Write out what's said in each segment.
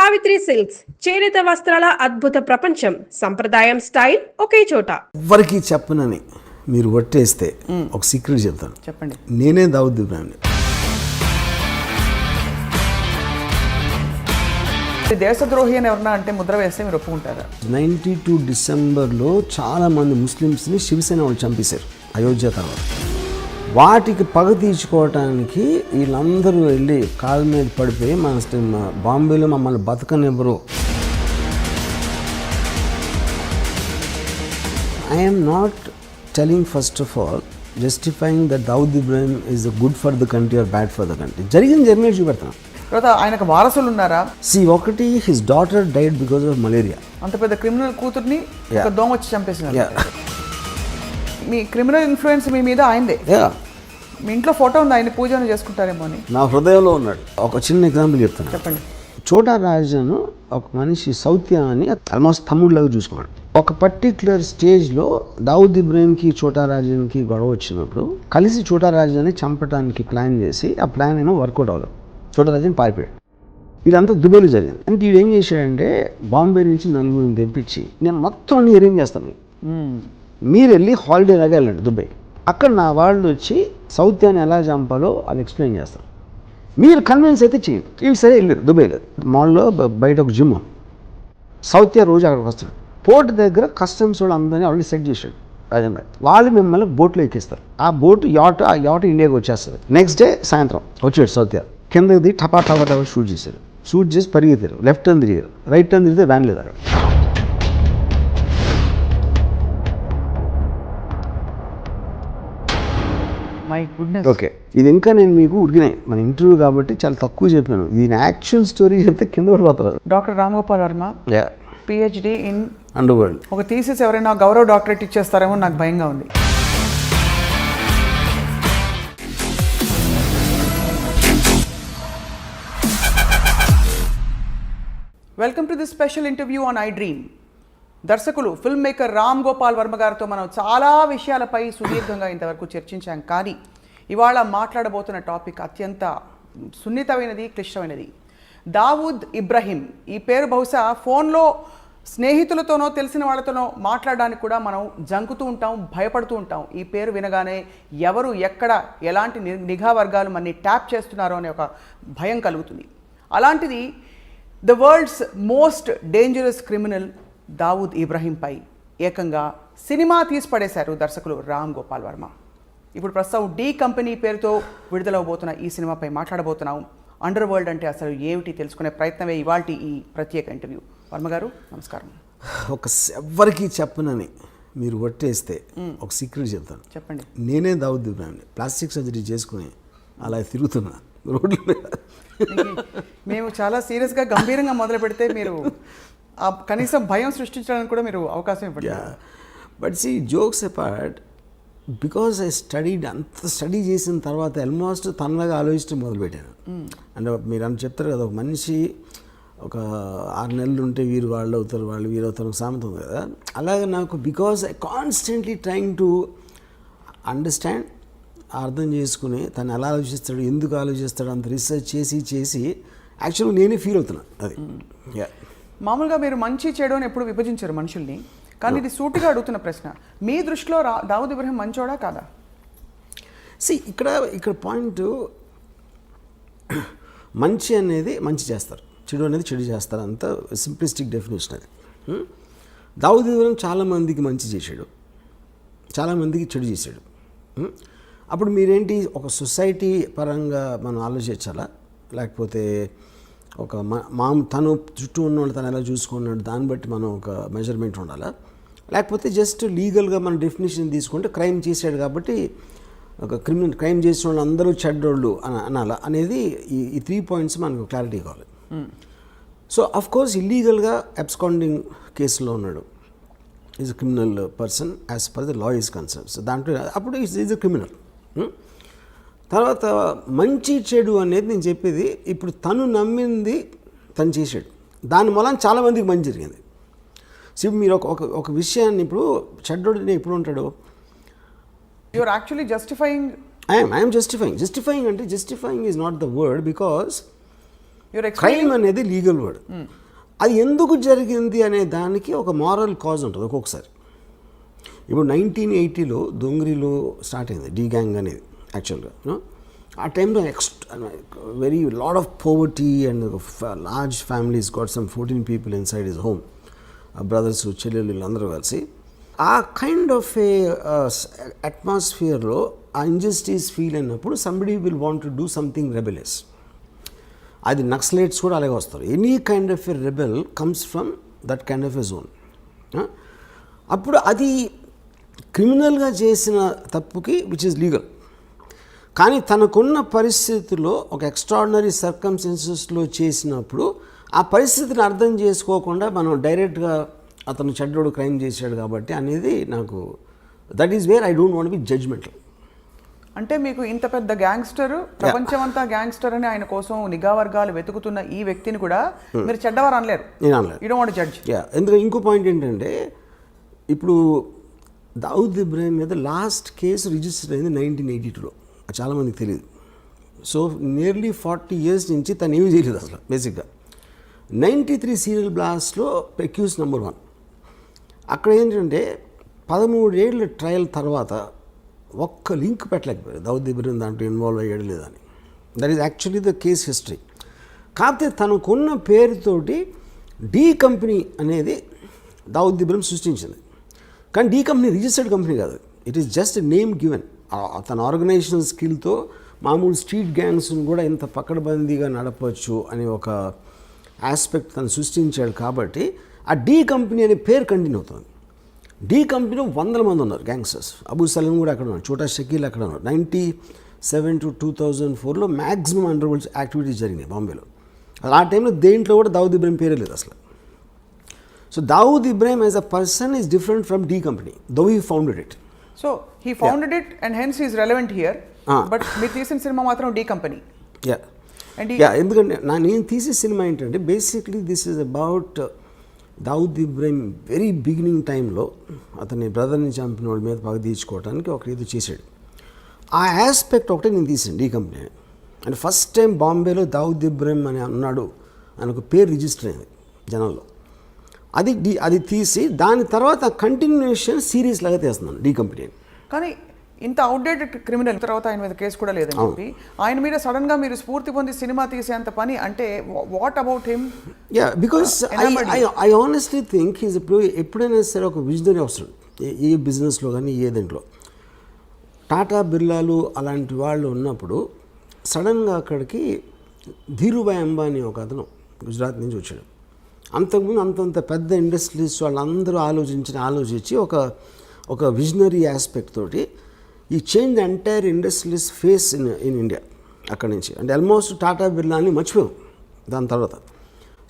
Savitri silks చేనేత వస్త్రాల అద్భుత ప్రపంచం. సంప్రదాయం స్టైల్ ఒకే చోట. ఎవరికి చెప్పనని మీరు ఒట్టేస్తే ఒక సీక్రెట్ చెప్తాను. చెప్పండి. నేనే దావుద్ ఇబ్రాహింని. దేశద్రోహి అని ఎవరన్నా అంటే ముద్ర వేస్తే మీరు ఒప్పుకుంటారా? 92 డిసెంబర్లో చాలా మంది ముస్లిమ్స్ని శివసేన వాళ్ళు చంపేశారు అయోధ్య తర్వాత. వాటికి పగ తీర్చుకోవటానికి వీళ్ళందరూ వెళ్ళి కాళ్ళ మీద పడిపోయి మన బాంబేలో మమ్మల్ని బతకనివ్వరు. I'm not telling first of all justifying that Dawood Ibrahim is good for the country or bad for the country. జరిగిన చూపెడతాను. తర్వాత ఆయనకు వారసులు ఉన్నారా? ఒకటి his daughter died because of malaria. అంత పెద్ద క్రిమినల్ కూతుర్ని ఒక దోమ వచ్చి చంపేసినారు. మీ క్రిమినల్ ఇన్ఫ్లుయెన్స్ మీ మీద ఆయిందే. మీ ఇంట్లో ఫోటో ఉంది, ఆయన పూజను చేసుకుంటారేమో అని. నా హృదయంలో ఉన్నాడు. ఒక చిన్న ఎగ్జాంపుల్ చెప్తాను. చెప్పండి. చోటా రాజాను ఒక మనిషి సౌత్య అని ఆల్మోస్ట్ తమ్ముళ్ళగా చూసుకున్నాడు. ఒక పర్టిక్యులర్ స్టేజ్లో దావుద్ ఇబ్రాహింకి చోటా రాజానికి గొడవ వచ్చినప్పుడు కలిసి చోటా రాజాని చంపడానికి ప్లాన్ చేసి ఆ ప్లాన్ ఏమో వర్కౌట్ అవ్వదు. చోటా రాజాని పారిపోయాడు. ఇదంతా దుబాయ్లో జరిగింది. అంటే వీడు ఏం చేశాడంటే బాంబే నుంచి నలుగురిని తెప్పించి నేను మొత్తం అన్ని అరేంజ్ చేస్తాను, మీరు వెళ్ళి హాలిడే లాగా వెళ్ళండి దుబాయ్, అక్కడ నా వాళ్ళు వచ్చి సౌత్యాన్ని ఎలా చంపాలో అది ఎక్స్ప్లెయిన్ చేస్తారు, మీరు కన్విన్స్ అయితే చేయండి. ఇవి సరే వెళ్ళారు దుబాయ్లో. మాల్లో బయట ఒక జిమ్, సౌత్య రోజు అక్కడికి వస్తాడు. పోర్ట్ దగ్గర కస్టమ్స్ వాళ్ళు అందరినీ ఆల్రెడీ సెట్ చేశాడు రాజన్ భాయ్. వాళ్ళు మిమ్మల్ని బోట్లో ఎక్కిస్తారు. ఆ బోట్ ఆ యాట్ ఇండియాకి వచ్చేస్తుంది. నెక్స్ట్ డే సాయంత్రం వచ్చాడు సౌత్య. కిందది టపా షూట్ చేశారు. షూట్ చేసి పరిగెత్తారు. లెఫ్ట్ టర్న్ తిరిగారు, రైట్ టర్న్ తిరిగితే వ్యాన్ లేదు అక్కడ. ఓకే, ఇది ఇంకా నేను మీకు ఉడికినాయి మన ఇంటర్వ్యూ కాబట్టి చాలా తక్కువ చెప్పాను. దీని యాక్చువల్ స్టోరీ చెప్తే కింద పడిపోతారు. Doctor Ram Gopal Varma, PhD in under world. ఒక థీసిస్ ఎవరైనా గౌరవ డాక్టరేట్ ఇచ్చేస్తారేమో నాకు భయంగా ఉంది. Welcome to the special interview on I dream. దర్శకులు ఫిల్మ్ మేకర్ రామ్ గోపాల్ వర్మ గారితో మనం చాలా విషయాలపై సుదీర్ఘంగా ఇంతవరకు చర్చించాం. కానీ ఇవాళ మాట్లాడబోతున్న టాపిక్ అత్యంత సున్నితమైనది, క్లిష్టమైనది. దావుద్ ఇబ్రాహిం. ఈ పేరు బహుశా ఫోన్లో స్నేహితులతోనో తెలిసిన వాళ్ళతోనో మాట్లాడడానికి కూడా మనం జంకుతూ ఉంటాం, భయపడుతూ ఉంటాం. ఈ పేరు వినగానే ఎవరు ఎక్కడ ఎలాంటి నిఘా వర్గాలు మనని ట్యాప్ చేస్తున్నారో అనే ఒక భయం కలుగుతుంది. అలాంటిది the world's most dangerous criminal Dawood ఇబ్రాహింపై ఏకంగా సినిమా తీసి పడేశారు దర్శకులు రామ్ గోపాల్ వర్మ. ఇప్పుడు ప్రస్తుతం డి కంపెనీ పేరుతో విడుదలవబోతున్న ఈ సినిమాపై మాట్లాడబోతున్నాం. అండర్ వరల్డ్ అంటే అసలు ఏమిటి తెలుసుకునే ప్రయత్నమే ఇవాల్టి ఈ ప్రత్యేక ఇంటర్వ్యూ. వర్మ గారు నమస్కారం. ఎవరికి చెప్పనని మీరు ఒట్టేస్తే ఒక సీక్రెట్ చెప్తాను. చెప్పండి. నేనే దావుద్ ఇబ్రాహింని. ప్లాస్టిక్ సర్జరీ చేసుకుని అలా తిరుగుతున్నా రోడ్ల మీద. మేము చాలా సీరియస్గా గంభీరంగా మొదలు పెడితే మీరు కనీసం భయం సృష్టించడానికి కూడా మీరు అవకాశం ఇవ్వండి. But see jokes apart, because I studied, అంత స్టడీ చేసిన తర్వాత ఆల్మోస్ట్ తనలాగా ఆలోచించడం మొదలుపెట్టాను. అంటే మీరు అని చెప్తారు కదా, ఒక మనిషి ఒక 6 నెలలు ఉంటే వీరు వాళ్ళు అవుతారు, వాళ్ళు వీరు అవుతారు, ఒక సామెత ఉంది కదా. అలాగే నాకు because I constantly trying to understand, అర్థం చేసుకుని తను ఎలా ఆలోచిస్తాడు, ఎందుకు ఆలోచిస్తాడు, అంత రీసెర్చ్ చేసి యాక్చువల్గా నేనే ఫీల్ అవుతున్నాను. అది మామూలుగా మీరు మంచి చెడు అని ఎప్పుడు విభజించారు మనుషుల్ని, కానీ ఇది సూటిగా అడుగుతున్న ప్రశ్న. మీ దృష్టిలో దావుద్ ఇబ్రాహిం మంచోడా కాదా? ఇక్కడ పాయింట్, మంచి అనేది మంచి చేస్తారు, చెడు అనేది చెడు చేస్తారు, అంత సింప్లిస్టిక్ డెఫినేషన్ అది. దావుద్ ఇబ్రాహిం చాలామందికి మంచి చేశాడు, చాలామందికి చెడు చేశాడు. అప్పుడు మీరేంటి, ఒక సొసైటీ పరంగా మనం ఆలోచించాలా, లేకపోతే ఒక తను చుట్టూ ఉన్న వాళ్ళు తను ఎలా చూసుకున్నాడు దాన్ని బట్టి మనం ఒక మెజర్మెంట్ ఉండాలా, లేకపోతే జస్ట్ లీగల్గా మన డెఫినేషన్ తీసుకుంటే క్రైమ్ చేశాడు కాబట్టి ఒక క్రైమ్ చేసిన వాళ్ళు అందరూ చెడ్డోళ్ళు అనాలా అనేది ఈ 3 పాయింట్స్ మనకు క్లారిటీ కావాలి. సో అఫ్ కోర్స్ ఇల్లీగల్గా అబ్స్కాండింగ్ కేసులో ఉన్నాడు, is a criminal person as per the law is concern. So దాంట్లో అప్పుడు ఈజ్ అ క్రిమినల్. తర్వాత మంచి చెడు అనేది నేను చెప్పేది, ఇప్పుడు తను నమ్మింది తను చేశాడు, దాని మూలం చాలామందికి మంచి జరిగింది. సో మీరు ఒక విషయాన్ని, ఇప్పుడు చెడ్డోడిని ఎప్పుడు ఉంటాడు, you are actually justifying. I'm justifying అంటే justifying is not the word, because crime అనేది లీగల్ వర్డ్. అది ఎందుకు జరిగింది అనే దానికి ఒక మారల్ కాజ్ ఉంటుంది ఒక్కొక్కసారి. ఇప్పుడు 1980లో దొంగరిలో స్టార్ట్ అయింది డీ గ్యాంగ్ అనేది యాక్చువల్గా. ఆ టైంలో very lot of poverty and large families got some 14 people inside his home, brothers చెల్లెళ్ళు వీళ్ళందరూ కలిసి. ఆ కైండ్ ఆఫ్ ఏ అట్మాస్ఫియర్లో ఆ ఇంజస్టిస్ ఫీల్ అయినప్పుడు somebody will want to do something rebellious. అది నక్సలైట్స్ కూడా అలాగే వస్తారు. Any kind of a rebel comes from that kind of a zone. అప్పుడు అది క్రిమినల్గా చేసిన తప్పుకి విచ్ ఇస్ లీగల్, కానీ తనకున్న పరిస్థితుల్లో ఒక ఎక్స్ట్రాడినరీ సర్కమ్స్టెన్సెస్లో చేసినప్పుడు ఆ పరిస్థితిని అర్థం చేసుకోకుండా మనం డైరెక్ట్గా అతను చెడ్డోడు క్రైమ్ చేశాడు కాబట్టి అనేది నాకు that is where I don't want be judgemental. అంటే మీకు ఇంత పెద్ద గ్యాంగ్స్టర్, ప్రపంచమంతా గ్యాంగ్స్టర్ అని ఆయన కోసం నిఘా వర్గాలు వెతుకుతున్న ఈ వ్యక్తిని కూడా మీరు చెడ్డవారు అనలేరు. నేను అనలేదు. You don't want judge. ఎందుకంటే ఇంకో పాయింట్ ఏంటంటే ఇప్పుడు దావుద్ ఇబ్రాహిం మీద లాస్ట్ కేసు రిజిస్టర్ అయింది 1982లో. చాలామందికి తెలియదు. సో నియర్లీ 40 years నుంచి తను ఏమీ చేయలేదు అసలు. బేసిక్గా 93 సీరియల్ బ్లాస్ట్లో అక్యూజ్ నెంబర్ 1. అక్కడ ఏంటంటే 13 ఏళ్ళ ట్రయల్ తర్వాత ఒక్క లింక్ పెట్టలేకపోయారు దావుద్ ఇబ్రాహిం దాంట్లో ఇన్వాల్వ్ అయ్యాడు లేదని. That is actually the case history. కాకపోతే తనకున్న పేరుతోటి డీ కంపెనీ అనేది దావుద్ ఇబ్రాహిం సృష్టించింది. కానీ డీ కంపెనీ రిజిస్టర్డ్ కంపెనీ కాదు. It is just name given. తన ఆర్గనైజేషన్ స్కిల్తో మామూలు స్ట్రీట్ గ్యాంగ్స్ని కూడా ఇంత పకడ్బందీగా నడపవచ్చు అనే ఒక ఆస్పెక్ట్ తను సృష్టించాడు. కాబట్టి ఆ డీ కంపెనీ అనే పేరు కంటిన్యూ అవుతుంది. డీ కంపెనీలో 100 మంది ఉన్నారు గ్యాంగ్స్టర్స్. అబూ సలీం కూడా అక్కడ ఉన్నారు, చోటా షకీల్ అక్కడ ఉన్నారు. 97 to 2004లో మ్యాక్సిమం అండర్ వరల్డ్ యాక్టివిటీస్ జరిగినాయి బాంబేలో. ఆ టైంలో దేంట్లో కూడా దావుద్ ఇబ్రాహిం పేరే లేదు అసలు. So Dawood Ibrahim as a person is different from D company, though he founded it. So he founded it and hence is relevant here. But మీరు తీసిన సినిమా మాత్రం డీ కంపెనీ. ఎందుకంటే నేను తీసే సినిమా ఏంటంటే basically this is about Dawood Ibrahim very beginning టైంలో అతని బ్రదర్ని చంపిన వాళ్ళ మీద పగ తీర్చుకోవడానికి ఒక ఇది చేశాడు. ఆ ఆస్పెక్ట్ ఒకటే నేను తీసాను D company. And first time బాంబేలో దావుద్ ఇబ్రాహిం అని అన్నాడు అని ఒక పేరు రిజిస్టర్ అయింది జనంలో. అది తీసి దాని తర్వాత కంటిన్యూషన్ సిరీస్ లాగా తీస్తున్నాను డీ కంపెనీ. కానీ ఇంత అవుట్డేటెడ్ క్రిమినల్ తర్వాత ఆయన మీద కేసు కూడా లేదని చెప్పి ఆయన మీద సడన్గా మీరు స్ఫూర్తి పొంది సినిమా తీసేంత పని అంటే what about him? Because I honestly think he's ఎప్పుడైనా సరే ఒక విజనరీ అవసరం ఏ బిజినెస్లో కానీ ఏ దాంట్లో. టాటా బిర్లాలు అలాంటి వాళ్ళు ఉన్నప్పుడు సడన్గా అక్కడికి ధీరుభాయ్ అంబానీ ఒక అతను గుజరాత్ నుంచి వచ్చాడు. అంతకుముందు అంతంత పెద్ద ఇండస్ట్రీస్ వాళ్ళందరూ ఆలోచించి ఒక విజనరీ ఆస్పెక్ట్ తోటి ఈ change entire industries face in India అక్కడి నుంచి. అంటే ఆల్మోస్ట్ టాటా బిర్లాని మర్చిపోయాం దాని తర్వాత.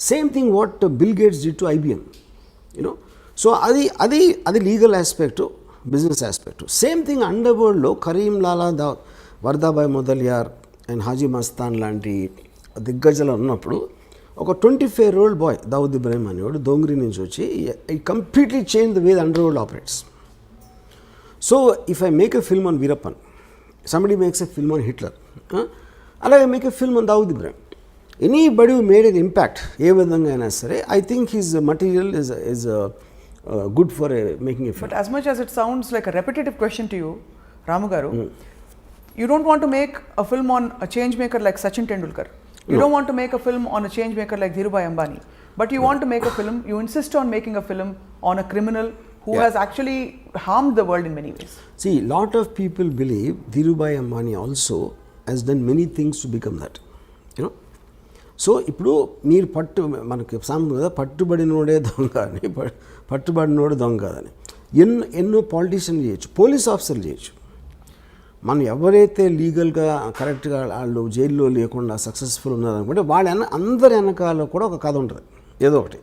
Same thing what Bill Gates did to IBM, you know. So అది legal aspect, business aspect. Same thing under వరల్డ్లో కరీం లాలా వర్దాబాయ్ మొదలియార్ అండ్ హాజీ మస్తాన్ లాంటి దిగ్గజాలు ఉన్నప్పుడు ఒక 25-year-old బాయ్ దావుద్ ఇబ్రాహిం అనేవాడు దోంగ్రీ నుంచి వచ్చి ఈ completely change the way the under world operates. So if I make a film on Veerappan, somebody makes a film on Hitler, అలాగే make a film on Dawood Ibrahim. Anybody made an impact ఏ విధంగా అయినా సరే, I think his material is good for making a film. But as much as it sounds like a repetitive question to you, Ramu garu, you don't want to make a film on a change maker like Sachin Tendulkar. You don't want to make a film on a change maker like Dhirubhai Ambani. But you want to make a film, you insist on making a film on a criminal who has actually harmed the world in many ways. See, lot of people believe Dhirubhai Ambani also has done many things to become that, you know. So ఇప్పుడు మీరు మనకి సామెత కదా, పట్టుబడినోడే దొంగ అని, పట్టుబడినోడు దొంగ కాదని. ఎన్నో పాలిటీషియన్లు చేయొచ్చు, పోలీస్ ఆఫీసర్లు చేయొచ్చు. మనం ఎవరైతే లీగల్గా కరెక్ట్గా వాళ్ళు జైల్లో లేకుండా సక్సెస్ఫుల్ ఉన్నారనుకుంటే అందరి వెనకాల కూడా ఒక కథ ఉంటుంది ఏదో ఒకటి.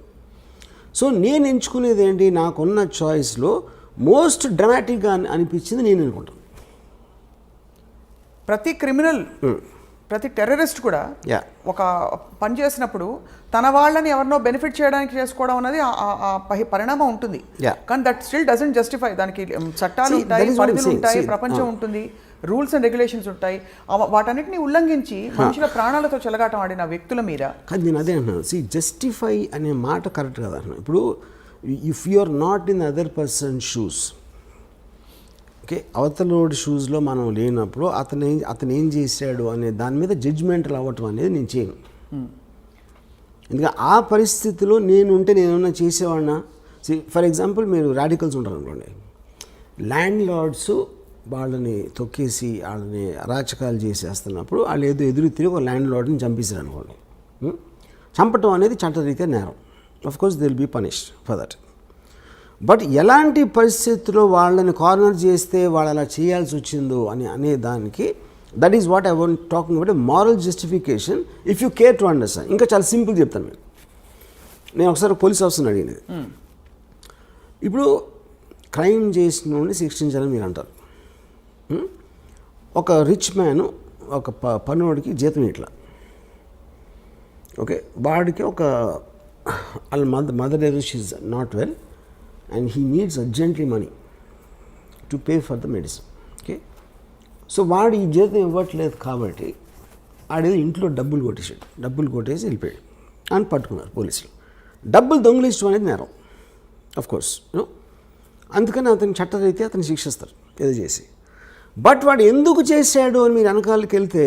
సో నేను ఎంచుకునేది ఏంటి, నాకున్న చాయిస్లో మోస్ట్ డ్రామాటిక్గా అనిపించింది నేను అనుకుంటాను. ప్రతి క్రిమినల్, ప్రతి టెర్రరిస్ట్ కూడా ఒక పని చేసినప్పుడు తన వాళ్ళని ఎవరినో బెనిఫిట్ చేయడానికి చేసుకోవడం అనేది పరిణామం ఉంటుంది. కానీ దట్ స్టిల్ డజంట్ జస్టిఫై. దానికి చట్టాలు ఉంటాయి, పరిధులు ఉంటాయి, ప్రపంచం ఉంటుంది. రూల్స్ అండ్ రెగ్యులేషన్స్ ఉంటాయి. వాటన్నిటిని ఉల్లంఘించి మనుషుల ప్రాణాలతో చెలగాటం ఆడిన వ్యక్తుల మీద కానీ నేను అదే అంటున్నాను, జస్టిఫై అనే మాట కరెక్ట్ కదా అంటున్నాను. ఇప్పుడు if you are not in other person shoes, okay, అవతలోడి షూస్లో మనం లేనప్పుడు అతను ఏం చేశాడు అనే దాని మీద జడ్జ్మెంటల్ అవ్వటం అనేది నేను చేయను. ఎందుకంటే ఆ పరిస్థితిలో నేనుంటే నేనేమన్నా చేసేవాడినా. ఫర్ ఎగ్జాంపుల్ మీరు రాడికల్స్ ఉంటారు అనుకోండి, ల్యాండ్ లార్డ్స్ వాళ్ళని తొక్కేసి వాళ్ళని అరాచకాలు చేసేస్తున్నప్పుడు వాళ్ళు ఏదో ఎదురు తిరిగి ఒక ల్యాండ్ లార్డ్ని చంపేశారు అనుకోండి. చంపటం అనేది చట్టరీత్యా నేరం. Of course they will be punished for that. But ఎలాంటి పరిస్థితుల్లో వాళ్ళని కార్నర్ చేస్తే వాళ్ళు అలా చేయాల్సి వచ్చిందో అనే దానికి that is what I want talking about moral justification if you care to understand. ఇంకా చాలా సింపుల్ చెప్తాను మీకు. నేను ఒకసారి పోలీస్ ఆఫీసర్ని అడిగినది, ఇప్పుడు క్రైమ్ చేసిన వాడిని శిక్షించాలని మీరు అంటారు. ఒక రిచ్ మ్యాన్ ఒక పనివాడికి జీతం ఇట్లా, ఓకే, వాడికి ఒక వాళ్ళ mother ever she is not well and he needs urgently money to pay for the medicine, okay. So వాడు ఈ జీతం ఇవ్వట్లేదు కాబట్టి ఆడేదో ఇంట్లో డబ్బులు కొట్టేసి వెళ్ళిపోయాడు అని పట్టుకున్నారు పోలీసులు. డబ్బులు దొంగిలించడం అనేది నేరం, ఆఫ్ కోర్స్, అందుకని అతని చట్టరీత్యా అతను శిక్షిస్తారు ఏదో చేసి. బట్ వాడు ఎందుకు చేశాడు అని మీరు వెనకాలకి వెళ్తే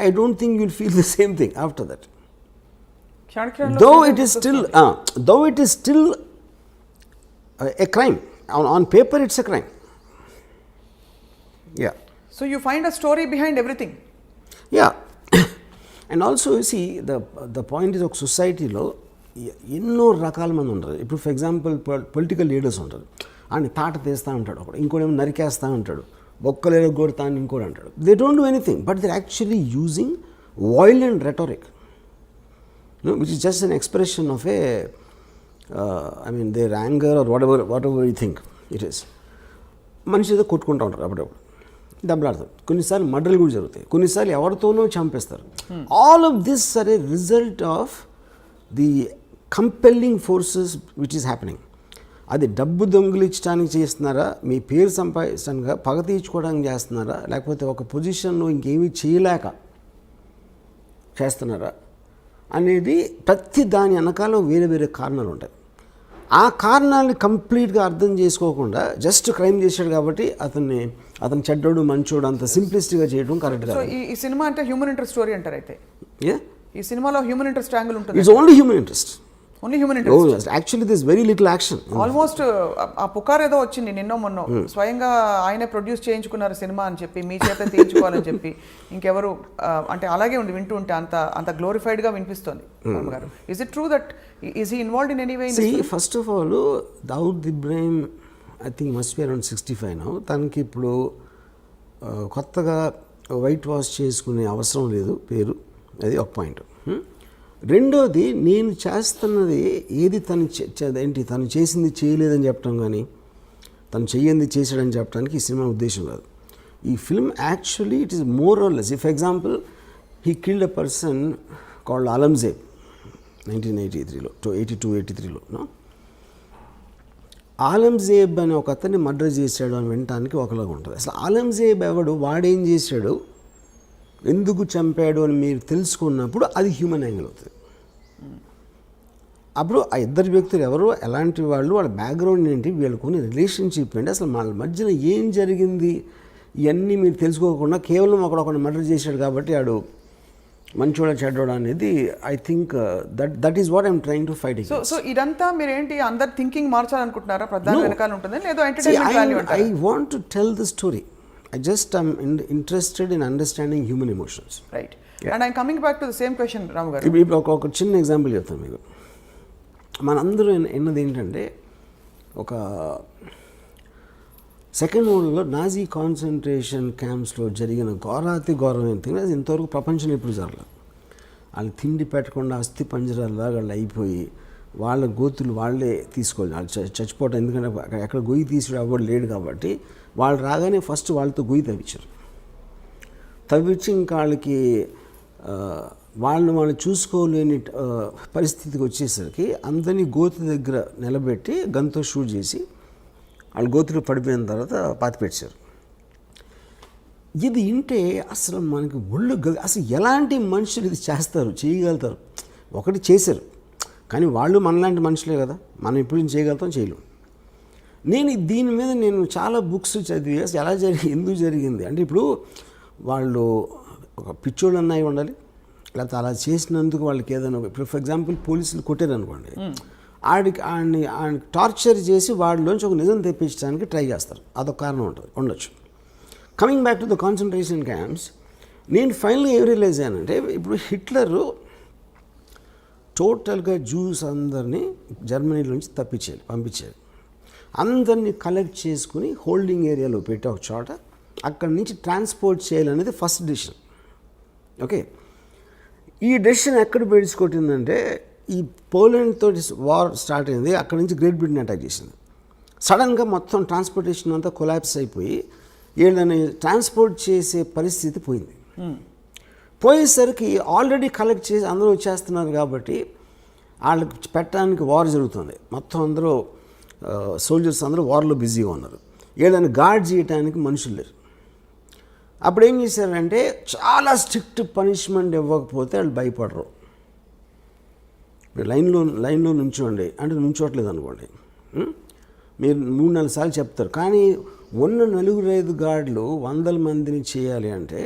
I don't think you will feel the same thing after that. Though it is still a crime. On paper it's a crime. Yeah. So you find a story behind everything. Yeah. And also you see the point is, ఒక సొసైటీలో ఎన్నో రకాల మంది ఉంటారు. ఇప్పుడు for example political leaders ఉంటారు, ఆయన తాట తీస్తూ ఉంటాడు, ఒకడు ఇంకోటేమో నరికేస్తూ ఉంటాడు, బొక్కలు కొడతా అని ఇంకోటి అంటాడు. They don't do anything but they actually using violent rhetoric, which is just an expression of their anger or whatever you think it is. మనిషి ఏదో కొట్టుకుంటూ ఉంటారు, అప్పుడప్పుడు దెబ్బలాడతారు, కొన్నిసార్లు మర్డర్లు కూడా జరుగుతాయి, కొన్నిసార్లు ఎవరితోనో చంపేస్తారు. All of this are a result of the compelling forces which is happening. అది డబ్బు దొంగిలించడానికి చేస్తున్నారా, మీ పేరు సంపాదించడానికి, పగ తీర్చుకోవడానికి చేస్తున్నారా, లేకపోతే ఒక పొజిషన్లో ఇంకేమీ చేయలేక చేస్తున్నారా అనేది ప్రతి దాని వెనకాల వేరే వేరే కారణాలు ఉంటాయి. ఆ కారణాలని కంప్లీట్గా అర్థం చేసుకోకుండా జస్ట్ క్రైమ్ చేశాడు కాబట్టి అతను చెడ్డోడు మంచోడు అంత సింప్లిస్టిక్గా చేయడం కరెక్ట్ కాదు. ఈ సినిమా అంటే హ్యూమన్ ఇంట్రెస్ట్ స్టోరీ అంటారు. అయితే ఈ సినిమాలో హ్యూమన్ ఇంట్రెస్ట్ యాంగిల్ ఉంటుంది. It's only human interest. Only human interest. Actually this very little action. Almost ఆ పుకార్ ఏదో వచ్చింది నిన్నో మొన్నో, స్వయంగా ఆయనే ప్రొడ్యూస్ చేయించుకున్నారు సినిమా అని చెప్పి, మీ చేత తీయించుకోవాలని చెప్పి. ఇంకెవరు అంటే అలాగే ఉంది, వింటూ ఉంటే అంత గ్లోరిఫైడ్ గా వినిపిస్తుంది. గారు, is it true that is he involved in any way? First of all Dawood Ibrahim I think must be around 65 now. తనకి ఇప్పుడు కొత్తగా వైట్ వాష్ చేసుకునే అవసరం లేదు పేరు, అది ఒక పాయింట్. రెండోది, నేను చేస్తున్నది ఏది తను చేసింది చేయలేదని చెప్పడం కానీ, తను చెయ్యింది చేశాడని చెప్పడానికి ఈ సినిమా ఉద్దేశం కాదు. ఈ film actually it is more or less. For example, he killed a person called Alamzeb 1983లో, 82-83లో. ఆలంజేబ్ అని ఒక అతన్ని మర్డర్ చేశాడు అని వినటానికి ఒకలాగా ఉంటుంది. అసలు ఆలంజేబ్ ఎవడు, వాడేం చేశాడు, ఎందుకు చంపాడు అని మీరు తెలుసుకున్నప్పుడు అది హ్యూమన్ యాంగిల్ అవుతుంది. అప్పుడు ఆ ఇద్దరు వ్యక్తులు ఎవరు, ఎలాంటి వాళ్ళు, వాళ్ళ బ్యాక్గ్రౌండ్ ఏంటి, వీళ్ళకున్న రిలేషన్షిప్ ఏంటి, అసలు వాళ్ళ మధ్యన ఏం జరిగింది, ఇవన్నీ మీరు తెలుసుకోకుండా కేవలం ఒకడు మర్డర్ చేశాడు కాబట్టి ఆడు మంచోడా చెడ్డోడా అనేది I think that is what I'm trying to fight. So ఇదంతా మీరేంటి అందరు థింకింగ్ మార్చాలనుకుంటున్నారా? ప్రధాన వెనకాల ఉంటుంది లేదా ఎంటర్టైన్మెంట్ వాల్యూ అంటారా? I want to tell the story. I just am interested in understanding human emotions. Right. Yeah. And I'm coming back to the same question, Ramu garu. ఇప్పుడు ఒక చిన్న ఎగ్జాంపుల్ చెప్తాను మీకు. మనందరూ ఎన్నది ఏంటంటే, ఒక సెకండ్ వరల్డ్లో నాజీ కాన్సన్ట్రేషన్ క్యాంప్స్లో జరిగిన ఘోరాతి ఘోరమైన థింగ్ అది ఇంతవరకు ప్రపంచంలో ఎప్పుడు జరగలేదు. వాళ్ళు తిండి పెట్టకుండా అస్థి పంజరాల్లాగా వాళ్ళు అయిపోయి వాళ్ళ గోతులు వాళ్ళే తీసుకోవాలి, వాళ్ళు చచ్చిపోవటం. ఎందుకంటే ఎక్కడ గొయ్యి తీసుడు అవ్వడు లేడు కాబట్టి వాళ్ళు రాగానే ఫస్ట్ వాళ్ళతో గొయ్యి తవ్వించి ఇంకా వాళ్ళకి వాళ్ళు చూసుకోలేని పరిస్థితికి వచ్చేసరికి అందరినీ గోతు దగ్గర నిలబెట్టి గన్తో షూట్ చేసి వాళ్ళు గోతులు పడిపోయిన తర్వాత పాతిపెట్టారు. ఇది వింటే అసలు మనకి అసలు ఎలాంటి మనుషులు ఇది చేస్తారు, చేయగలుగుతారు. ఒకటి చేశారు, కానీ వాళ్ళు మనలాంటి మనుషులే కదా, మనం ఇప్పుడు చేయగలుగుతాం, చేయలేం. దీని మీద నేను చాలా బుక్స్ చదివి ఎలా ఎందుకు జరిగింది అంటే, ఇప్పుడు వాళ్ళు ఒక పిచ్చోళ్ళు అన్నాయి ఉండాలి, లేకపోతే అలా చేసినందుకు వాళ్ళకి ఏదైనా, ఇప్పుడు ఫర్ ఎగ్జాంపుల్ పోలీసులు కొట్టారు అనుకోండి, ఆడిని టార్చర్ చేసి వాడిలోంచి ఒక నిజం తెప్పించడానికి ట్రై చేస్తారు, అదొక కారణం ఉండొచ్చు. Coming back to the concentration camps, నేను ఫైనల్గా ఏం రియలైజ్ అయ్యానంటే, ఇప్పుడు హిట్లరు టోటల్గా జూస్ అందరినీ జర్మనీలోంచి పంపించారు. అందరినీ కలెక్ట్ చేసుకుని హోల్డింగ్ ఏరియాలో పెట్టి ఒక చోట అక్కడి నుంచి ట్రాన్స్పోర్ట్ చేయాలనేది ఫస్ట్ డెసిషన్. ఓకే, ఈ డెసిషన్ ఎక్కడ బెడిసికొట్టిందంటే, ఈ పోలాండ్ తోటి వార్ స్టార్ట్ అయింది, అక్కడి నుంచి గ్రేట్ బ్రిటన్ అటాక్ చేసింది. సడన్గా మొత్తం ట్రాన్స్పోర్టేషన్ అంతా కొలాప్స్ అయిపోయి వీళ్ళని ట్రాన్స్పోర్ట్ చేసే పరిస్థితి పోయింది. పోయేసరికి ఆల్రెడీ కలెక్ట్ చేసి అందరూ వచ్చేస్తున్నారు కాబట్టి వాళ్ళకి పెట్టడానికి వార్ జరుగుతుంది. మొత్తం అందరూ సోల్జర్స్ అందరూ వార్లో బిజీగా ఉన్నారు. వీళ్ళని గార్డ్ చేయడానికి మనుషులు లేరు. అప్పుడు ఏం చేశారంటే, చాలా స్ట్రిక్ట్ పనిష్మెంట్ ఇవ్వకపోతే వాళ్ళు భయపడరు. లైన్లో నుంచోండి అంటే నుంచోట్లేదు అనుకోండి, మీరు 3-4 సార్లు చెప్తారు, కానీ ఉన్న 4-5 గార్డులు 100 మందిని చేయాలి అంటే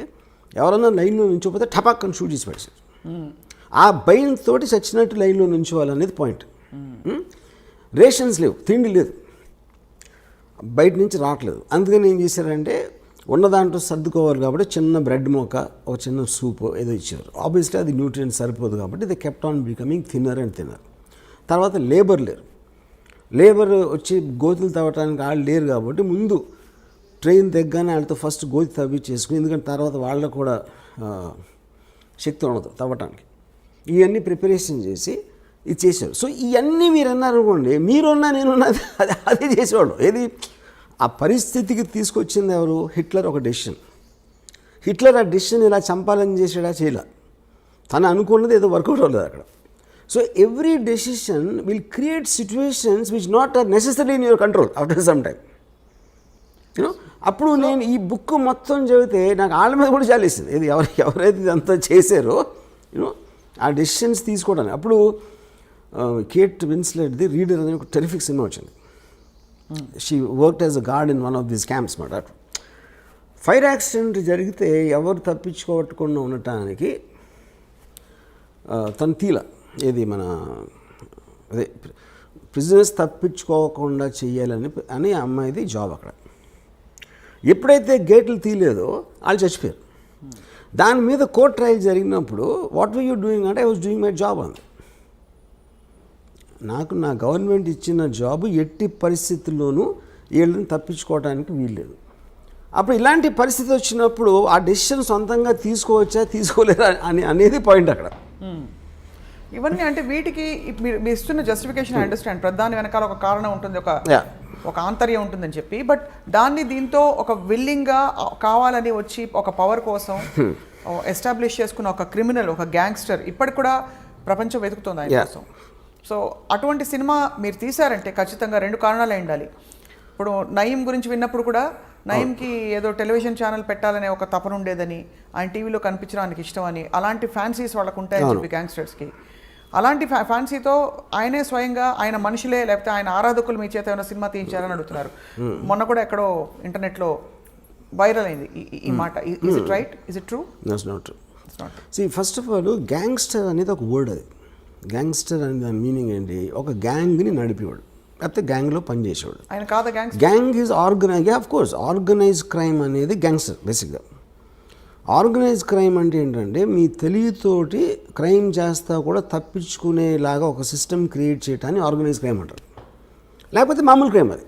ఎవరన్నా లైన్లో నుంచోపోతే టపాక్కని షూట్ చేసి పడేసారు. ఆ భయంతో చచ్చినట్టు లైన్లో నుంచోవాలనేది పాయింట్. రేషన్స్ లేవు, తిండి లేదు, బయట నుంచి రావట్లేదు. అందుకని ఏం చేశారంటే, ఉన్న దాంట్లో సర్దుకోవాలి కాబట్టి చిన్న బ్రెడ్ మొక్క, ఒక చిన్న సూప్ ఏదో ఇచ్చారు. ఆబ్వియస్లీ అది న్యూట్రియంట్ సరిపోదు కాబట్టి the kept on becoming thinner and thinner. తర్వాత లేబర్ వచ్చి గోతులు తవ్వటానికి వాళ్ళు లేరు కాబట్టి ముందు ట్రైన్ తెగ్గానే వాళ్ళతో ఫస్ట్ గోతి తవ్వించేసుకుని, ఎందుకంటే తర్వాత వాళ్ళకు కూడా శక్తి ఉండదు తవ్వటానికి. ఇవన్నీ ప్రిపరేషన్ చేసి ఇది చేశారు. సో ఇవన్నీ మీరు అన్నారు అనుకోండి, మీరున్నా నేనున్నా అదే చేసేవాళ్ళు. ఏది ఆ పరిస్థితికి తీసుకొచ్చింది ఎవరు? హిట్లర్. ఒక డెసిషన్. హిట్లర్ ఆ డెసిషన్ ఇలా చంపాలని చేసాడా? చేయలే. తను అనుకున్నది ఏదో వర్కౌట్ అవ్వలేదు అక్కడ. So every decision will create situations which not are necessary in your control after some time. You know, అప్పుడు నేను ఈ బుక్ మొత్తం చదివితే నాకు వాళ్ళ మీద కూడా జాలేసింది. ఇది ఎవరైతే ఇదంతా చేశారో యూనో ఆ డెసిషన్స్ తీసుకోవడానికి. అప్పుడు కేట్ విన్స్లెట్ది రీడర్ అనే ఒక టెరిఫిక్ సినిమా వచ్చింది. She worked as a guard in one of these camps మాట. ఫైర్ యాక్సిడెంట్ జరిగితే ఎవరు తప్పించుకోవకుండా ఉండటానికి తను తీల ఏది మన అదే ప్రిజనర్స్ తప్పించుకోకుండా చెయ్యాలని అమ్మాయిది జాబ్ అక్కడ. ఎప్పుడైతే గేట్లు తీయలేదో వాళ్ళు చచ్చిపోయారు. దాని మీద కోర్ట్ ట్రయల్ జరిగినప్పుడు వాట్ వర్ యూ డూయింగ్ అంటే, I was doing my job అంది. నాకు నా గవర్నమెంట్ ఇచ్చిన జాబు ఎట్టి పరిస్థితుల్లోనూ వీళ్ళని తప్పించుకోవడానికి వీల్లేదు. అప్పుడు ఇలాంటి పరిస్థితి వచ్చినప్పుడు ఆ డెసిషన్ సొంతంగా తీసుకోలేరా అనేది పాయింట్ అక్కడ. ఇవన్నీ అంటే వీటికి మీరు ఇస్తున్న జస్టిఫికేషన్ ఐ అండర్స్టాండ్, ప్రధాని వెనకాల ఒక కారణం ఉంటుంది, ఒక ఆంతర్యం ఉంటుందని చెప్పి. బట్ దాన్ని దీంతో ఒక విల్లింగ్గా కావాలని వచ్చి ఒక పవర్ కోసం ఎస్టాబ్లిష్ చేసుకున్న ఒక క్రిమినల్, ఒక గ్యాంగ్స్టర్ ఇప్పటికి కూడా ప్రపంచం వెతుకుతుంది ఆయన కోసం. సో అటువంటి సినిమా మీరు తీశారంటే ఖచ్చితంగా 2 కారణాలు ఉండాలి. ఇప్పుడు నయీం గురించి విన్నప్పుడు కూడా నయీంకి ఏదో టెలివిజన్ ఛానల్ పెట్టాలనే ఒక తపన ఉండేదని, ఆయన టీవీలో కనిపించడానికి ఇష్టం అని, అలాంటి ఫ్యాన్సీస్ వాళ్ళకు ఉంటాయని చెప్పి గ్యాంగ్స్టర్స్కి. అలాంటి ఫ్యాన్సీతో ఆయనే స్వయంగా ఆయన మనుషులే లేకపోతే ఆయన ఆరాధకులు మీ చేత ఏమైనా సినిమా తీయించాలని అడుగుతున్నారు. మొన్న కూడా ఎక్కడో ఇంటర్నెట్లో వైరల్ అయింది ఈ మాట. Is it right? Is it true? That's not true. First of all gangster అనేది ఒక వర్డ్. అది గ్యాంగ్స్టర్ అనే దాని మీనింగ్ ఏంటి? ఒక గ్యాంగ్ని నడిపేవాడు, లేకపోతే గ్యాంగ్లో పనిచేసేవాడు. ఆయన కాదా gangster? Gang is organise, of course organise crime అనేది గ్యాంగ్స్టర్ బేసిక్గా. ఆర్గనైజ్ క్రైమ్ అంటే ఏంటంటే, మీ తెలివితోటి క్రైమ్ చేస్తా కూడా తప్పించుకునేలాగా ఒక సిస్టమ్ క్రియేట్ చేయటాన్ని ఆర్గనైజ్ క్రైమ్ అంటారు. లేకపోతే మామూలు క్రైమ్ అది,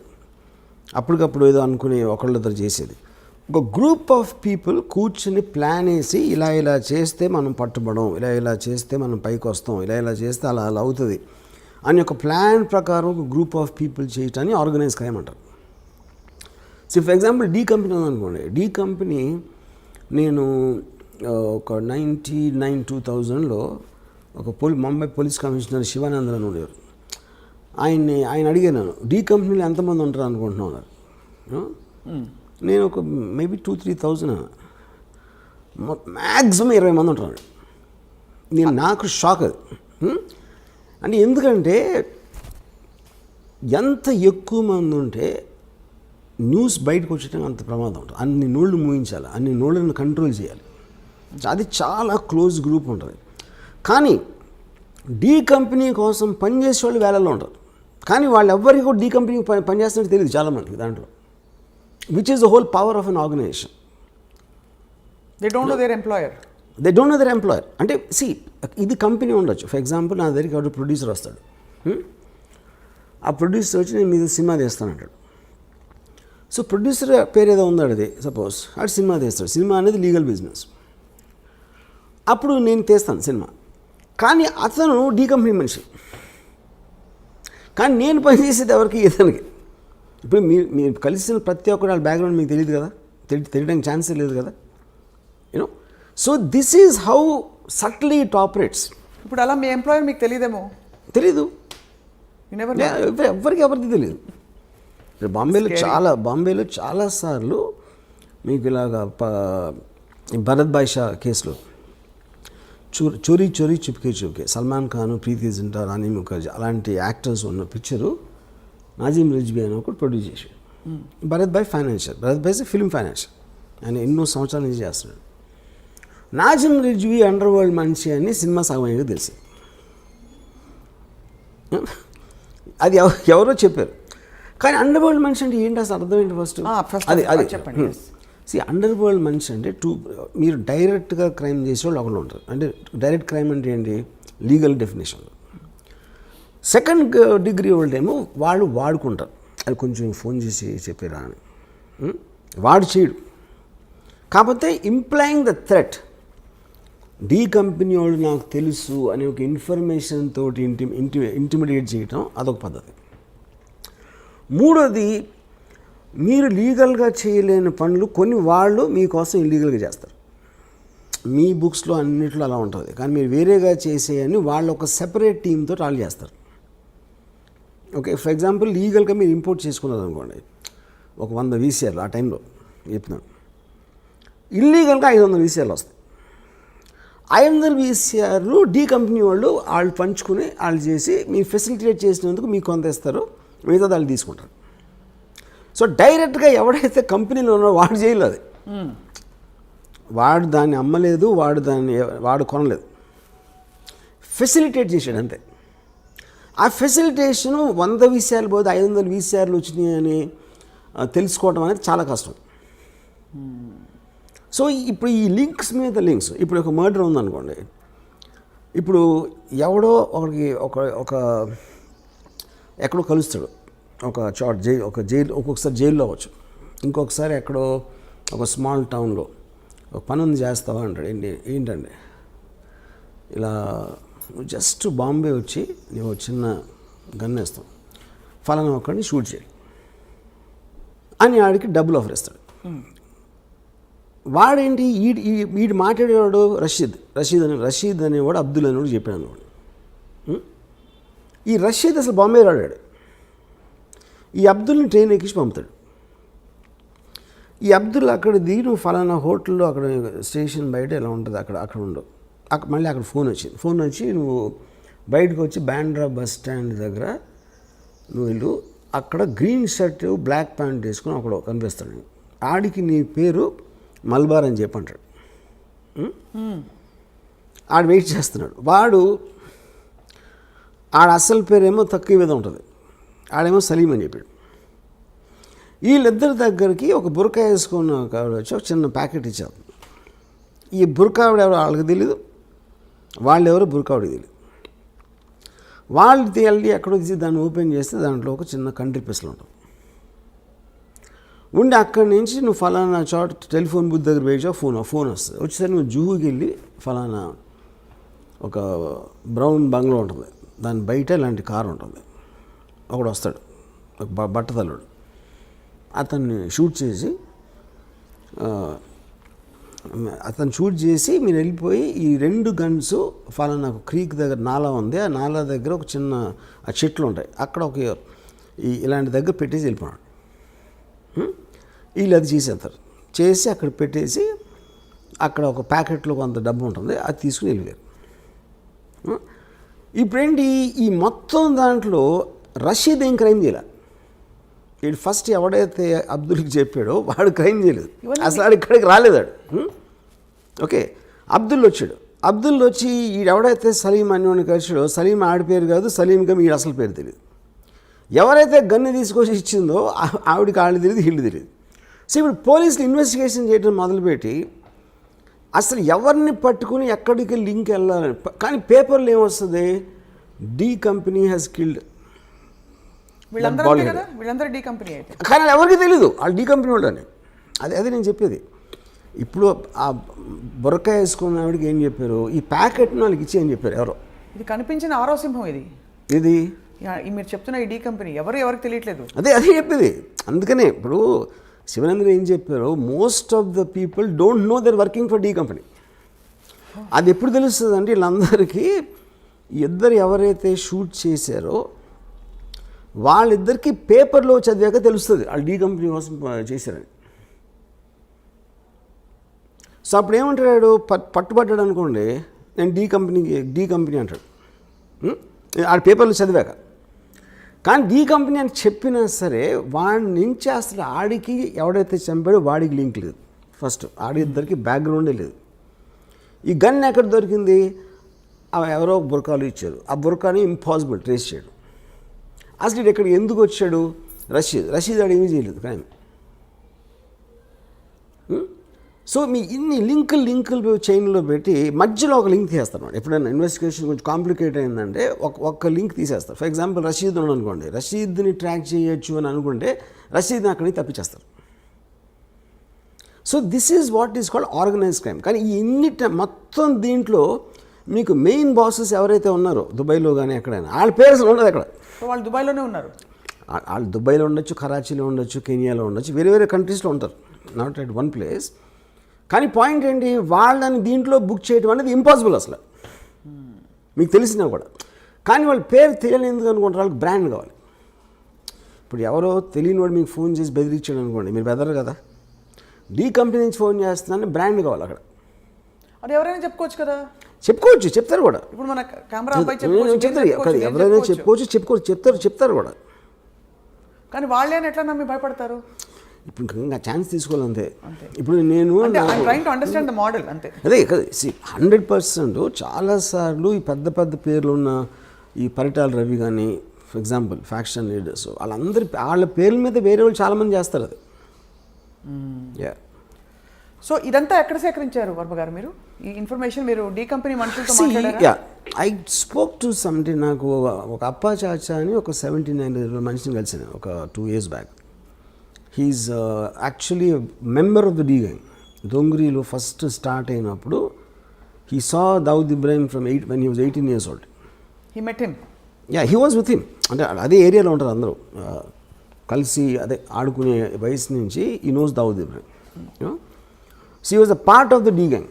అప్పటికప్పుడు ఏదో అనుకుని ఒకళ్ళిద్దరు చేసేది. ఒక గ్రూప్ ఆఫ్ పీపుల్ కూర్చుని ప్లాన్ వేసి ఇలా చేస్తే మనం పట్టుబడం, ఇలా చేస్తే మనం పైకి వస్తాం, ఇలా చేస్తే అలా అవుతుంది అని ఒక ప్లాన్ ప్రకారం ఒక గ్రూప్ ఆఫ్ పీపుల్ చేయటాన్ని ఆర్గనైజ్ క్రైమ్ అంటారు. So for example D company ఉందనుకోండి. డీ కంపెనీ నేను ఒక 1999-2000లో ఒక ముంబై పోలీస్ కమిషనర్ శివానందన్ ఉండేవారు. ఆయన అడిగాను, డీ కంపెనీలో ఎంతమంది ఉంటారు అనుకుంటున్నాను. నేను ఒక మేబీ 2-3,000 మ్యాక్సిమం 20 మంది ఉంటారు. నాకు షాక్ అది. అంటే ఎందుకంటే ఎంత ఎక్కువ మంది ఉంటే న్యూస్ బయటకు వచ్చేటప్పుడు అంత ప్రమాదం ఉంటుంది. అన్ని నోళ్ళు మూయించాలి, అన్ని నోళ్ళని కంట్రోల్ చేయాలి. అది చాలా క్లోజ్ గ్రూప్ ఉంటుంది. కానీ డీ కంపెనీ కోసం పనిచేసే వాళ్ళు వేలల్లో ఉంటారు. కానీ వాళ్ళు ఎవ్వరికి కూడా డీ కంపెనీకి పనిచేస్తున్నట్టు తెలియదు చాలామందికి దాంట్లో. Which is the whole power of an organization. They don't know their employer. అంటే ఇది కంపెనీ ఉండొచ్చు. ఫర్ ఎగ్జాంపుల్ నా దగ్గరికి ఎవరు ప్రొడ్యూసర్ వస్తాడు. ఆ ప్రొడ్యూసర్ వచ్చి నేను మీద సినిమా తీస్తాను అంటాడు. సో ప్రొడ్యూసర్ పేరు ఏదో ఉందాడు, అది సపోజ్ అటు సినిమా తీస్తాడు. సినిమా అనేది లీగల్ బిజినెస్. అప్పుడు నేను తీస్తాను సినిమా, కానీ అతను డీ కంపెనీ మనిషి. కానీ నేను పనిచేసేది ఎవరికి, ఇతనికి. ఇప్పుడు మీరు కలిసిన ప్రతి ఒక్కరు వాళ్ళ బ్యాక్గ్రౌండ్ మీకు తెలియదు కదా, తెలియడానికి ఛాన్సే లేదు కదా, you know. So this is how సట్లీ it operates. ఇప్పుడు అలా మీ ఎంప్లాయర్ మీకు తెలియదేమో. తెలీదు, ఎవరికి తెలియదు. బాంబేలో చాలాసార్లు మీకు ఇలాగా భరత్ భాయ్ షా కేసులో చోరీ చుప్కే సల్మాన్ ఖాన్, ప్రీతి జింటా, రాణి ముఖర్జీ అలాంటి యాక్టర్స్ ఉన్న పిక్చరు నాజిమ్ రిజ్వీ అని ఒకటి ప్రొడ్యూస్ చేశాడు. భరత్ భాయ్ ఫిల్మ్ ఫైనాన్షియల్, ఆయన ఎన్నో సంవత్సరాల నుంచి చేస్తున్నాడు. నాజిమ్ రిజ్వీ అండర్ వరల్డ్ మనిషి అని సినిమా సామాన్యంగా తెలిసి, అది ఎవరో చెప్పారు. కానీ అండర్ వరల్డ్ మనిషి అంటే ఏంటి అసలు అర్థం ఏంటి ఫస్ట్? అది చెప్పండి. అండర్ వరల్డ్ మనిషి అంటే మీరు డైరెక్ట్గా క్రైమ్ చేసే వాళ్ళు ఒకళ్ళు ఉంటారు. అంటే డైరెక్ట్ క్రైమ్ అంటే ఏంటి, లీగల్ డెఫినేషన్. సెకండ్ డిగ్రీ వాళ్ళేమో వాళ్ళు వాడుకుంటారు, అది కొంచెం ఫోన్ చేసి చెప్పారా అని. వాడు చేయడు. కాకపోతే implying the threat, D company వాళ్ళు నాకు తెలుసు అనే ఒక ఇన్ఫర్మేషన్ తోటి ఇంటిమిడియేట్ చేయటం అదొక పద్ధతి. మూడోది, మీరు లీగల్గా చేయలేని పనులు కొన్ని వాళ్ళు మీకోసం ఇల్లీగల్గా చేస్తారు. మీ బుక్స్లో అన్నిట్లో అలా ఉంటుంది. కానీ మీరు వేరేగా చేసేయని వాళ్ళు ఒక సెపరేట్ టీమ్తో వాళ్ళు చేస్తారు. ఓకే, ఫర్ ఎగ్జాంపుల్ లీగల్గా మీరు ఇంపోర్ట్ చేసుకున్నారు అనుకోండి, ఒక 100 VCRలు ఆ టైంలో చెప్తున్నాను. ఇల్లీగల్గా 500 VCRలు వస్తాయి. 500 VCRలు డీ కంపెనీ వాళ్ళు పంచుకుని వాళ్ళు చేసి మీరు ఫెసిలిటేట్ చేసినందుకు మీకు కొంత ఇస్తారు, మిగతా వాళ్ళు తీసుకుంటారు. సో డైరెక్ట్గా ఎవడైతే కంపెనీలో ఉన్నాడో వాడు చేయలేదు, అది వాడు దాన్ని అమ్మలేదు, వాడు కొనలేదు, ఫెసిలిటేట్ చేశాడు అంతే. ఆ ఫెసిలిటేషను 100 VCRలు పోతే 500 VCRలు వచ్చినాయి అని తెలుసుకోవడం అనేది చాలా కష్టం. సో ఇప్పుడు ఈ లింక్స్ మీద లింక్స్, ఇప్పుడు ఒక మర్డర్ ఉందనుకోండి, ఇప్పుడు ఎవడో ఒక ఎక్కడో కలుస్తాడు, ఒక జైలు, ఒక్కొక్కసారి జైల్లో అవ్వచ్చు, ఇంకొకసారి ఎక్కడో ఒక స్మాల్ టౌన్లో ఒక పని ఉంది చేస్తావా అంటాడు. ఏంటండి ఇలా జస్ట్ బాంబే వచ్చి నువ్వు చిన్న గన్ వేస్తాం, ఫలానా ఒకడిని షూట్ చేయాలి అని ఆడికి డబ్బులు ఆఫర్ ఇస్తాడు. వాడేంటి వీడు మాట్లాడేవాడు రషీద్ అనేవాడు అబ్దుల్ అనేవాడు చెప్పాడు అనుకోండి. ఈ రషీద్ అసలు బాంబే రాడాడు. ఈ అబ్దుల్ని ట్రైన్ ఎక్కించి పంపుతాడు. ఈ అబ్దుల్ అక్కడ దిగి నువ్వు ఫలానా హోటల్లో అక్కడ స్టేషన్ బయట ఎలా ఉంటుంది అక్కడ ఉండవు. మళ్ళీ అక్కడ ఫోన్ వచ్చి నువ్వు బయటకు వచ్చి బాండ్రా బస్ స్టాండ్ దగ్గర నువ్వు వెళ్ళు, అక్కడ గ్రీన్ షర్ట్ బ్లాక్ ప్యాంట్ వేసుకుని అక్కడ కనిపిస్తాడు. ఆడికి నీ పేరు మల్బార్ అని చెప్పి అంటాడు. ఆడు వెయిట్ చేస్తున్నాడు. ఆడ అసలు పేరేమో తక్కువ మీద ఉంటుంది, ఆడేమో సలీం అని చెప్పాడు. వీళ్ళిద్దరి దగ్గరికి ఒక బురకా వేసుకున్న వచ్చి ఒక చిన్న ప్యాకెట్ ఇచ్చారు. ఈ బురకావిడ ఎవరో వాళ్ళకి తెలీదు, వాళ్ళెవరో బురకావిడికి తెలియదు. వాళ్ళు వెళ్ళి ఎక్కడో తీసి దాన్ని ఓపెన్ చేస్తే దాంట్లో ఒక చిన్న కంట్రీ పిస్టల్ ఉంటుంది. ఉండి అక్కడి నుంచి నువ్వు ఫలానా చోట టెలిఫోన్ బూత్ దగ్గర వేయచా ఫోన్ వస్తుంది. వచ్చేసరికి నువ్వు జూహుకి వెళ్ళి ఫలానా ఒక బ్రౌన్ బంగ్లో ఉంటుంది, దాని బయట ఇలాంటి కారు ఉంటుంది. ఒకడు వస్తాడు, ఒక బట్టతల్లుడు, అతన్ని షూట్ చేసి మీరు వెళ్ళిపోయి ఈ 2 గన్స్ ఫలానా క్రీక్ దగ్గర నాలా ఉంది, ఆ నాలా దగ్గర ఒక చిన్న చెట్లు ఉంటాయి, అక్కడ ఇలాంటి దగ్గర పెట్టేసి వెళ్ళిపోయాడు. వీళ్ళు అది చేసేస్తారు, చేసి అక్కడ పెట్టేసి అక్కడ ఒక ప్యాకెట్లో కొంత డబ్బు ఉంటుంది, అది తీసుకుని వెళ్ళిపోయారు. ఇప్పుడేంటి ఈ మొత్తం దాంట్లో రషీద్ ఏం క్రైమ్ చేయలే. వీడు ఫస్ట్ ఎవడైతే అబ్దుల్కి చెప్పాడో వాడు క్రైమ్ చేయలేదు, అసలు వాడు ఇక్కడికి రాలేదాడు. ఓకే, అబ్దుల్ వచ్చాడు. అబ్దుల్ వచ్చి ఎవడైతే సలీం అని కలిసాడో, సలీం ఆడి పేరు కాదు, సలీంగా వీడు అసలు పేరు తెలియదు. ఎవరైతే గన్ను తీసుకొచ్చి ఇచ్చిందో ఆవిడికి ఆళ్ళు తెలియదు, వీళ్ళు తెలియదు. సో ఇప్పుడు పోలీసులు ఇన్వెస్టిగేషన్ చేయడం మొదలుపెట్టి అసలు ఎవరిని పట్టుకుని ఎక్కడికి లింక్ వెళ్ళాలని, కానీ పేపర్లో ఏమొస్తుంది, డి కంపెనీ హ్యాస్ కిల్డ్. వీళ్ళందరూ డి కంపెనీ అయితే, కానీ ఎవరికి తెలీదు వాళ్ళు డి కంపెనీ వాళ్ళని. అదే నేను చెప్పేది. ఇప్పుడు ఆ బుర్రకాయ వేసుకున్న ఆవిడకి ఏం చెప్పారు, ఈ ప్యాకెట్ను వాళ్ళకి ఇచ్చి ఏం చెప్పారు ఎవరో. ఇది కనిపించిన ఆరో సింహం ఇది మీరు చెప్తున్న ఈ డి కంపెనీ ఎవరికి తెలియట్లేదు. అదే చెప్పేది. అందుకనే ఇప్పుడు శివనందన్ ఏం చెప్పారు, most of the people don't know they're working for D company. అది ఎప్పుడు తెలుస్తుంది అంటే వీళ్ళందరికీ ఇద్దరు ఎవరైతే షూట్ చేశారో వాళ్ళిద్దరికీ పేపర్లో చదివాక తెలుస్తుంది వాళ్ళు డి కంపెనీ కోసం చేశారని. సో అప్పుడు ఏమంటాడు, పట్టుబడ్డాడు అనుకోండి, నేను డి కంపెనీ అంటాడు ఆ పేపర్లో చదివాక. కానీ డి కంపెనీ అని చెప్పినా సరే వాడి నుంచి అసలు ఆడికి ఎవడైతే చంపాడో వాడికి లింక్ లేదు. ఫస్ట్ ఆడిద్దరికి బ్యాక్గ్రౌండే లేదు. ఈ గన్ ఎక్కడ దొరికింది, ఎవరో బుర్కాలు ఇచ్చారు, ఆ బుర్కాని ఇంపాసిబుల్ ట్రేస్ చేయడం. అసలు ఇది ఎక్కడికి ఎందుకు వచ్చాడు, రషీద్ ఆడు ఏమీ చేయలేదు కానీ. సో మీ ఇన్ని లింకులు చైన్లో పెట్టి మధ్యలో ఒక లింక్ తీస్తాను. ఎప్పుడైనా ఇన్వెస్టిగేషన్ కొంచెం కాంప్లికేట్ అయిందంటే ఒక లింక్ తీసేస్తారు. ఫర్ ఎగ్జాంపుల్ రషీద్ ఉన్నాడు అనుకోండి, రషీద్ని ట్రాక్ చేయొచ్చు అని అనుకుంటే రషీద్ని అక్కడి నుంచి తప్పించేస్తారు. So this is what is called organized crime. కానీ ఈ మొత్తం దీంట్లో మీకు మెయిన్ బాసెస్ ఎవరైతే ఉన్నారో దుబాయ్లో కానీ ఎక్కడైనా వాళ్ళ పేరు అసలు ఉండదు అక్కడ. వాళ్ళు దుబాయ్లోనే ఉన్నారు. వాళ్ళు దుబాయ్లో ఉండొచ్చు, కరాచీలో ఉండొచ్చు, కెనియాలో ఉండొచ్చు, వేరే కంట్రీస్లో ఉంటారు, నాట్ ఎట్ వన్ ప్లేస్. కానీ పాయింట్ ఏంటి, వాళ్ళని దీంట్లో బుక్ చేయడం అనేది ఇంపాసిబుల్ అసలు మీకు తెలిసినా కూడా. కానీ వాళ్ళ పేరు తెలియని ఎందుకు అనుకుంటారు, వాళ్ళకి బ్రాండ్ కావాలి. ఇప్పుడు ఎవరో తెలియని వాడు మీకు ఫోన్ చేసి బెదిరించాడు అనుకోండి, మీరు బెదరు కదా, డి కంపెనీ నుంచి ఫోన్ చేస్తున్నాను బ్రాండ్ కావాలి అక్కడ. అది ఎవరైనా చెప్పుకోవచ్చు కదా, చెప్తారు కూడా. ఇప్పుడు మన కెమెరా చెప్తారు, ఎవరైనా చెప్తారు కూడా. కానీ వాళ్ళే ఎట్లా నమ్మి భయపడతారు. ఇప్పుడు ఇంకా ఛాన్స్ తీసుకోవాలంతే. ఇప్పుడు నేను అదే 100% చాలాసార్లు ఈ పెద్ద పేర్లు ఉన్న ఈ పరిటాల రవి కానీ ఫర్ ఎగ్జాంపుల్ ఫ్యాక్షన్ లీడర్స్ వాళ్ళ పేర్ల మీద వేరే వాళ్ళు చాలామంది చేస్తారు అది. సో ఇదంతా ఎక్కడ సేకరించారు వర్మ గారు మీరు ఈ ఇన్ఫర్మేషన్? మీరు డి కంపెనీ మనుషులతో మాట్లాడారా? I spoke to somebody. నాకు ఒక అప్పా చాచా అని ఒక 79 మనిషిని కలిసాను ఒక 2 years back. He is actually member of the D gang. దొంగరీలో ఫస్ట్ స్టార్ట్ అయినప్పుడు he saw Dawood Ibrahim when he was 18 years old. He met him? Yeah, he was with him. అంటే అదే ఏరియాలో ఉంటారు అందరూ కలిసి అదే ఆడుకునే వయసు నుంచి he knows Dawood Ibrahim. So he was a part of the D gang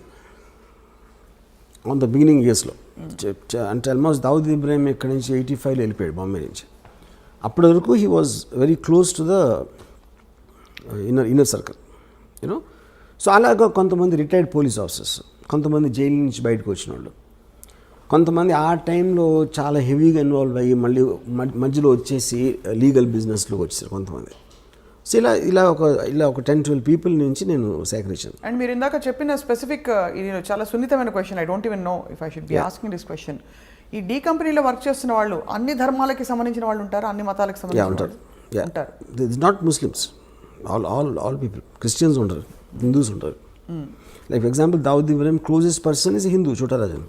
on the beginning yearsలో. అంటే ఆల్మోస్ట్ దావుద్ ఇబ్రాహిం ఇక్కడి నుంచి 85లో వెళ్ళిపోయాడు బాంబే నుంచి. అప్పటి వరకు he was very close to the inner circle you know. So అలాగా కొంతమంది రిటైర్డ్ పోలీస్ ఆఫీసర్స్, కొంతమంది జైలు నుంచి బయటకు వచ్చిన వాళ్ళు, కొంతమంది ఆ టైంలో చాలా హెవీగా ఇన్వాల్వ్ అయ్యి మళ్ళీ మధ్యలో వచ్చేసి లీగల్ బిజినెస్లోకి వచ్చేసారు కొంతమంది. సో ఇలా ఒక 10-12 పీపుల్ నుంచి నేను సేకరించాను. అండ్ మీరు ఇందాక చెప్పిన స్పెసిఫిక్ ఇది చాలా సున్నితమైన question. I don't even know if I should be asking this question. ఈ డి కంపెనీలో వర్క్ చేస్తున్న వాళ్ళు అన్ని ధర్మాలకి సంబంధించిన వాళ్ళు ఉంటారు, అన్ని మతాలకు సంబంధించిన ఉంటారు. It's not Muslims, all people. Christians ఉంటారు, హిందూస్ ఉంటారు. Like for example Dawood Ibrahim closest person is Hindu, Chhota Rajan.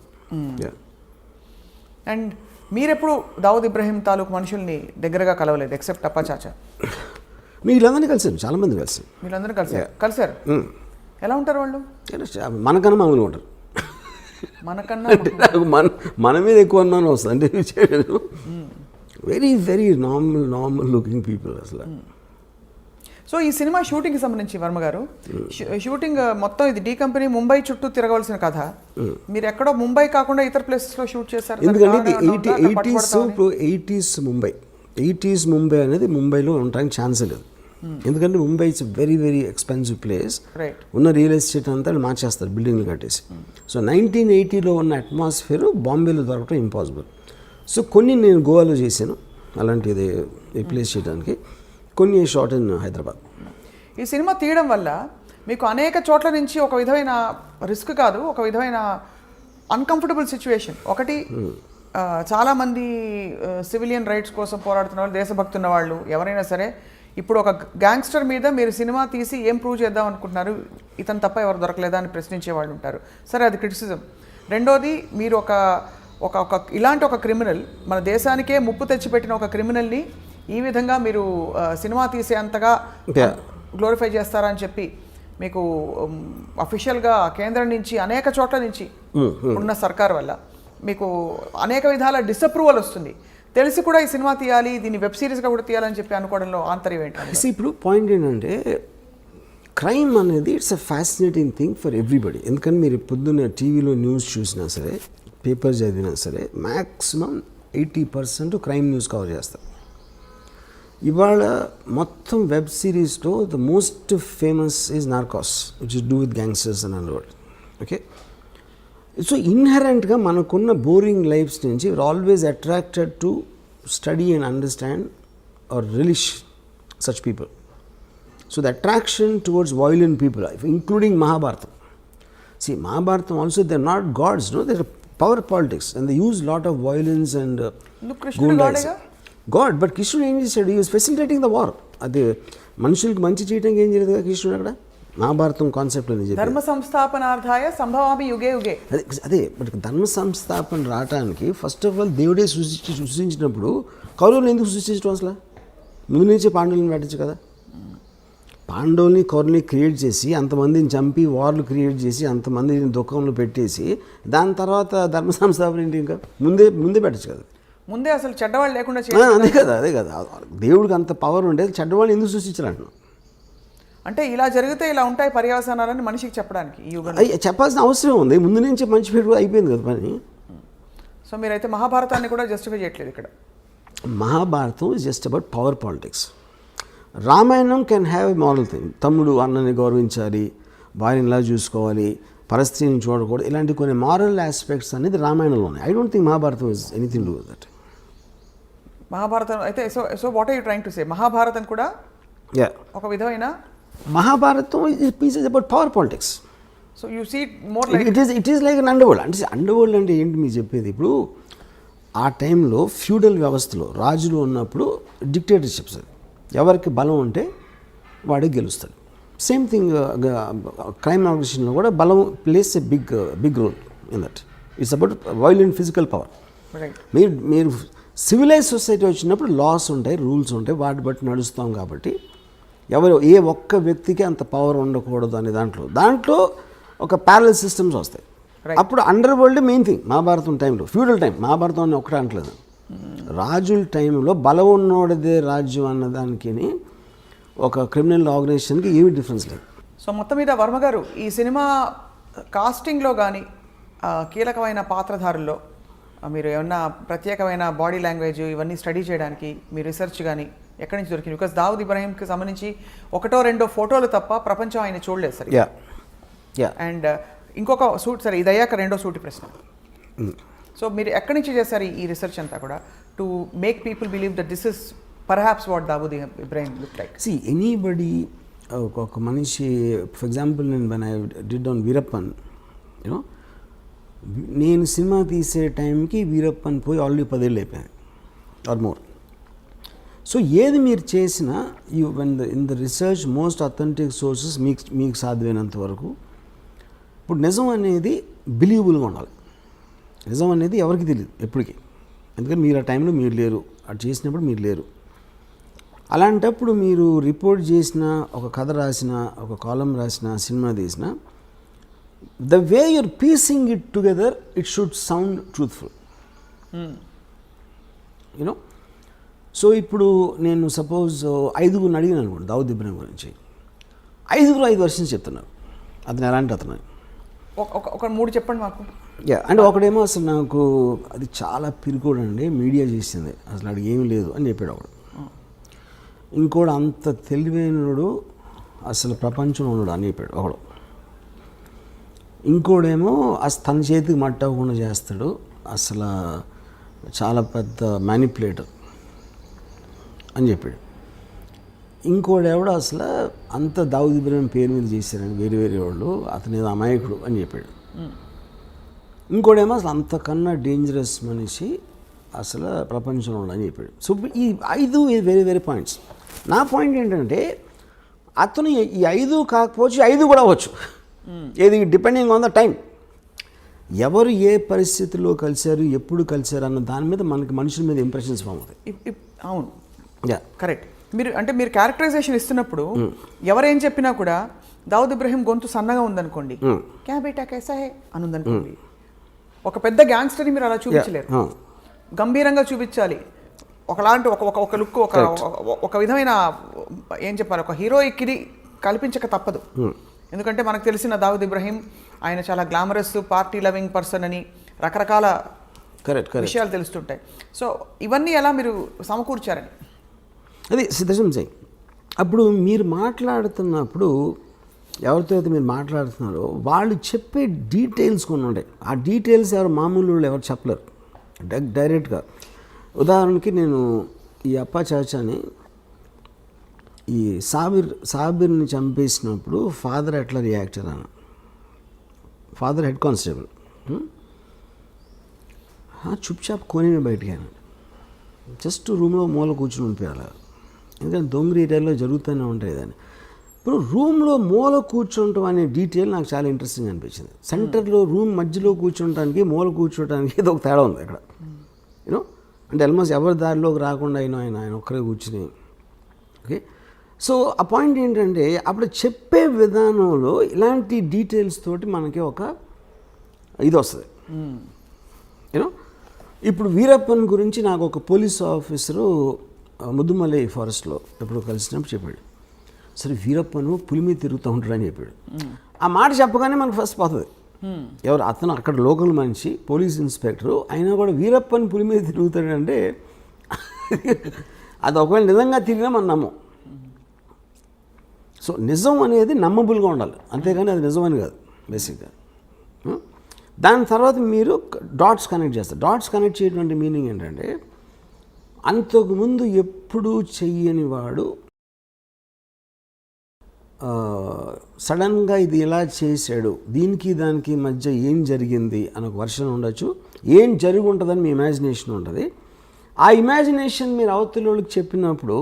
And మీరెప్పుడు దావుద్ ఇబ్రాహిం తాలూకు మనుషుల్ని దగ్గరగా కలవలేదు ఎక్సెప్ట్ అప్పా చాచా? వీళ్ళందరినీ కలిసాను, చాలామంది కలిసాను. వీళ్ళందరూ కలిసారు. ఎలా ఉంటారు వాళ్ళు? మనకన్నా మామూలుగా ఉంటారు. మన మీద ఎక్కువ అనుమానం వస్తుంది అంటే very very normal looking people అసలు. సో ఈ సినిమా షూటింగ్కి సంబంధించి వర్మ గారు, షూటింగ్ మొత్తం ఇది డి కంపెనీ ముంబై చుట్టూ తిరగవలసిన కథ. మీరు ఎక్కడో ముంబై కాకుండా ఇతర ప్లేసెస్లో షూట్ చేశారు. ఎందుకంటే ఇది 80s ముంబై. 80s ముంబై అనేది ముంబైలో ఉండడానికి ఛాన్స్ లేదు. ఎందుకంటే Mumbai it's very very expensive place. Right. ఉన్న రియల్ ఎస్టేట్ అంతా వాళ్ళు మార్చేస్తారు బిల్డింగ్లు కట్టేసి. సో 1980లో ఉన్న అట్మాస్ఫియర్ బాంబేలో దొరకడం ఇంపాసిబుల్. సో కొన్ని నేను గోవాలో చేశాను అలాంటిది రీప్లేస్ చేయడానికి, కొన్ని షార్ట్ ఇన్ హైదరాబాద్. ఈ సినిమా తీయడం వల్ల మీకు అనేక చోట్ల నుంచి ఒక విధమైన రిస్క్ కాదు, ఒక విధమైన అన్కంఫర్టబుల్ సిచ్యువేషన్. ఒకటి చాలామంది సివిలియన్ రైట్స్ కోసం పోరాడుతున్న వాళ్ళు, దేశభక్తి ఉన్న వాళ్ళు ఎవరైనా సరే ఇప్పుడు ఒక గ్యాంగ్స్టర్ మీద మీరు సినిమా తీసి ఏం ప్రూవ్ చేద్దాం అనుకుంటున్నారు, ఇతను తప్ప ఎవరు దొరకలేదా అని ప్రశ్నించే వాళ్ళు ఉంటారు. సరే, అది క్రిటిసిజం. రెండోది, మీరు ఒక ఇలాంటి ఒక క్రిమినల్, మన దేశానికే ముప్పు తెచ్చిపెట్టిన ఒక క్రిమినల్ని ఈ విధంగా మీరు సినిమా తీసేంతగా గ్లోరిఫై చేస్తారా అని చెప్పి మీకు అఫీషియల్గా కేంద్రం నుంచి అనేక చోట్ల నుంచి ఉన్న సర్కార్ వల్ల మీకు అనేక విధాల డిసప్రూవల్ వస్తుంది. తెలిసి కూడా ఈ సినిమా తీయాలి, దీన్ని వెబ్ సిరీస్గా కూడా తీయాలని చెప్పి అనుకోవడంలో ఆంతర్యం ఏంటంటే, ఇప్పుడు పాయింట్ ఏంటంటే క్రైమ్ అనేది it's a fascinating thing for everybody. ఎందుకంటే మీరు పొద్దున్న టీవీలో న్యూస్ చూసినా సరే, పేపర్ చదివినా సరే, మ్యాక్సిమం 80% క్రైమ్ న్యూస్ కవర్ చేస్తారు. ఇవాళ మొత్తం వెబ్ సిరీస్లో the most famous is Narcos, which is do with gangsters and underworld. Okay, so ఇన్హెరెంట్గా మనకున్న బోరింగ్ లైఫ్స్ నుంచి we are always attracted to study and understand or relish such people. So the attraction towards violent people, including Mahabharatam. See, Mahabharatam also, they're not gods, no, they're power politics and they use lot of violence and gundais. God, but Krishna ఏం చేశాడు? He was facilitating the war. అది మనుషులకు మంచి చేయడానికి ఏం చేయలేదు కదా కృష్ణుడు అక్కడ. మహాభారతం కాన్సెప్ట్ అని చెప్పి ధర్మ సంస్థాపనార్థాయ సంభవామి యుగే యుగే. అదే బట్ ధర్మ సంస్థాపన రావడానికి ఫస్ట్ ఆఫ్ ఆల్ దేవుడే సృష్టించినప్పుడు కౌరవులు ఎందుకు సృష్టించడం అసలు? ముందు నుంచి పాండవులను పెట్టచ్చు కదా. పాండవుల్ని కౌరవుల్ని క్రియేట్ చేసి అంతమందిని చంపి వార్లు క్రియేట్ చేసి అంతమందిని దుఃఖంలో పెట్టేసి దాని తర్వాత ధర్మ సంస్థాపన ఏంటి? ఇంకా ముందే పెట్టచ్చు కదా. ముందే అసలు చెడ్డవాళ్ళు లేకుండా అదే కదా దేవుడికి అంత పవర్ ఉండేది, చెడ్డవాళ్ళు ఎందుకు సృష్టించాలంటున్నాం? అంటే ఇలా జరిగితే ఇలా ఉంటాయి పర్యవసానాలని మనిషికి చెప్పడానికి ఈ యుగంలో చెప్పాల్సిన అవసరం ఉంది. ముందు నుంచి మంచి పేరు అయిపోయింది కదా పని. సో మీరైతే మహాభారతాన్ని కూడా జస్టిఫై చేయట్లేదు ఇక్కడ. Mahabharatam is just about power politics. Ramayanam can have a moral thing. తమ్ముడు అన్నని గౌరవించాలి, భార్యని ఇలా చూసుకోవాలి, పరిస్థితిని చూడకూడదు, ఇలాంటి కొన్ని మారల్ ఆస్పెక్ట్స్ అనేది రామాయణంలో ఉన్నాయి. I don't think Mahabharatam is anything to with that. Mahabharatam అయితే so what are you trying to say? Mahabharatam కూడా ఒక విధమైన Mahabharatam is about power politics. So you see more like it is like an underworld. అంటే underworld అంటే ఏంటి మీరు చెప్పేది? ఇప్పుడు ఆ టైంలో ఫ్యూడల్ వ్యవస్థలో రాజులు ఉన్నప్పుడు డిక్టేటర్షిప్స్, అది ఎవరికి బలం ఉంటే వాడే గెలుస్తాడు. సేమ్ థింగ్ క్రైమ్ ఆర్గనైజేషన్లో కూడా బలం plays a big role in that. It's about violent physical power. మీరు సివిలైజ్ సొసైటీ వచ్చినప్పుడు లాస్ ఉంటాయి, రూల్స్ ఉంటాయి, వాటి బట్టి నడుస్తాం. కాబట్టి ఏ ఒక్క వ్యక్తికి అంత పవర్ ఉండకూడదు అనే దాంట్లో ఒక ప్యారలల్ సిస్టమ్స్ వస్తాయి. అప్పుడు under world main thing. Mahabharatam టైంలో ఫ్యూడల్ టైం, మహాభారతం అని ఒకటే అంటలేదు, రాజుల టైంలో బలం ఉన్నోడిదే రాజ్యం అన్నదానికి ఒక క్రిమినల్ ఆర్గనైజేషన్కి ఏమి డిఫరెన్స్ లేదు. సో మొత్తం మీద వర్మ గారు ఈ సినిమా కాస్టింగ్లో కానీ కీలకమైన పాత్రధారుల్లో మీరు ఏమన్నా ప్రత్యేకమైన బాడీ లాంగ్వేజ్ ఇవన్నీ స్టడీ చేయడానికి మీ రీసెర్చ్ కానీ ఎక్కడి నుంచి దొరికింది? బికాస్ దావుద్ ఇబ్రాహీంకి సంబంధించి ఒకటో రెండో ఫోటోలు తప్ప ప్రపంచం ఆయన చూడలేదు సరే. అండ్ ఇంకొక సూట్ సరే, ఇది అయ్యాక రెండో సూటి ప్రశ్న. సో మీరు ఎక్కడి నుంచి చేశారు ఈ రీసెర్చ్ అంతా కూడా to make people believe that this is perhaps what Dawood Ibrahim look like? See anybody, ఒక మనిషి ఫర్ ఎగ్జాంపుల్ నేను when I did on Veerappan, you know నేను సినిమా తీసే టైంకి వీరప్పన్ పోయి ఆల్రెడీ 10 ఏళ్ళు అయిపోయాయి ఆర్ మోర్. సో ఏది మీరు చేసినా in the research most authentic sources మీకు సాధ్యమైనంత వరకు. ఇప్పుడు నిజం అనేది బిలీవబుల్గా ఉండాలి. నిజం అనేది ఎవరికి తెలియదు ఎప్పటికీ, ఎందుకంటే మీరు ఆ టైంలో మీరు లేరు, అది చేసినప్పుడు మీరు లేరు. అలాంటప్పుడు మీరు రిపోర్ట్ చేసిన, ఒక కథ రాసిన, ఒక కాలం రాసిన, సినిమా తీసిన, the way your piecing it together it should sound truthful, you know. So ఇప్పుడు నేను సపోజ్ 5 అడిగినాను అనుకోండి దావుద్ ఇబ్రాహీం గురించి, 5 వర్షన్స్ చెప్తున్నారు. అతను ఎలాంటి అతను ఒక 3 చెప్పండి మాకు. అంటే ఒకడేమో అసలు నాకు అది చాలా పిరికోడు అండి, మీడియా చేసింది, అసలు అడిగి ఏమీ లేదు అని చెప్పాడు ఒకడు. ఇంకోడు అంత తెలివైనడు అసలు ప్రపంచంలో ఉన్నాడు అని చెప్పాడు ఒకడు. ఇంకోడేమో అసలు తన చేతికి మట్టి అవ్వకుండా చేస్తాడు, అసలు చాలా పెద్ద మ్యానిపులేటర్ అని చెప్పాడు. ఇంకోడెవడో అసలు అంత దావుద్ ఇబ్రహీం పేరు మీద చేశారని వేరే వేరే వాళ్ళు, అతని ఏదో అమాయకుడు అని చెప్పాడు. ఇంకోడేమో అసలు అంతకన్నా డేంజరస్ మనిషి అసలు ప్రపంచంలో అని చెప్పాడు. సో ఈ 5 వేరే వేరే పాయింట్స్. నా పాయింట్ ఏంటంటే అతను ఈ 5 కాకపోవచ్చు, 5 కూడా అవ్వచ్చు. ఏది డిపెండింగ్ ఆన్ ద టైం, ఎవరు ఏ పరిస్థితుల్లో కలిశారు, ఎప్పుడు కలిశారు అన్న దాని మీద మనకి మనుషుల మీద ఇంప్రెషన్స్ ఫామ్ అవుతాయి. అవును, యా కరెక్ట్. మీరు క్యారెక్టరైజేషన్ ఇస్తున్నప్పుడు ఎవరేం చెప్పినా కూడా దావుద్ ఇబ్రహీం గొంతు సన్నగా ఉందనుకోండి, క్యా బేటా కైసా హే అని ఉందనుకోండి. ఒక పెద్ద గ్యాంగ్స్టర్ని మీరు అలా చూపించలేరు, గంభీరంగా చూపించాలి. ఒకలాంటి ఒక లుక్, ఒక విధమైన ఏం చెప్పాలి, ఒక హీరోయిక్కి కల్పించక తప్పదు. ఎందుకంటే మనకు తెలిసిన దావుద్ ఇబ్రహీం ఆయన చాలా గ్లామరస్, పార్టీ లవింగ్ పర్సన్ అని రకరకాల విషయాలు తెలుస్తుంటాయి. సో ఇవన్నీ ఎలా మీరు సమకూర్చారని అది సిద్ధం చేయి. అప్పుడు మీరు మాట్లాడుతున్నప్పుడు ఎవరితో అయితే మీరు మాట్లాడుతున్నారో వాళ్ళు చెప్పే డీటెయిల్స్ కొన్ని ఉంటాయి. ఆ డీటెయిల్స్ ఎవరు మామూలు వాళ్ళు ఎవరు చెప్పలేరు డైరెక్ట్గా. ఉదాహరణకి నేను ఈ అప్పా చాచాని, ఈ సాబిర్ని చంపేసినప్పుడు ఫాదర్ ఎట్లా రియాక్ట్ అయ్యాను. ఫాదర్ హెడ్ కానిస్టేబుల్, చుప్చాప్ కొని బయటికి ఆయన జస్ట్ రూమ్లో మూల కూర్చుని ఉండిపోయాలి. ఎందుకంటే దొంగరి ఏరియాలో జరుగుతూనే ఉంటాయి దాన్ని. ఇప్పుడు రూమ్లో మూల కూర్చుంటాం అనే డీటెయిల్ నాకు చాలా ఇంట్రెస్టింగ్ అనిపించింది. సెంటర్లో రూమ్ మధ్యలో కూర్చుంటానికి, మూల కూర్చోటానికి ఏదో ఒక తేడా ఉంది అక్కడ. యూనో అంటే ఆల్మోస్ట్ ఎవరి దారిలోకి రాకుండా ఆయన ఒక్కరే కూర్చుని. ఓకే, సో ఆ పాయింట్ ఏంటంటే అప్పుడు చెప్పే విధానంలో ఇలాంటి డీటెయిల్స్ తోటి మనకి ఒక ఇది వస్తుంది. యూనో ఇప్పుడు వీరప్పన్ గురించి నాకు ఒక పోలీస్ ఆఫీసరు ముద్దుమలై ఫారెస్ట్లో ఎప్పుడు కలిసినప్పుడు చెప్పాడు, సరే వీరప్పను పులి మీద తిరుగుతూ ఉంటాడని చెప్పాడు. ఆ మాట చెప్పగానే మనకు ఫస్ట్ పోతుంది. ఎవరు అతను అక్కడ లోకల్ మనిషి, పోలీస్ ఇన్స్పెక్టరు, అయినా కూడా వీరప్పన్ పులి మీద తిరుగుతాడంటే అది ఒకవేళ నిజంగా తిరిగినా మనం నమ్మం. సో నిజం అనేది నమ్మబుల్గా ఉండాలి, అంతేగాని అది నిజం అని కాదు బేసిక్గా. దాని తర్వాత మీరు డాట్స్ కనెక్ట్ చేస్తారు. డాట్స్ కనెక్ట్ చేయటువంటి మీనింగ్ ఏంటంటే అంతకుముందు ఎప్పుడూ చెయ్యని వాడు సడన్గా ఇది ఎలా చేశాడు, దీనికి దానికి మధ్య ఏం జరిగింది అని ఒక వర్షన్ ఉండొచ్చు, ఏం జరిగి ఉంటుందని మీ ఇమాజినేషన్ ఉంటుంది. ఆ ఇమాజినేషన్ మీరు అవతల వాళ్ళకి చెప్పినప్పుడు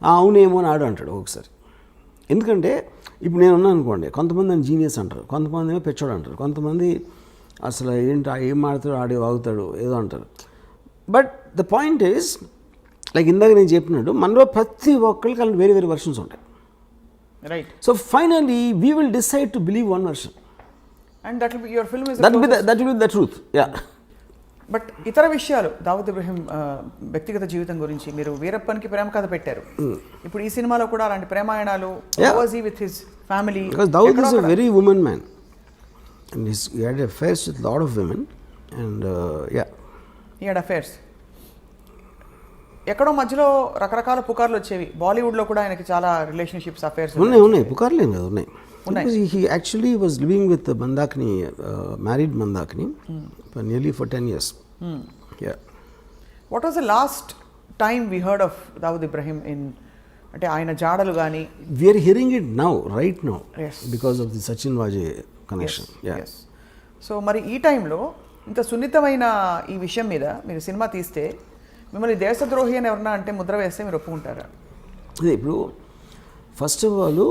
అవునేమో అని ఆడు అంటాడు ఒకసారి. ఎందుకంటే ఇప్పుడు నేను ఉన్నాను అనుకోండి, కొంతమంది నన్ను జీనియస్ అంటారు, కొంతమంది ఏమో పెచ్చోడు అంటారు, కొంతమంది అసలు ఏంటి ఏం మాడతాడు ఆడే వాగుతాడు ఏదో అంటారు. But the point is like ఇందాక నేను చెప్పినట్టు మనలో ప్రతి ఒక్కరికి అలా వేరే వేరే వర్షన్స్ ఉంటాయి. Right. So finally we will decide to believe one version and that will be your film is that will be the truth. Yeah. But ఇతర విషయాలు దావుద్ ఇబ్రహీం వ్యక్తిగత జీవితం గురించి మీరు వీరప్పన్కి ప్రేమ కథ పెట్టారు. ఇప్పుడు ఈ సినిమాలో కూడా అలాంటి ప్రేమాయణాలు with his family. Because Dawood is a very woman man and he had affairs with a lot of women and he had affairs. ఎక్కడో మధ్యలో రకరకాల పుకార్లు వచ్చేవి. బాలీవుడ్లో కూడా ఆయనకి చాలా రిలేషన్షిప్స్, అఫైర్స్ ఉన్నాయి. పుకార్లు ఏం కాదు, ఉన్నాయి. He actually was living with Mandakini, married Mandakini for nearly 10 years. Yeah. What was the last time we heard of Dawood Ibrahim in అంటే ఆయన జాడలు కానీ? We are hearing it now, right now. Yes. Because of the Sachin Vajay connection. Yes. So మరి ఈ టైంలో ఇంత సున్నితమైన ఈ విషయం మీద మీరు సినిమా తీస్తే మిమ్మల్ని దేశద్రోహి అని ఎవరన్నా అంటే ముద్ర వేస్తే మీరు ఒప్పుకుంటారా? అదే ఇప్పుడు ఫస్ట్ ఆఫ్ ఆల్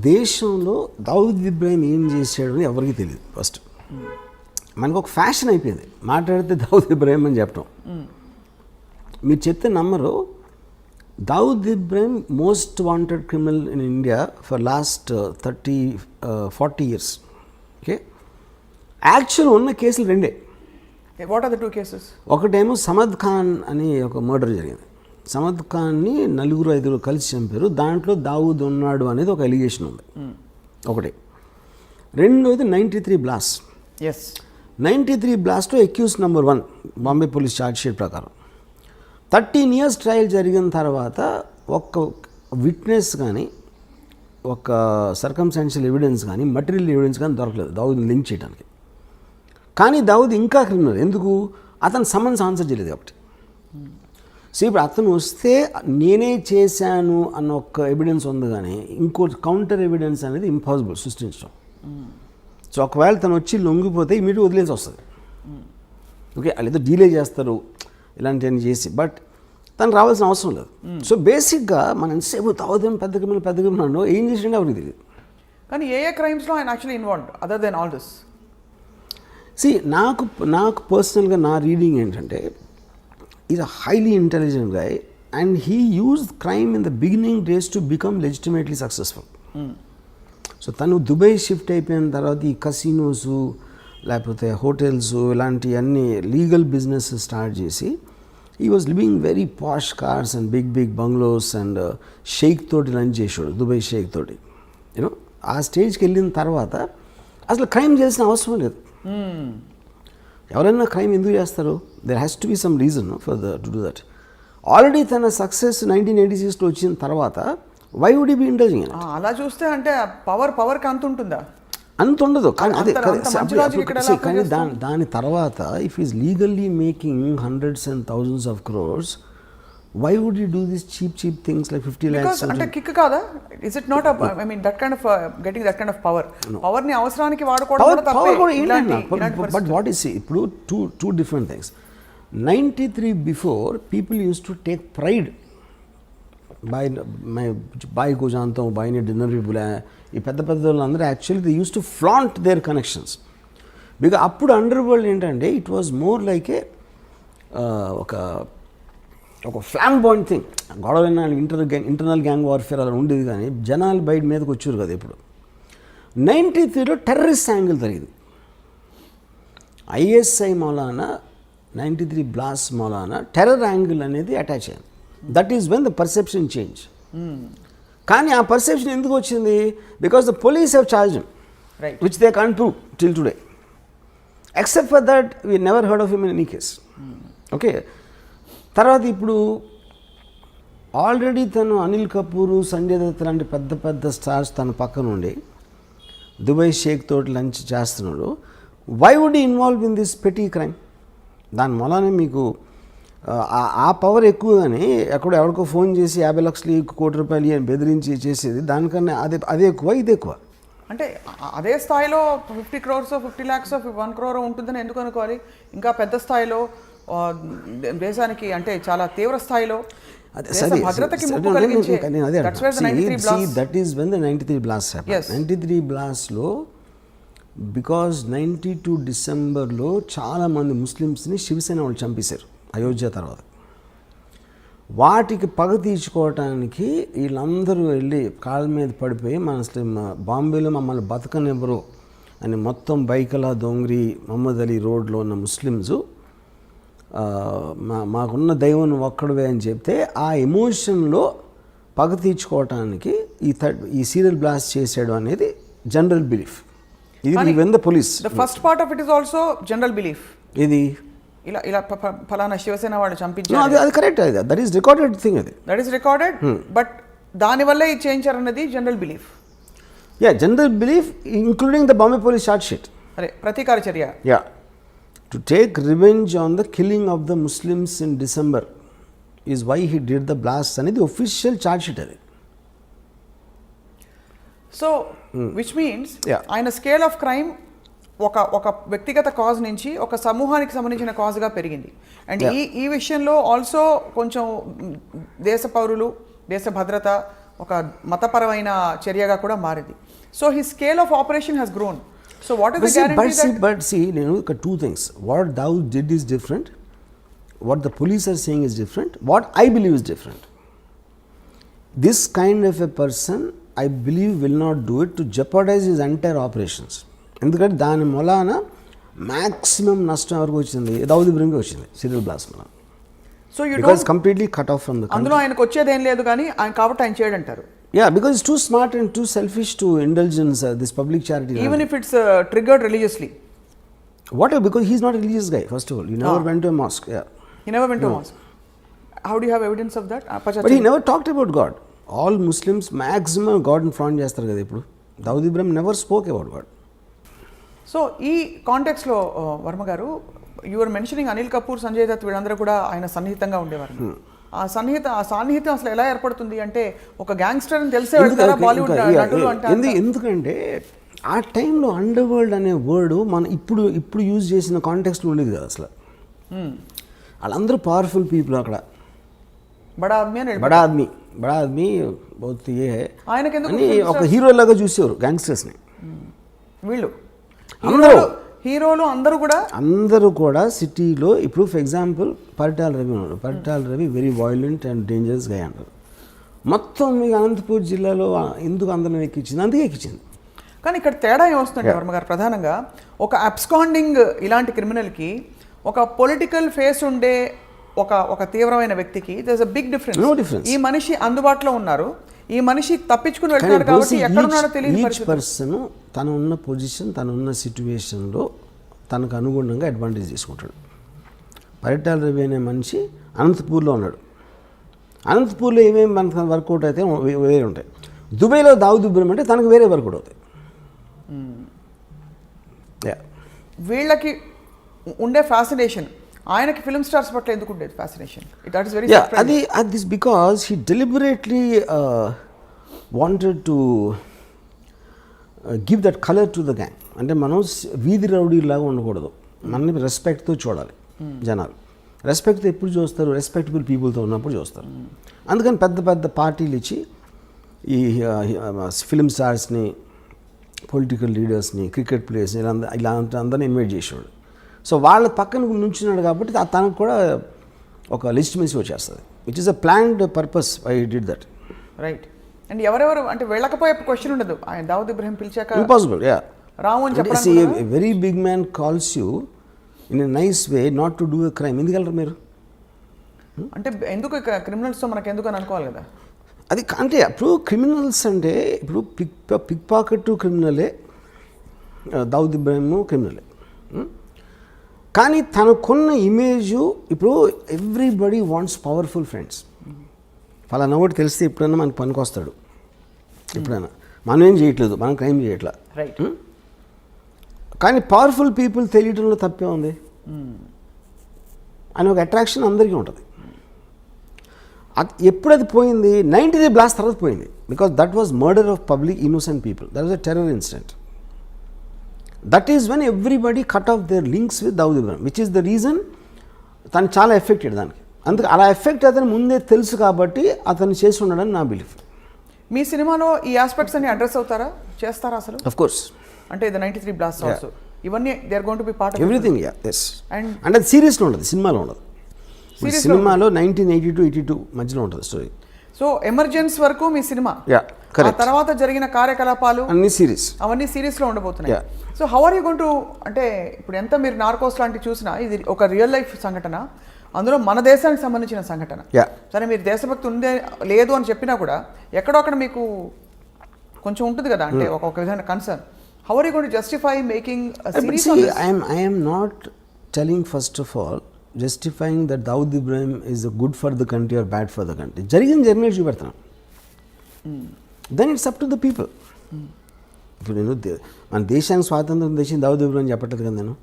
దేశంలో దావుద్ ఇబ్రహీం ఏం చేశాడు అని ఎవరికి తెలియదు. ఫస్ట్ మనకు ఒక ఫ్యాషన్ అయిపోయింది మాట్లాడితే దావుద్ ఇబ్రహీం అని చెప్పడం. మీరు చెప్తే నమ్మరు, Dawood Ibrahim most wanted criminal in India for last 30-40 years. Okay, actual ఉన్న కేసులు రెండే. What are the 2 cases? ఒకటేమో సమద్ ఖాన్ అని ఒక మర్డర్ జరిగింది. సమద్ ఖాన్ని 4-5 కలిసి చంపారు. దాంట్లో దావూద్ ఉన్నాడు అనేది ఒక ఎలిగేషన్ ఉంది ఒకటి. రెండోది 93 బ్లాస్ట్. 93 బ్లాస్ట్లో accuse number 1 Bombay police charge sheet ప్రకారం. 13 years ట్రయల్ జరిగిన తర్వాత ఒక్క విట్నెస్ కానీ ఒక సర్కమ్స్టాన్షియల్ ఎవిడెన్స్ కానీ మటీరియల్ ఎవిడెన్స్ కానీ దొరకలేదు దావుద్ని లింక్ చేయడానికి. కానీ దావుద్ ఇంకా క్రిమినల్. ఎందుకు? అతను సమన్స్ ఆన్సర్ చేయలేదు కాబట్టి. సో ఇప్పుడు అతను వస్తే నేనే చేశాను అన్న ఒక ఎవిడెన్స్ ఉంది, కానీ ఇంకో కౌంటర్ ఎవిడెన్స్ అనేది ఇంపాసిబుల్ సృష్టించడం. సో ఒకవేళ తను వచ్చి లొంగిపోతే ఇమీడియట్ వదిలేసి వస్తుంది. ఓకే, వాళ్ళు ఏదో డీలే చేస్తారు ఇలాంటివన్నీ చేసి, బట్ తను రావాల్సిన అవసరం లేదు. సో బేసిక్గా మనం ఎంతసేపు తాగుదాం పెద్ద క్రిమినల్ ఏం చేసిండే ఎవరికి తెలియదు. కానీ ఏ క్రైమ్స్లో ఆయన actually involved other than all this? నాకు పర్సనల్గా నా రీడింగ్ ఏంటంటే is a highly intelligent guy and he use crime in the beginning days to become legitimately successful. So తను దుబాయ్ షిఫ్ట్ అయిపోయిన తర్వాత ఈ కసినోస్ లేకపోతే హోటల్స్ ఇలాంటివన్నీ లీగల్ బిజినెస్ స్టార్ట్ చేసి he was living very posh cars and big bungalows and sheikh తోటి lunch చేసాడు, Dubai Sheikh తోటి. యూనో ఆ స్టేజ్కి వెళ్ళిన తర్వాత అసలు క్రైమ్ చేసిన అవసరం లేదు. ఎవరైనా క్రైమ్ ఎందుకు చేస్తారు? There has to be some reason for to do that. Already తన సక్సెస్ 1986లో వచ్చిన తర్వాత why would you be indulging in it? అలా చూస్తే అంటే పవర్కి అంత ఉంటుందా? అంత ఉండదు. కానీ అదే కానీ కానీ దాని తర్వాత if is legally making hundreds and thousands of crores, why would you do this cheap things like 50 lakhs? అంటే కిక్ కాదా? Is it not I mean that kind of getting that kind of power ని అవసరానికి వాడుకోవడం కూడా తప్పే. But what is ఇప్పుడు two different things. 93 before people use to take pride boy को जानता हूँ, బాయ్ ने डिनर भी बुलाया. ఈ పెద్ద వాళ్ళందరూ actually they use to flaunt their connections. Because అప్పుడు అండర్ వరల్డ్ ఏంటంటే it was more like a ఒక ఫ్లాంబాయింట్ థింగ్. గొడవైన ఇంటర్నల్ గ్యాంగ్ వార్ఫేర్ అలా ఉండేది, కానీ జనాలు బయట మీదకి వచ్చారు కదా. ఇప్పుడు 93లో టెర్రరిస్ట్ యాంగిల్ జరిగింది. ఐఎస్ఐ మౌలానా 93 బ్లాస్ట్ మౌలానా టెర్రర్ యాంగిల్ అనేది అటాచ్ అయింది. That is when the perception change. కానీ ఆ పర్సెప్షన్ ఎందుకు వచ్చింది? Because the police have charge him, which they can't prove till today. Except for that we never heard of him in any case. Okay, తర్వాత ఇప్పుడు already తను అనిల్ కపూర్, సంజయ్ దత్ లాంటి పెద్ద stars తన పక్కన ఉండి దుబాయ్ షేక్ తోటి లంచ్ చేస్తున్నాడు. Why would you involve in this petty crime? దాని మూలానే మీకు ఆ పవర్ ఎక్కువ, కానీ ఎవరికో ఫోన్ చేసి 50 లక్షలు 1 కోటి రూపాయలు అని బెదిరించి చేసేది దానికన్నా అదే ఎక్కువ, ఇది ఎక్కువ. అంటే అదే స్థాయిలో 50 crores 50 lakhs 1 crore ఉంటుందని ఎందుకు అనుకోవాలి? ఇంకా పెద్ద స్థాయిలో దేశానికి అంటే చాలా తీవ్ర స్థాయిలో భద్రతకి ముప్పు కలిగించే. That is when the 93 blast happened. 93 బ్లాస్ట్లో బికాజ్ 92 డిసెంబర్లో చాలామంది ముస్లిమ్స్ని శివసేన వాళ్ళు చంపేశారు అయోధ్య తర్వాత. వాటికి పగ తీర్చుకోవటానికి వీళ్ళందరూ వెళ్ళి కాళ్ళ మీద పడిపోయి అసలు బాంబేలో మమ్మల్ని బతకనివ్వరు అని మొత్తం బైకలా దొంగరి మహమ్మద్ అలీ రోడ్లో ఉన్న ముస్లిమ్స్ మాకున్న దైవం ఒక్కడవే అని చెప్తే ఆ ఎమోషన్లో పగ తీర్చుకోవటానికి ఈ సీరియల్ బ్లాస్ట్ చేసాడు అనేది జనరల్ బిలీఫ్. ఇది when the police the first part of it is also general belief. ఇది ఇలా ఫలానా శివసేన వాళ్ళు చంపించారు, అది correct. That is recorded thing. That is recorded, but దానివల్ల ఇది చేయించారన్నది general belief. General belief including the Bombay police charge sheet. అరే ప్రతీకార చర్య. To take revenge on the killing of the Muslims in December is why he did the blast అనేది official charge sheet అది. So which means ఆయన scale of crime ఒక వ్యక్తిగత cause నుంచి ఒక సమూహానికి సంబంధించిన కాజ్గా పెరిగింది. అండ్ ఈ విషయంలో ఆల్సో కొంచెం దేశ పౌరులు, దేశ భద్రత, ఒక మతపరమైన చర్యగా కూడా మారింది. So he scale of operation has grown. So what is the guarantee? But see నేను ఒక 2 things. What Dawood did is different. What the police are saying is different. What I believe is different. This kind of a person, I believe, will not do it to jeopardize his entire operations. ఎందుకంటే దాని మూలాన maximum నష్టం ఎవరికి వచ్చింది? దావుద్ ఇబ్రహీంకి వచ్చింది serial blast మూలాన. So you because completely cut off from the country. అందులో ఆయనకు వచ్చేది ఏం లేదు, కానీ ఆయన కాబట్టి ఆయన చేయడంటారు. Because it's too smart and too selfish to indulgence this public charity. Even if it's triggered religiously. What? Because he's not a religious guy, first of all. He never went to a mosque. He never went to a mosque. How do you have evidence of that? But he never talked about God. All Muslims maximum గాడ్ని ఫ్రాండ్ చేస్తారు కదా ఇప్పుడు. Dawood Ibrahim never spoke about God. So ఈ కాంటెక్స్లో Varma garu, your mentioning Anil Kapoor, Sanjay Dutt వీళ్ళందరూ కూడా ఆయన సన్నిహితంగా ఉండేవారు. ఆ సాన్నిహిత్యం అసలు ఎలా ఏర్పడుతుంది అంటే, ఒక గ్యాంగ్స్టర్ అని తెలిసే వెళ్తారా బాలీవుడ్ నటులు అంటే? ఎందుకంటే ఆ టైంలో అండర్ వరల్డ్ అనే వర్డ్ మనం ఇప్పుడు యూజ్ చేసిన కాంటెక్స్లో ఉండేది కదా అసలు. వాళ్ళందరూ పవర్ఫుల్ పీపుల్ అక్కడ. బడా ఆద్మీ అని బడా ఆద్మీ బహుత్ ఏ ఆయనకి ఎందుకు అని ఒక హీరో లాగా చూసేవారు గ్యాంగ్స్టర్స్ని. వీళ్ళు అందరూ హీరోలు అందరూ కూడా సిటీలో ఇప్పుడు ఫర్ ఎగ్జాంపుల్ పరిటాల రవి ఉన్నాడు. Paritala Ravi very violent and dangerous గా అంటారు. మొత్తం మీకు అనంతపూర్ జిల్లాలో ఎందుకు అందరిని ఎక్కించింది? అందుకే ఎక్కించింది. కానీ ఇక్కడ తేడా ఏమొస్తుందంటే వర్మ గారు, ప్రధానంగా ఒక అబ్స్కాండింగ్ ఇలాంటి క్రిమినల్కి ఒక పొలిటికల్ ఫేస్ ఉండే ఒక తీవ్రమైన వ్యక్తికి there is a big difference. ఈ మనిషి అందుబాటులో ఉన్నారు, ఈ మనిషి తప్పించుకుని వెళ్తాడు కాబట్టి ఎక్కడున్నాడో తెలియదు. ఈచ్ పర్సన్ తను ఉన్న పొజిషన్, తను ఉన్న సిచ్యువేషన్లో తనకు అనుగుణంగా అడ్వాంటేజ్ తీసుకుంటాడు. పరిటాల రవి అనే మనిషి అనంతపూర్లో ఉన్నాడు. అనంతపూర్లో ఏమేమి మనకు వర్కౌట్ అయితే వేరే ఉంటాయి. దుబాయ్లో దావుద్ ఇబ్రాహిం అంటే తనకు వేరే వర్కౌట్ అవుతాయి. వీళ్ళకి ఉండే ఫ్యాసినేషన్ ఆయనకి ఫిల్మ్ స్టార్స్ పట్ల ఎందుకు ఉండేది fascination? That is very this because he deliberately wanted to give that colour to the gang. అంటే మనం వీధి రౌడీలాగా ఉండకూడదు, మనని రెస్పెక్ట్తో చూడాలి జనాలు. రెస్పెక్ట్తో ఎప్పుడు చూస్తారు? రెస్పెక్టబుల్ పీపుల్తో ఉన్నప్పుడు చూస్తారు. అందుకని పెద్ద పెద్ద పార్టీలు ఇచ్చి ఈ ఫిల్మ్ స్టార్స్ని, పొలిటికల్ లీడర్స్ని, క్రికెట్ ప్లేయర్స్ని ఇలా అందరినీ ఇన్వైట్ చేసేవాడు. సో వాళ్ళ పక్కన నుంచున్నాడు కాబట్టి తనకు కూడా ఒక లెజిటిమసీ వచ్చేస్తుంది, which is a planned purpose. I did that. Right. And ఎవరెవరు అంటే వెళ్ళకపోయే క్వశ్చన్ ఉండదు. ఆయన దావుద్ ఇబ్రాహిం పిలిచాక ఇంపాసిబుల్. రాము అని చెప్పడం. Very big man calls you in a nice way not to do a crime. ఎందుకెళ్ళరు మీరు? అంటే ఎందుకు క్రిమినల్స్తో మనకు ఎందుకు అని అనుకోవాలి కదా. అది అంటే ఇప్పుడు క్రిమినల్స్ అంటే ఇప్పుడు పిక్ పాకెట్ క్రిమినలే, దావుద్ ఇబ్రాహిం క్రిమినలే. కానీ తనకున్న ఇమేజు ఇప్పుడు ఎవ్రీబడి వాంట్స్ పవర్ఫుల్ ఫ్రెండ్స్. ఫలానా ఒకటి తెలిస్తే ఎప్పుడైనా మనకు పనికొస్తాడు. ఎప్పుడైనా మనం ఏం చేయట్లేదు, మనం క్రైమ్ చేయట్లా. రైట్. కానీ పవర్ఫుల్ పీపుల్ తెలియటంలో తప్పే ఉంది అని ఒక అట్రాక్షన్ అందరికీ ఉంటుంది. ఎప్పుడది పోయింది? 90 బ్లాస్ట్ తర్వాత పోయింది. Because that was murder of public innocent people. That was a terror incident. That is when everybody cut of their links with Dawood Ibrahim, which is the reason తను చాలా ఎఫెక్టెడ్ దానికి. అందుకే అలా ఎఫెక్ట్ అతను ముందే తెలుసు కాబట్టి అతను చేసి ఉండడని నా బిలీఫ్. మీ సినిమాలో ఈ ఆస్పెక్ట్స్ అన్ని అడ్రస్ అవుతారా, చేస్తారా అసలు? Of course. అంటే ది 93 బ్లాస్ట్ ఆల్సో ఇవన్నీ they are going to be part of everything. Yes. And అది సీరియస్లో ఉండదు, సినిమాలో ఉండదు. సినిమాలో 1982-82 మధ్యలో ఉంటుంది స్టోరీ. సో ఎమర్జెన్స్ వరకు మీ సినిమా, ఆ తర్వాత జరిగిన కార్యకలాపాలు అన్ని సిరీస్, అవన్నీ సిరీస్లో ఉండబోతున్నాయి. So how are you going to, అంటే ఇప్పుడు ఎంత మీరు నార్కోస్ లాంటివి చూసినా ఇది ఒక రియల్ లైఫ్ సంఘటన, అందులో మన దేశానికి సంబంధించిన సంఘటన. సరే మీరు దేశభక్తి ఉందే లేదు అని చెప్పినా కూడా ఎక్కడో అక్కడ మీకు కొంచెం ఉంటుంది కదా, అంటే ఒక విధమైన concern. How are you going to justify making series on this? I am not telling first of all justifying that Dawood Ibrahim is good for the country or bad for the country. జరిగిన చూపెడతాను. Then it's up to the people. ఇప్పుడు నేను మన దేశానికి స్వాతంత్రం తెచ్చింది దావుద్ ఇబ్రాహిం చెప్పట్లేదు కదా నేను.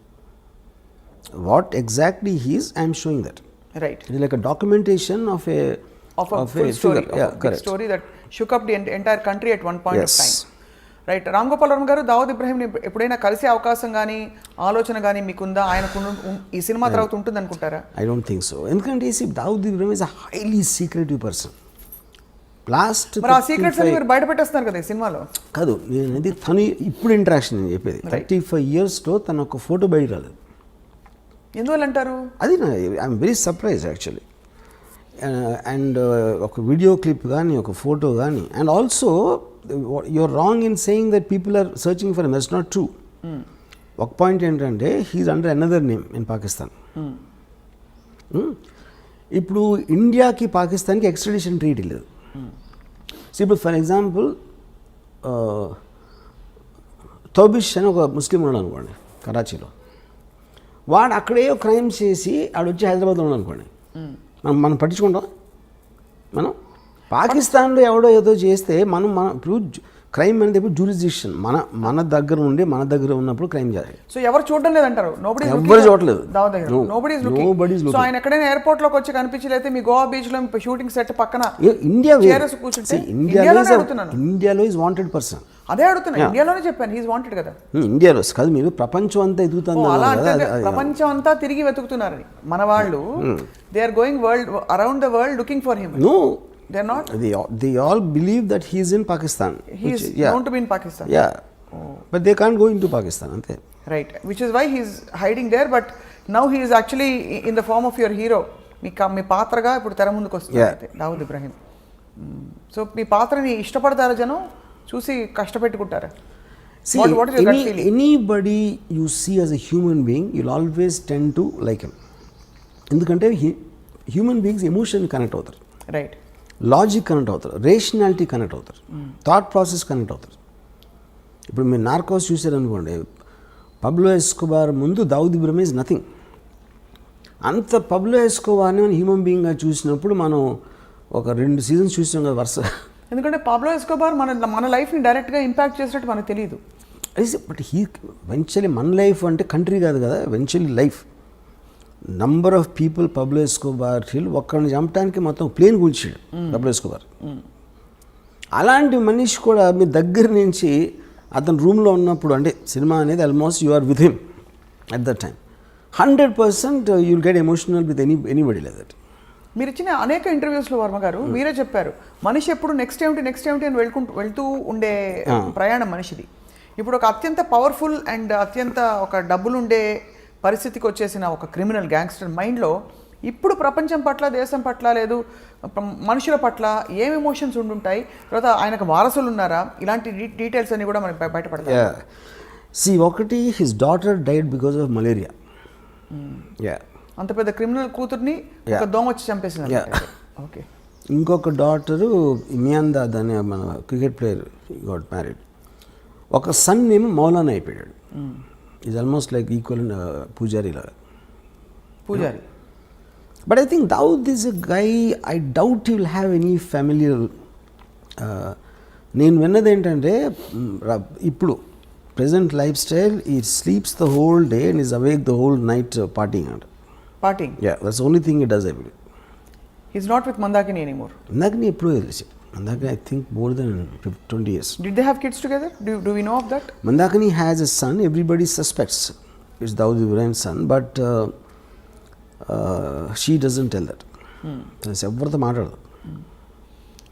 What exactly he's I'm showing that. Right. It like a documentation of a full story, big story that shook up the entire country at one point of time. Right. Ram Gopal Varma గారు, దావుద్ ఇబ్రాహింని ఎప్పుడైనా కలిసే అవకాశం కానీ ఆలోచన కానీ మీకుందా? ఆయనకు ఈ సినిమా తర్వాత ఉంటుంది అనుకుంటారా? I don't think so. ఎందుకంటే Dawood Ibrahim is a highly secretive person. Last ఆ సీక్రెట్స్ మీరు బయట పెట్టేస్తున్నారు కదా ఈ సినిమాలో. కాదు, నేను తను ఇప్పుడు ఇంటరాక్షన్ నేను చెప్పేది 35 yearsలో తన ఒక ఫోటో బయట రాలేదు. ఎందువల్ల అంటారు? అది I'm very surprise actually. And ఒక వీడియో క్లిప్ కానీ ఒక ఫోటో కానీ. And also you're wrong in saying that people are searching for him. That's not true. ఒక పాయింట్ ఏంటంటే he's under another name in Pakistan. ఇప్పుడు ఇండియాకి పాకిస్తాన్కి ఎక్స్ట్రడిషన్ ట్రీటీ లేదు. సో ఇప్పుడు ఫర్ ఎగ్జాంపుల్ తోబిష్ అని ఒక ముస్లిం ఉన్నాడు అనుకోండి కరాచీలో, వాడు అక్కడే క్రైమ్ చేసి ఆడు వచ్చి హైదరాబాద్లో ఉన్నాడు అనుకోండి, మనం పట్టించుకుంటాం. మనం పాకిస్తాన్లో ఎవడో ఏదో చేస్తే మనం ఇప్పుడు క్రైమ్ అనేది ఇప్పుడు జ్యూరిస్డిక్షన్ మన దగ్గర ఉండి మన దగ్గర ఉన్నప్పుడు క్రైమ్ చేయాలి. సో ఎవరు చూడడం లేదంటారు. ఎవరు చూడలేదు. సో ఆయన ఎక్కడైనా ఎయిర్పోర్ట్ లోకి వచ్చి కనిపించలేతే మీ గోవా బీచ్ లో షూటింగ్ సెట్ పక్కన ఇండియాలో ఈజ్ వాంటెడ్ పర్సన్. అదే అడుగుతున్నా, ఇండియాలోనే చెప్పాను హీస్ వాంటెడ్ కదా. ఇండియాలో కాదు, మీరు ప్రపంచం అంతా ఎదుగుతున్నారు. అలా అంటే ప్రపంచం అంతా తిరిగి వెతుకుతున్నారని మన వాళ్ళు. They are going world around the world looking for him. No, they're not. They all believe that he is in Pakistan. He is known to be in Pakistan. Yeah. But they can't go into Pakistan, ante. Right, which is why he is hiding there, but now he is actually in the form of your hero. మీ పాత్రగా ఇప్పుడు తెర ముందుకు వస్తుంది Dawood Ibrahim. So మీ పాత్రని ఇష్టపడతారా జనం, చూసి కష్టపెట్టుకుంటారా? See, what is your gut feeling? Anybody you see as a human being, you'll always tend to like him. ఎందుకంటే హ్యూమన్ బీయింగ్స్ ఎమోషన్ కనెక్ట్ అవుతారు, రైట్, లాజిక్ కనెక్ట్ అవుతారు, రేషనాలిటీ కనెక్ట్ అవుతారు, థాట్ ప్రాసెస్ కనెక్ట్ అవుతారు. ఇప్పుడు మీరు Narcos చూసారనుకోండి, పబ్లో Escobar ముందు Dawood Ibrahim is nothing. అంత పబ్లో ఎస్కోబార్ని మనం హ్యూమన్ బీయింగ్గా చూసినప్పుడు మనం ఒక 2 సీజన్స్ చూసాం కదా వరుస. ఎందుకంటే పబ్లో ఎస్కోబార్ మన లైఫ్ని డైరెక్ట్గా ఇంపాక్ట్ చేసినట్టు మనకు తెలియదు. బట్ వెంచువల్లీ మన లైఫ్ అంటే కంట్రీ కాదు కదా, eventually life. Number of people Pablo Escobar ఒక్కడిని చంపడానికి మొత్తం ప్లేన్ కూల్చాడు పబ్లో ఎస్కోబార్. అలాంటి మనిషి కూడా మీ దగ్గర నుంచి అతను రూమ్లో ఉన్నప్పుడు, అంటే సినిమా అనేది almost you are with him at that time. 100% you will get emotional with anybody like that. మీరు ఇచ్చిన అనేక ఇంటర్వ్యూస్లో వర్మ గారు మీరే చెప్పారు, మనిషి ఎప్పుడు నెక్స్ట్ ఏమిటి అని వెళ్తూ ఉండే ప్రయాణం మనిషిది. ఇప్పుడు ఒక అత్యంత పవర్ఫుల్ అండ్ అత్యంత ఒక డబ్బులుండే పరిస్థితికి వచ్చేసిన ఒక క్రిమినల్ గ్యాంగ్స్టర్ మైండ్లో ఇప్పుడు ప్రపంచం పట్ల, దేశం పట్ల, లేదు మనుషుల పట్ల ఏం ఎమోషన్స్ ఉండుంటాయి, తర్వాత ఆయనకు వారసులు ఉన్నారా, ఇలాంటి డీటెయిల్స్ అన్ని కూడా మనకి బయటపడతాయి. ఒకటి his daughter died because of malaria. అంత పెద్ద క్రిమినల్ కూతుర్ని ఒక దోమ వచ్చి చంపేసింది. ఓకే. ఇంకొక డాటరు మియాందా అనే మన క్రికెట్ ప్లేయర్ గాట్ మ్యారీడ్. ఒక సన్ ఏమో మౌలానా అయిపోయాడు. Is almost like equal Pujari లాగా. Pujari. But I think Dawood is a guy, I doubt he will have any familiar. నేను విన్నది ఏంటంటే ఇప్పుడు present life style, he sleeps the whole day and is awake the whole night partying అంట. Partying? Yeah, that's only thing he does every day. He is not with Mandakini anymore. Mandakini ఎప్పుడూ తెలిసి, Mandakini, I think more than 20 years. Did they have kids together? Do we know of that? Mandakini has a son. Everybody suspects it's Dawood Ibrahim's son, but she doesn't tell that. ఎవరితో మాట్లాడదు.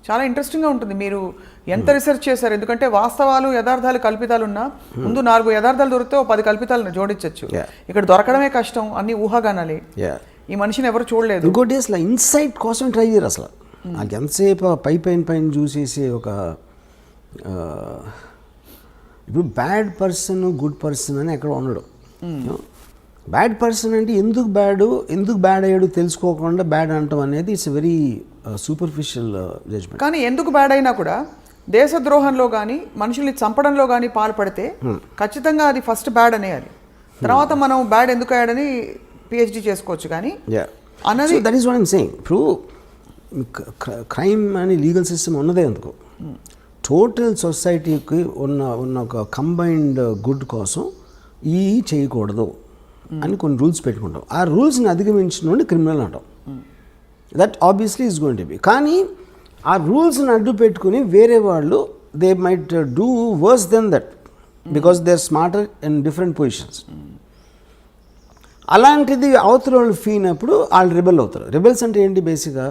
చాలా ఇంట్రెస్టింగ్గా ఉంటుంది. మీరు ఎంత research చేశారు? ఎందుకంటే వాస్తవాలు, యథార్థాలు, కల్పితాలు ఉన్నా ముందు 4 యథార్థాలు దొరికితే 10 కల్పితాలను జోడించవచ్చు. ఇక్కడ దొరకడమే కష్టం, అన్ని ఊహాగానాలే. ఈ మనిషిని ఎవరు చూడలేదు. ఇంకోటి అసలు ఇన్సైట్ కోసం ట్రై చేయరు అసలు. వాళ్ళకి ఎంతసేపు పైన చూసేసి ఒక ఇప్పుడు బ్యాడ్ పర్సన్, గుడ్ పర్సన్ అని ఎక్కడ ఉండడు. బ్యాడ్ పర్సన్ అంటే ఎందుకు బ్యాడ్ అయ్యాడు తెలుసుకోకుండా బ్యాడ్ అంటాం అనేది ఇట్స్ వెరీ సూపర్ఫిషియల్ జడ్జ్మెంట్. కానీ ఎందుకు బ్యాడ్ అయినా కూడా దేశద్రోహంలో కానీ మనుషుల్ని చంపడంలో కానీ పాల్పడితే ఖచ్చితంగా అది ఫస్ట్ బ్యాడ్ అనేయాలి. తర్వాత మనం బ్యాడ్ ఎందుకు అయ్యాడని పిహెచ్డి చేసుకోవచ్చు. కానీ అన్నది that is what I'm saying. ఇప్పుడు క్రైమ్ అని లీగల్ సిస్టమ్ ఉన్నదే ఎందుకు, టోటల్ సొసైటీకి ఉన్న ఒక కంబైన్డ్ గుడ్ కోసం ఈ చేయకూడదు అని కొన్ని రూల్స్ పెట్టుకుంటాం. ఆ రూల్స్ని అధిగమించిన క్రిమినల్ అంటాం. That obviously is going to be. కానీ ఆ రూల్స్ని అడ్డు పెట్టుకుని వేరే వాళ్ళు they might do worse than that because they are smarter in different positions. అలాంటిది అవతల వాళ్ళు ఫీల్ అయినప్పుడు వాళ్ళు రెబెల్ అవుతారు. రెబెల్స్ అంటే ఏంటి? బేసిక్గా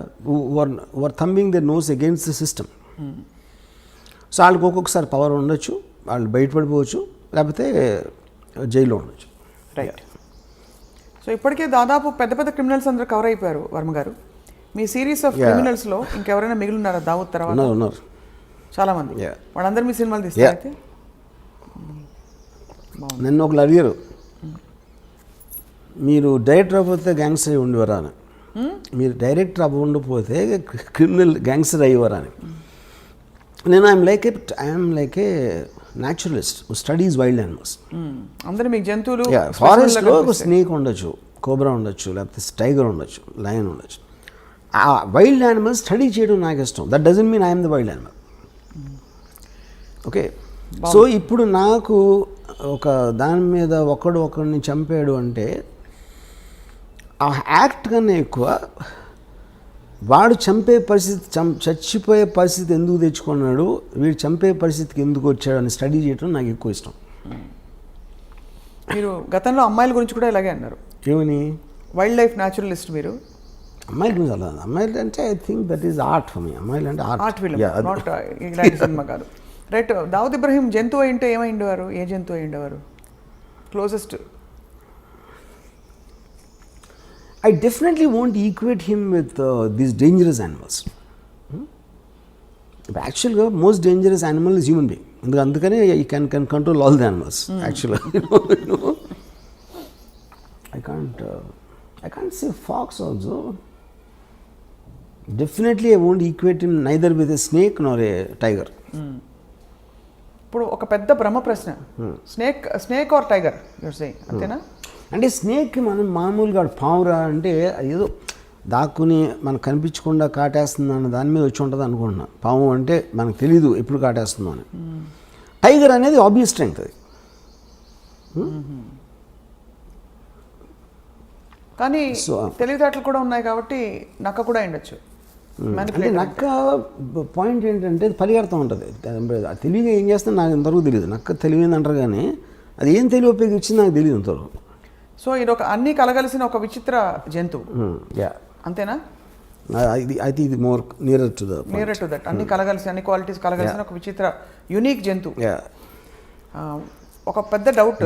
were thumbing the nose against the system. So వాళ్ళకి ఒక్కొక్కసారి పవర్ ఉండొచ్చు, వాళ్ళు బయటపడిపోవచ్చు, లేకపోతే జైల్లో ఉండొచ్చు. రైట్. సో ఇప్పటికే దాదాపు పెద్ద క్రిమినల్స్ అందరూ కవర్ అయిపోయారు వర్మ గారు. మీ సిరీస్ ఆఫ్ క్రిమినల్స్లో ఇంకెవరైనా మిగిలిన్నారా దావుద్ తర్వాత? ఉన్నారు చాలామంది. వాళ్ళందరూ మీ సినిమాలు తీస్తారు అయితే? నన్ను ఒకళ్ళు అడిగారు, మీరు డైరెక్టర్ అవ్వకపోతే గ్యాంగ్స్టర్ అయి ఉండేవారా అని. మీరు డైరెక్టర్ అవ్వకపోతే క్రిమినల్ గ్యాంగ్స్టర్ అయ్యేవారా అని. నేను I'm like A naturalist studies wild animals. అందరూ మీకు జంతువులు, ఫారెస్ట్లో ఒక స్నేక్ ఉండొచ్చు, కోబ్రా ఉండొచ్చు, లేకపోతే టైగర్ ఉండొచ్చు, లయన్ ఉండొచ్చు. ఆ వైల్డ్ యానిమల్స్ స్టడీ చేయడం నాకు ఇష్టం. That doesn't mean I'm the wild animal. Okay, so ఇప్పుడు నాకు ఒక దాని మీద ఒకడిని చంపాడు అంటే ఆ యాక్ట్ కన్నా ఎక్కువ వాడు చంపే పరిస్థితి, చచ్చిపోయే పరిస్థితి ఎందుకు తెచ్చుకున్నాడు, వీడు చంపే పరిస్థితికి ఎందుకు వచ్చాడు అని స్టడీ చేయడం నాకు ఎక్కువ ఇష్టం. మీరు గతంలో అమ్మాయిల గురించి కూడా ఇలాగే అన్నారు. ఏమని? వైల్డ్ లైఫ్ న్యాచురలిస్ట్ మీరు. అమ్మాయిల గురించి అలా, అమ్మాయిలు అంటే I think that is art for me. అమ్మాయిలు అంటే ఆర్ట్ ఫిల్మ్, నాట్ ఇలాంటి సినిమా కాదు. రైట్. దావుద్ ఇబ్రహీం జంతువు అయింటే ఏమైండేవారు? ఏ జంతువు అయిండేవారు? Closest. I definitely won't equate him with these dangerous animals. Actually, the most dangerous animal is human being. Andukane you can control all the animals. Actually, you know. I can't say fox also. Definitely, I won't equate him neither with a snake nor a tiger. ఇప్పుడు ఒక పెద్ద బ్రహ్మ ప్రశ్న, snake or tiger your saying, అంతేనా? అంటే స్నేక్కి మనం మామూలుగా పావురా అంటే ఏదో దాక్కుని మనకు కనిపించకుండా కాటేస్తుంది అన్న దాని మీద వచ్చి ఉంటుంది అనుకుంటున్నా. పాము అంటే మనకు తెలీదు ఎప్పుడు కాటేస్తుందో అని. టైగర్ అనేది ఆబ్వియస్ స్ట్రెంగ్త్ అది. కానీ తెలివితేటలు కూడా ఉన్నాయి కాబట్టి నక్క కూడా ఉండొచ్చు. అంటే నక్క పాయింట్ ఏంటంటే పరిగెడతా ఉంటుంది. తెలివిగా ఏం చేస్తుందో నాకు ఇంతవరకు తెలియదు. నక్క తెలివింది అంటారు కానీ అది ఏం తెలివి ఉపయోగించింది నాకు తెలియదు ఇంతవరకు. సో ఇది ఒక అన్ని కలగలిసిన ఒక విచిత్ర జంతువు, అంతేనా? అయితే ఇది మోర్ నియరర్ టు దట్. అన్ని కలగలిసి, అన్ని క్వాలిటీస్ కలగలిసిన ఒక విచిత్ర యూనిక్ జంతువు. ఒక పెద్ద డౌట్,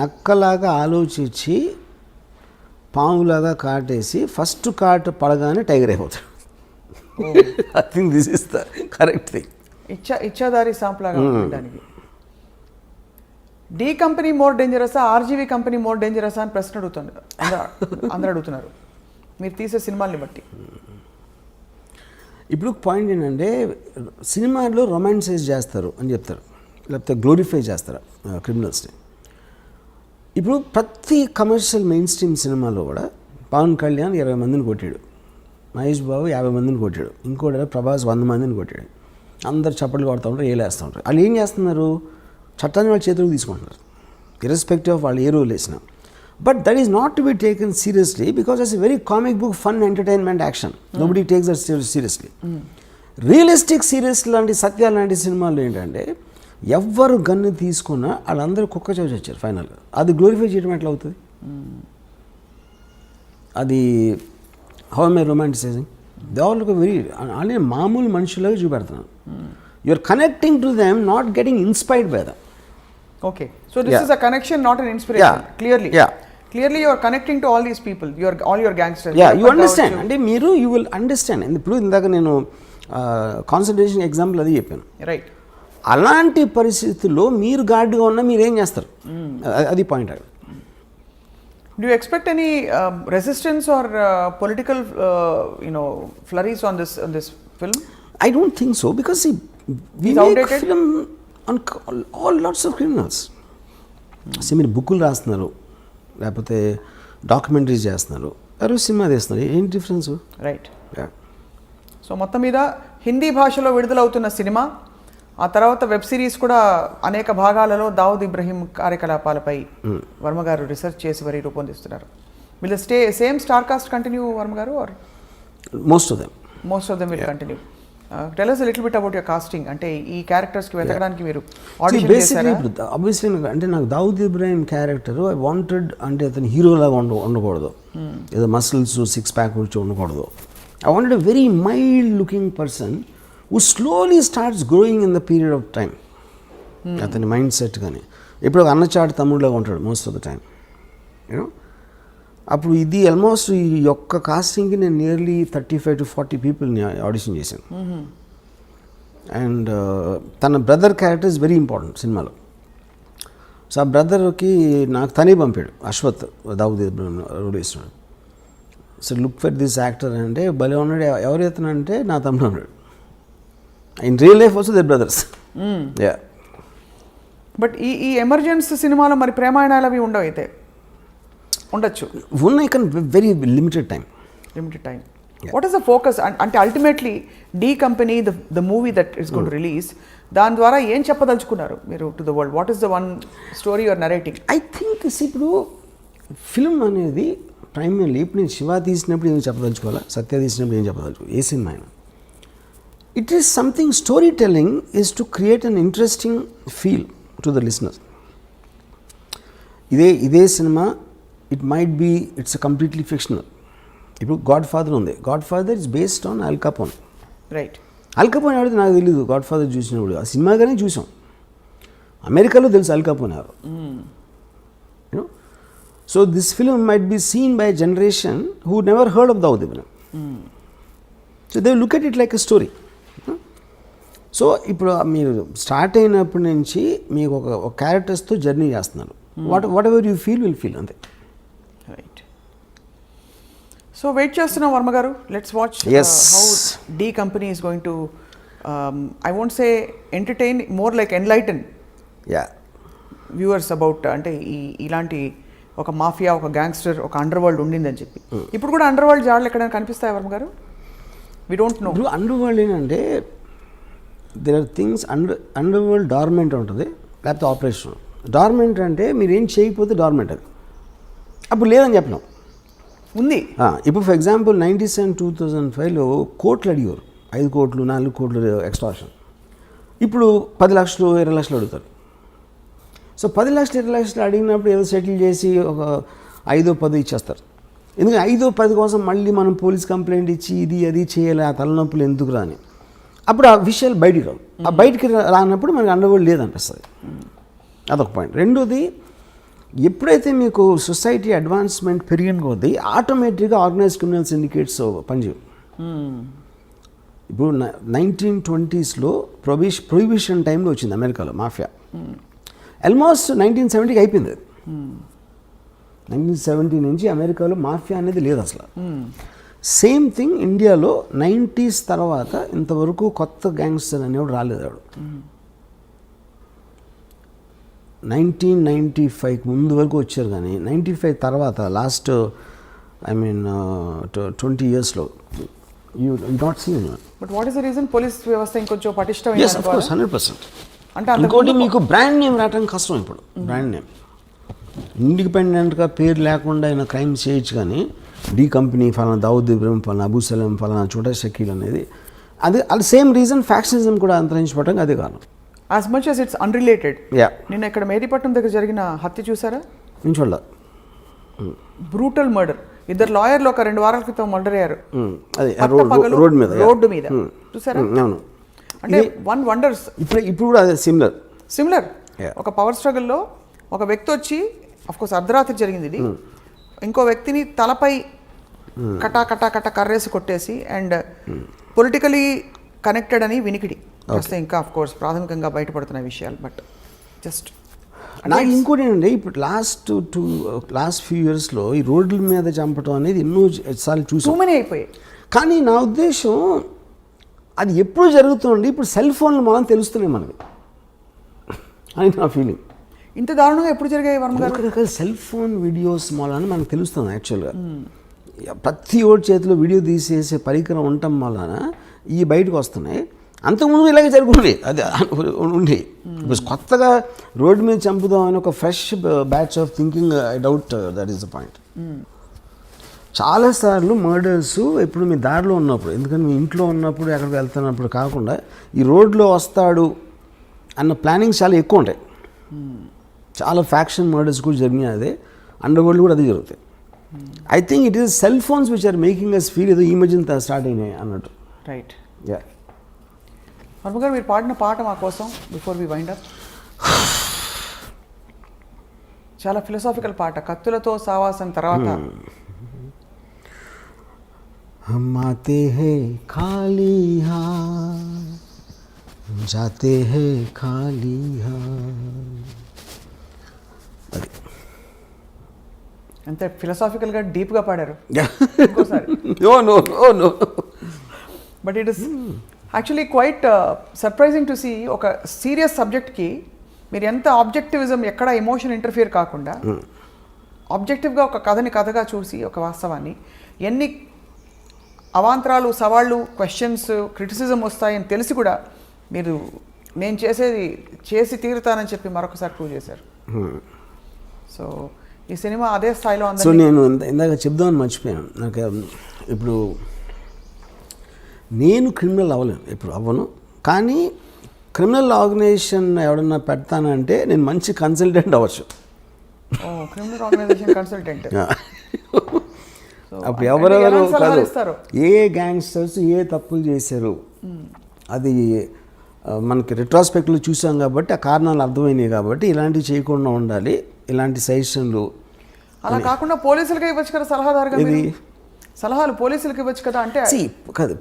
నక్కలాగా ఆలోచించి పాములాగా కాటేసి ఫస్ట్ కాటు పడగానే టైగర్ అయిపోతాడు. I think this is the correct thing. ఇచ్చాదారి సాంప్లాగా ఉండడానికి. డి కంపెనీ మోర్ డేంజరసా, ఆర్జీవీ కంపెనీ మోర్ డేంజరసా అని ప్రశ్న అడుగుతున్నారు, అందరూ అడుగుతున్నారు మీరు తీసే సినిమాల్ని బట్టి. ఇప్పుడు పాయింట్ ఏంటంటే సినిమాలో రొమాన్సైజ్ చేస్తారు అని చెప్తారు, లేకపోతే గ్లోరిఫై చేస్తారు క్రిమినల్స్ని. ఇప్పుడు ప్రతి కమర్షియల్ మెయిన్ స్ట్రీమ్ సినిమాలో కూడా పవన్ కళ్యాణ్ 20 మందిని కొట్టాడు, మహేష్ బాబు 50 మందిని కొట్టాడు, ఇంకోటి ప్రభాస్ 100 మందిని కొట్టాడు. అందరు చప్పట్లు కొడుతూ ఉంటారు, ఏలేస్తూ ఉంటారు. వాళ్ళు ఏం చేస్తున్నారు? చట్టాన్ని వాళ్ళ చేతులకు తీసుకుంటున్నారు, ఇర్రెస్పెక్టివ్ ఆఫ్ వాళ్ళు ఏ రోల్ వేసినా. But that is not to be taken seriously because it's a very comic book, fun, entertainment, action. Nobody takes that seriously. Realistic serious లాంటి, సత్యాలు లాంటి సినిమాలు ఏంటంటే ఎవ్వరు గన్ను తీసుకున్నా వాళ్ళందరూ కుక్క చోచి వచ్చారు ఫైనల్గా. అది గ్లోరిఫై చేయడం ఎట్లా అవుతుంది? అది how am I romanticizing? They all look very అనే మామూలు మనుషులాగా చూపెడుతున్నాను. You are connecting to them, not getting inspired by them. Okay, so this is a connection, not an inspiration. Clearly you are connecting to all these people, all your gangsters. You understand. అంటే మీరు you will understand. ఇప్పుడు ఇందాక నేను concentration example అది చెప్పాను, right? అలాంటి పరిస్థితుల్లో మీరు గార్డ్గా ఉన్నా మీరు ఏం చేస్తారు? అది point. Do you expect any resistance or political flurries on this film? I don't think so, because see, we make film on all lots of criminals. మీరు బుక్కులు రాస్తున్నారు, లేకపోతే డాక్యుమెంటరీస్ చేస్తున్నారు, ఎవరు సినిమా తీస్తున్నారు, ఏంటి డిఫరెన్స్? రైట్. సో మొత్తం మీద హిందీ భాషలో విడుదలవుతున్న సినిమా, ఆ తర్వాత వెబ్ సిరీస్ కూడా అనేక భాగాలలో దావుద్ ఇబ్రహీం కార్యకలాపాలపై వర్మ గారు రీసెర్చ్ చేసి మరి రూపొందిస్తున్నారు. Will the same star cast continue Varma garu, or most of them will continue? Tell us a little bit about your casting. అంటే ఈ క్యారెక్టర్స్కి వెతకడానికి మీరు ఆడిషన్ చేశారా? ఆబ్వియస్లీ అంటే నాకు Dawood Ibrahim character I wanted, అంటే అతను హీరోలాగా ఉండకూడదు, ఏదో మసిల్స్ 6 ప్యాక్ వచ్చి ఉండకూడదు. I wanted a very mild looking person who slowly starts growing in the period of time. అతని మైండ్ సెట్ కానీ ఇప్పుడు ఒక అన్నచాటు తమ్ముడులాగా ఉంటాడు most of the time, you know. అప్పుడు ఇది ఆల్మోస్ట్ ఈ యొక్క కాస్టింగ్కి నేను నియర్లీ 35 to 40 పీపుల్ని ఆడిషన్ చేశాను. అండ్ తన brother character is very important సినిమాలో. సో ఆ బ్రదర్కి నాకు తనే పంపాడు, అశ్వత్, దావుద్ ఇబ్రహీం రోల్ వేస్తున్నాడు. So look for this actor అంటే భలే ఉన్నాడు. ఎవరైతే అంటే నా తమ్ముడు ఉన్నాడు. In real life also their brothers. But ఈ ఎమర్జెన్సీ సినిమాలో మరి ప్రేమాయణాలు అవి ఉండవు, అయితే ఉండొచ్చు, ఉన్నాయి కానీ very limited time. What is the focus అంటే ultimately D company the movie that is going to release దాని ద్వారా ఏం చెప్పదలుచుకున్నారు మీరు to the world? What is the one story your narrating? I think ఇప్పుడు ఫిల్మ్ అనేది ప్రైమర్లీ ఇప్పుడు నేను శివ తీసినప్పుడు ఏం చెప్పదలుచుకోవాలా, సత్య తీసినప్పుడు ఏం చెప్పదలుచుకోవాలి, ఏ సినిమా అయినా it is something story telling is to create an interesting feel to the listener. ఇదే cinema it might be it's completely fictional. ఇప్పుడు గాడ్ ఫాదర్ ఉంది, Godfather is based on Al Capone. Right. Al కపోన్ ఎవరైతే నాకు తెలియదు, God father చూసినప్పుడు ఆ సినిమాగానే చూసాం. అమెరికాలో తెలుసు అల్ కపోన్ ఎవరు. You know, so this film might be seen by generation who never heard of Dawood Ibrahim. So they look at it like a story. So ఇప్పుడు మీరు స్టార్ట్ అయినప్పటి నుంచి మీకు ఒక క్యారెక్టర్స్తో జర్నీ చేస్తున్నారు. Whatever you feel will feel అంతే. రైట్. సో వెయిట్ చేస్తున్నాం Varma garu. Let's watch how D company is going to I won't say entertain, more like enlighten viewers about అంటే ఇలాంటి ఒక మాఫియా, ఒక గ్యాంగ్స్టర్, ఒక అండర్ వరల్డ్ ఉండిందని చెప్పి. ఇప్పుడు కూడా అండర్ వరల్డ్ జాడలు ఎక్కడైనా కనిపిస్తాయి Varma garu? We don't know. ఇప్పుడు అండర్ వరల్డ్ ఏంటంటే there are things underworld dormant ఉంటుంది, లేకపోతే ఆపరేషన్. డార్మెంట్ అంటే మీరు ఏం చేయకపోతే డార్మెంట్, అది అప్పుడు లేదని చెప్పినాం ఉంది. ఇప్పుడు ఫర్ ఎగ్జాంపుల్ 97-2005లో కోట్లు అడిగారు, 5 కోట్లు 4 కోట్లు ఎక్స్ట్రాక్షన్. ఇప్పుడు 10 లక్షలు 20 లక్షలు అడుగుతారు. సో 10 లక్షలు 20 లక్షలు అడిగినప్పుడు ఏదో సెటిల్ చేసి ఒక 5-10 ఇచ్చేస్తారు. ఎందుకంటే 5-10 కోసం మళ్ళీ మనం పోలీస్ కంప్లైంట్ ఇచ్చి ఇది అది చేయాలి, ఆ తలనొప్పులు ఎందుకు రాని. అప్పుడు ఆ విషయాలు బయటికి రావు. ఆ బయటికి రానప్పుడు మనకి అండర్వరల్డ్ లేదనిపిస్తుంది. అదొక పాయింట్. రెండోది, ఎప్పుడైతే మీకు సొసైటీ అడ్వాన్స్మెంట్ పెరిగిన కొద్దీ ఆటోమేటిక్గా ఆర్గనైజ్ క్రిమినల్ సిండికేట్స్ పనిచేయవు. ఇప్పుడు 1920sలో ప్రొహిబిషన్ టైంలో వచ్చింది అమెరికాలో మాఫియా. ఆల్మోస్ట్ 1970కి అయిపోయింది. 1970 నుంచి అమెరికాలో మాఫియా అనేది లేదు అసలు. సేమ్ థింగ్ ఇండియాలో 90s తర్వాత ఇంతవరకు కొత్త గ్యాంగ్స్టర్ అనేవాడు రాలేదు. ఆవిడ 1995 ముందు వరకు వచ్చారు, కానీ 95 తర్వాత లాస్ట్ 20 yearsలో you not see anyone. But what is the reason? Police వ్యవస్థ ఇంకొంచెం పటిష్టమైన. yes, of course, 100%. అంటే ఇంకోటి మీకు బ్రాండ్ నేమ్ రావడం కష్టం. ఇప్పుడు బ్రాండ్ నేమ్ ఇండిపెండెంట్గా పేరు లేకుండా ఆయన క్రైమ్ చేయొచ్చు, కానీ డీ కంపెనీ ఫలానా దావుద్ ఇబ్రహీం, ఫలానా అబూ సలీం, ఫలానా చోటా షకీల్ అనేది అది సేమ్ రీజన్. ఫ్యాక్షనిజం కూడా అంతరించిపోవడానికి అదే కారణం. As much as it's unrelated. Yeah, నిన్న ఇక్కడ మేరీపట్నం దగ్గర జరిగిన హత్య చూసారా? నేను చూడాల. Brutal murder. 2 లాయర్లు ఒక 2 వారాల క్రితం మర్డర్ అయ్యారు. అది రోడ్డు మీద చూసారా? అవును. అంటే వన్ వండర్స్. ఇప్పుడు కూడా అదే సిమిలర్. ఒక పవర్ స్ట్రగుల్లో ఒక వ్యక్తి వచ్చి, అఫ్కోర్స్ అర్ధరాత్రి జరిగింది ఇది, ఇంకో వ్యక్తిని తలపై కటా కటా కటా కర్రేసి కొట్టేసి, అండ్ పొలిటికలీ కనెక్టెడ్ అని వినికిడి వస్తే ఇంకా అఫ్కోర్స్ ప్రాథమికంగా బయటపడుతున్న విషయాలు. బట్ జస్ట్ నాకు ఇంకోటి ఏంటంటే, ఇప్పుడు లాస్ట్ ఫ్యూ ఇయర్స్లో ఈ రోడ్ల మీద చంపడం అనేది ఎన్నో సార్లు చూసాం. టూ మెనీ అయిపోయాయి. కానీ నా ఉద్దేశం అది ఎప్పుడు జరుగుతుంది, ఇప్పుడు సెల్ ఫోన్లు మనం తెలుస్తున్నాయి మనకి అని నా ఫీలింగ్. ఇంత దారుణంగా ఎప్పుడు జరిగాయి వర్మ గారు? సెల్ ఫోన్ వీడియోస్ వలన మనకు తెలుస్తుంది. యాక్చువల్గా ప్రతి ఓడి చేతిలో వీడియో తీసేసే పరికరం ఉండటం వలన ఈ బయటకు వస్తున్నాయి. అంతకుముందు ఇలాగే జరుగుతుంది, అది ఉండి ఇప్పుడు కొత్తగా రోడ్డు మీద చంపుదాం అని ఒక fresh batch of thinking. I doubt that is the point. చాలాసార్లు మర్డర్స్ ఎప్పుడు మీ దారిలో ఉన్నప్పుడు, ఎందుకంటే మీ ఇంట్లో ఉన్నప్పుడు ఎక్కడికి వెళ్తున్నప్పుడు కాకుండా ఈ రోడ్లో వస్తాడు అన్న ప్లానింగ్స్ చాలా ఎక్కువ ఉంటాయి. చాలా ఫ్యాక్షన్ మర్డర్స్ కూడా జరిగినాయి, అదే అండర్ వరల్డ్ కూడా అదే జరుగుతాయి. I think it is cell phones which are making us feel ఏదో ఈ మధ్యన స్టార్ట్ అయినాయి అన్నట్టు. రైట్. యా. వర్మ గారు, మీరు పాడిన పాట మా కోసం బిఫోర్ వి వైండ్ అప్, చాలా ఫిలసాఫికల్ పాట, కత్తులతో సావాసం తర్వాత. हम आते हैं खाली हाथ, जाते हैं खाली हाथ. అది అంతే ఫిలసాఫికల్గా డీప్గా పాడారు. No. But it is actually quite surprising to see. ఒక సీరియస్ సబ్జెక్ట్కి మీరు ఎంత ఆబ్జెక్టివిజం, ఎక్కడ ఎమోషన్ ఇంటర్ఫియర్ కాకుండా ఆబ్జెక్టివ్గా ఒక కథని కథగా చూసి, ఒక వాస్తవాన్ని ఎన్ని అవాంతరాలు, సవాళ్ళు, క్వశ్చన్స్, క్రిటిసిజం వస్తాయని తెలిసి కూడా మీరు నేను చేసి తీరుతానని చెప్పి మరొకసారి ప్రూవ్ చేశారు. సో ఈ సినిమా అదే స్థాయిలో సో నేను ఇందాక చెప్దామని మర్చిపోయాను. నాకు ఇప్పుడు నేను క్రిమినల్ అవ్వలేను, ఇప్పుడు అవ్వను. కానీ క్రిమినల్ ఆర్గనైజేషన్ ఎవడన్నా పెడతానంటే నేను మంచి కన్సల్టెంట్ అవ్వచ్చు. Criminal organisation consultant. అప్పుడు ఎవరెవరు కాదు, ఏ గ్యాంగ్స్టర్స్ ఏ తప్పులు చేశారు అది మనకి రిట్రాస్పెక్ట్లో చూసాం కాబట్టి ఆ కారణాలు అర్థమైనాయి. కాబట్టి ఇలాంటివి చేయకుండా ఉండాలి, ఇలాంటి సజెషన్లు. అలా కాకుండా పోలీసులకే ఇవ్వచ్చు కదా సలహాదారుగా, సలహాలు పోలీసులకి ఇవ్వచ్చు కదా. అంటే కాదు,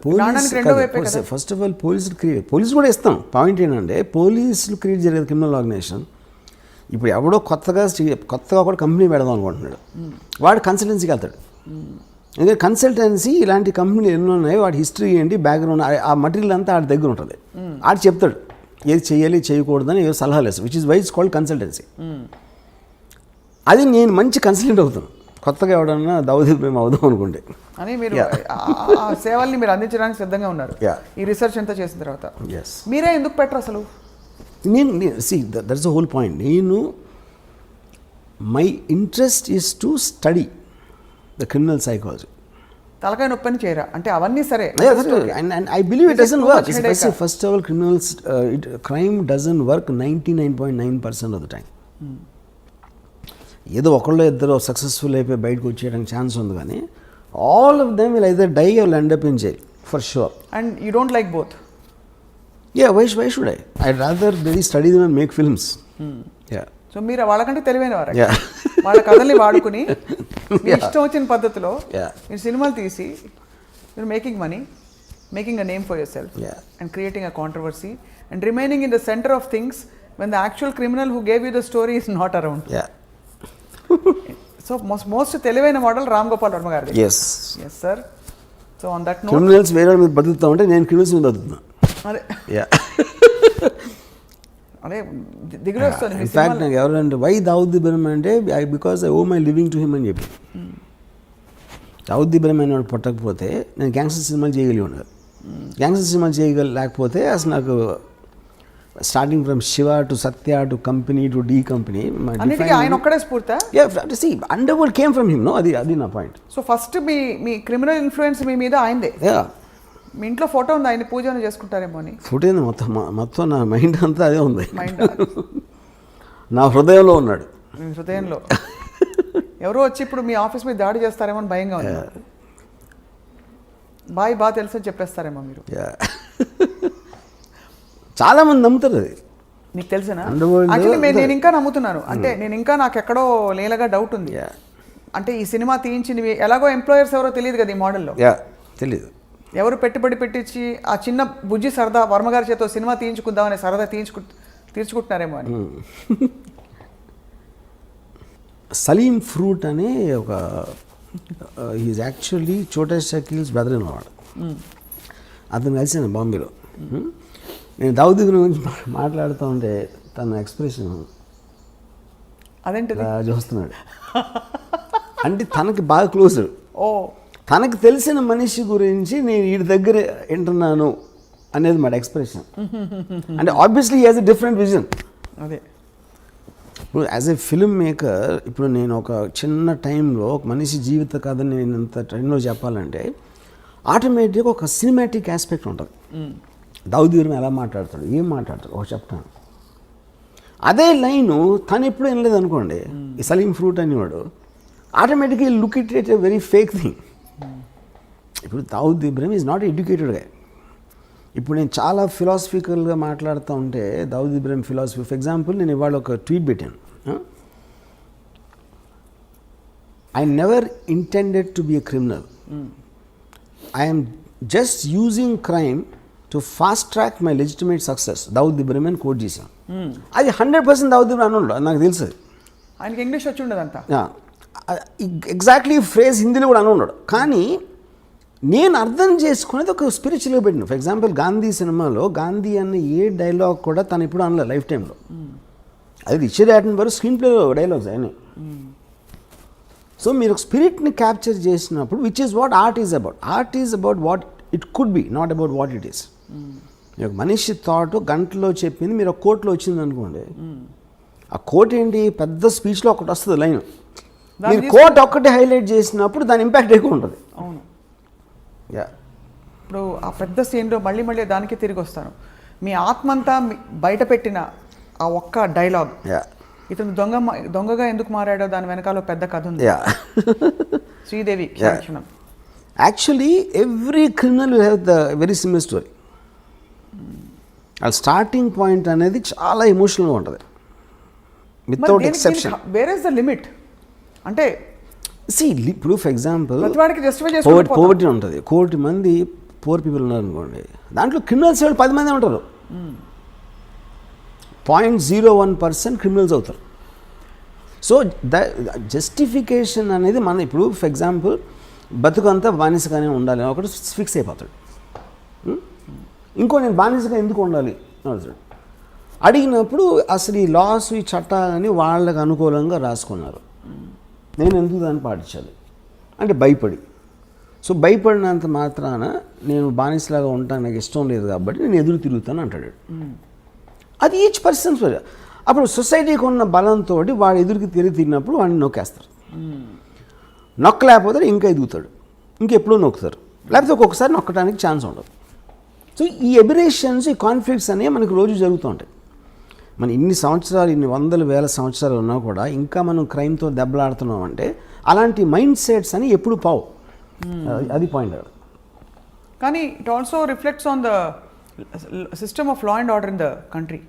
ఫస్ట్ ఆఫ్ ఆల్ పోలీసు కూడా ఇస్తాం. పాయింట్ ఏంటంటే పోలీసులు క్రియేట్ జరిగేది క్రిమినల్ ఆర్గనైజేషన్. ఇప్పుడు ఎవడో కొత్తగా కూడా కంపెనీ పెడదాం అనుకుంటున్నాడు, వాడు కన్సల్టెన్సీకి వెళ్తాడు. ఎందుకంటే కన్సల్టెన్సీ ఇలాంటి కంపెనీలు ఎన్నో ఉన్నాయి, వాడి హిస్టరీ ఏంటి, బ్యాక్గ్రౌండ్, ఆ మటీరియల్ అంతా ఆడి దగ్గర ఉంటుంది. ఆడు చెప్తాడు ఏది చేయాలి చేయకూడదని ఏదో సలహాలు వేస్తాడు, which is why it's called consultancy. అది నేను మంచి కన్సల్టెంట్ అవుతాను, కొత్తగా ఎవడన్నా దావుద్ ఇబ్రహీం అవుదాం అనుకుంటే అని. మీరు ఆ సేవల్ని మీరు అందించడానికి సిద్ధంగా ఉన్నారు ఈ రీసెర్చ్ అంతా చేసిన తర్వాత. మీరే ఎందుకు పెట్టరు అసలు? నేను that's the whole point. My interest is to study the criminal psychology. తలకాయ నొప్పని చేయరా అంటే అవన్నీ సరే. And I believe it doesn't work. First of all, crime doesn't work 99.9% of the time. ఏదో ఒకళ్ళు ఇద్దరు సక్సెస్ఫుల్ అయిపోయి బయటకు వచ్చేయడానికి ఛాన్స్ ఉంది, కానీ all of them will either die or end up in jail for sure. And you don't like both? Yeah, why should I? I'd rather really study them and make films. Yeah. So మీరు వాళ్ళకంటే తెలివైన వారు. వాళ్ళ కథల్ని వాడుకుని ఇష్టం వచ్చిన పద్ధతిలో మీరు సినిమాలు తీసి మీరు making money, making a name for your self and creating a controversy and remaining in the centre of things when the actual criminal who gave you the story is not around. Yeah. So most తెలివైన model Ram Gopal Varma గారిది. Yes sir. So on that note, criminals వేరే మీద బతుకుతా ఉంటే నేను criminals మీద బతుకుతున్నా. అదే Yeah. అదే దిగులు వస్తుంది. In fact నాకు ఎవరంటే వై దావుద్ ఇబ్రహీం అంటే because I owe my living to him అని చెప్పి. దావుద్ ఇబ్రహీం అని వాడు పుట్టకపోతే నేను గ్యాంగ్స్టర్ సినిమాలు చేయగలిగాను. గ్యాంగ్స్టర్ సినిమాలు చేయలేకపోతే అసలు నాకు starting from Shiva to Satya to company to D company ఆయన ఒక్కడే స్ఫూర్తా? Underworld came from him. అది నా పాయింట్. సో ఫస్ట్ మీ క్రిమినల్ ఇన్ఫ్లుయెన్స్ మీ మీద ఆయనదే. మీ ఇంట్లో ఫోటో ఉంది, ఆయన పూజ చేసుకుంటారేమో అని. ఫోటో ఏంది, మొత్తం నా మైండ్ అంతా అదే ఉంది. నా హృదయంలో ఉన్నాడు. మీ హృదయంలో ఎవరో వచ్చి ఇప్పుడు మీ ఆఫీస్ మీద దాడి చేస్తారేమో అని భయంగా ఉంది. బాగా తెలుసు అని చెప్పేస్తారేమో మీరు. చాలా మంది నమ్ముతారు అది. నీకు తెలిసిన యాక్చువల్లీ నేను ఇంకా నమ్ముతున్నాను. అంటే నేను ఇంకా నాకు ఎక్కడో లేలగా డౌట్ ఉంది. అంటే ఈ సినిమా తీయించింది ఎలాగో ఎంప్లాయర్స్ ఎవరో తెలియదు కదా ఈ మోడల్లో. తెలియదు ఎవరు పెట్టుబడి పెట్టించి ఆ చిన్న బుజ్జి సరదా వర్మగారి చేతో సినిమా తీయించుకుందామని సరదా తీర్చుకుంటున్నారేమో అని. సలీం ఫ్రూట్ అనే ఒక ఈజ్ యాక్చువల్లీ చోటా షకీల్స్ బ్రదర్ అన్నవాడు. అతను కలిసాను బాంబేలో. నేను దావుద్ ఇబ్రహీం గురించి మాట్లాడుతూ ఉంటే తన ఎక్స్ప్రెషన్ అదేంటి చూస్తున్నాడు. అంటే తనకి బాగా క్లోజ్. తనకు తెలిసిన మనిషి గురించి నేను వీడి దగ్గర వింటున్నాను అనేది మాట ఎక్స్ప్రెషన్. అంటే obviously he has a different vision. అదే ఇప్పుడు యాజ్ ఎ ఫిల్మ్ మేకర్ ఇప్పుడు నేను ఒక చిన్న టైంలో ఒక మనిషి జీవిత కథని నేను ఇంత టైంలో చెప్పాలంటే ఆటోమేటిక్గా ఒక సినిమాటిక్ ఆస్పెక్ట్ ఉంటుంది. దావుద్ ఇబ్రహీం ఎలా మాట్లాడతాడు, ఏం మాట్లాడతాడు ఒక చెప్తాను. అదే లైను తను ఎప్పుడు వినలేదు అనుకోండి, ఈ సలీం ఫ్రూట్ అనేవాడు ఆటోమేటిక్గా look it a very fake thing. ఇప్పుడు Dawood Ibrahim is not educated గా. ఇప్పుడు నేను చాలా ఫిలాసఫికల్గా మాట్లాడుతూ ఉంటే Dawood Ibrahim philosophy, for example నేను ఇవాళ ఒక ట్వీట్ పెట్టాను, I never intended to be a criminal, I'm just using crime to fast track my legitimate success. Dawood Ibrahim అని కోట్ చేశాను. అది 100% దావుద్ ఇబ్రహీం అని ఉండదు, నాకు తెలుసు. ఆయనకి ఇంగ్లీష్ వచ్చి ఉండదంట ఎగ్జాక్ట్లీ ఫ్రేజ్ హిందీలో కూడా అని ఉన్నాడు. కానీ నేను అర్థం చేసుకునేది ఒక స్పిరిచువల్గా పెట్టిన. ఫర్ ఎగ్జాంపుల్ గాంధీ సినిమాలో గాంధీ అన్న ఏ డైలాగ్ కూడా తను ఇప్పుడు అనలేదు లైఫ్ టైంలో. అది రిచర్డ్ యాటన్బర్గ్ స్క్రీన్ ప్లేలో డైలాగ్స్ ఆయన. సో మీరు స్పిరిట్ని క్యాప్చర్ చేసినప్పుడు which is what art is about. Art is about what it could be, not about what it is. ఒక మనిషి థాట్ గంటలో చెప్పింది మీరు ఒక కోట్లో వచ్చింది అనుకోండి, ఆ కోట్ ఏంటి పెద్ద స్పీచ్లో ఒకటి వస్తుంది లైన్, మీరు కోట్ ఒక్కటి హైలైట్ చేసినప్పుడు దాని ఇంపాక్ట్ ఎక్కువ ఉంటుంది. అవును. యా, ఇప్పుడు ఆ పెద్ద సీన్లో మళ్ళీ మళ్ళీ దానికి తిరిగి వస్తాను. మీ ఆత్మంతా బయట పెట్టిన ఆ ఒక్క డైలాగ్, యా, ఇతను దొంగగా ఎందుకు మారాడో దాని వెనకాల పెద్ద కథ ఉంది. Yeah. Sridevi actually every criminal will have the very similar story. ఆ స్టార్టింగ్ పాయింట్ అనేది చాలా ఎమోషనల్గా ఉంటుంది without exception. Where is the limit అంటే ఇప్పుడు ఫర్ ఎగ్జాంపుల్ ప్రతివాడికి జస్టిఫై పోవర్టీ ఉంటుంది, 1 కోటి మంది పూర్ పీపుల్ ఉన్నారు అనుకోండి, దాంట్లో క్రిమినల్స్ 10 మంది ఉంటారు, 0.01% క్రిమినల్స్ అవుతారు. సో ద జస్టిఫికేషన్ అనేది మన ఇప్పుడు ఫర్ ఎగ్జాంపుల్ బతుకంతా బానిసగానే ఉండాలి ఒకటి ఫిక్స్ అయిపోతాడు. ఇంకో నేను బానిసగా ఎందుకు ఉండాలి అడుగుతాడు. అడిగినప్పుడు అసలు ఈ లాస్ ఈ చట్టాలని వాళ్ళకు అనుకూలంగా రాసుకున్నారు, నేను ఎందుకు దాన్ని పాటించాలి అంటే భయపడి. సో భయపడినంత మాత్రాన నేను బానిసలాగా ఉంటాను నాకు ఇష్టం లేదు కాబట్టి నేను ఎదురు తిరుగుతాను అంటాడు. అది ఈచ్ పర్సన్. అప్పుడు సొసైటీకి ఉన్న బలంతో వాడు ఎదురుకి తిరిగినప్పుడు వాడిని నొక్కేస్తారు. నొక్కలేకపోతే ఇంకా ఎదుగుతాడు, ఇంకెప్పుడూ నొక్కుతారు, లేకపోతే ఒక్కొక్కసారి నొక్కడానికి ఛాన్స్ ఉండదు. సో ఈ ఎబిరేషన్స్ ఈ కాన్ఫ్లిక్ట్స్ అనేవి మనకు రోజు జరుగుతూ ఉంటాయి. మన ఇన్ని సంవత్సరాలు ఇన్ని వందల వేల సంవత్సరాలు ఉన్నా కూడా ఇంకా మనం క్రైమ్తో దెబ్బలాడుతున్నాం అంటే అలాంటి మైండ్ సెట్స్ అని ఎప్పుడు పావు. అది పాయింట్. కానీ it also reflects on the system of law and order in the country.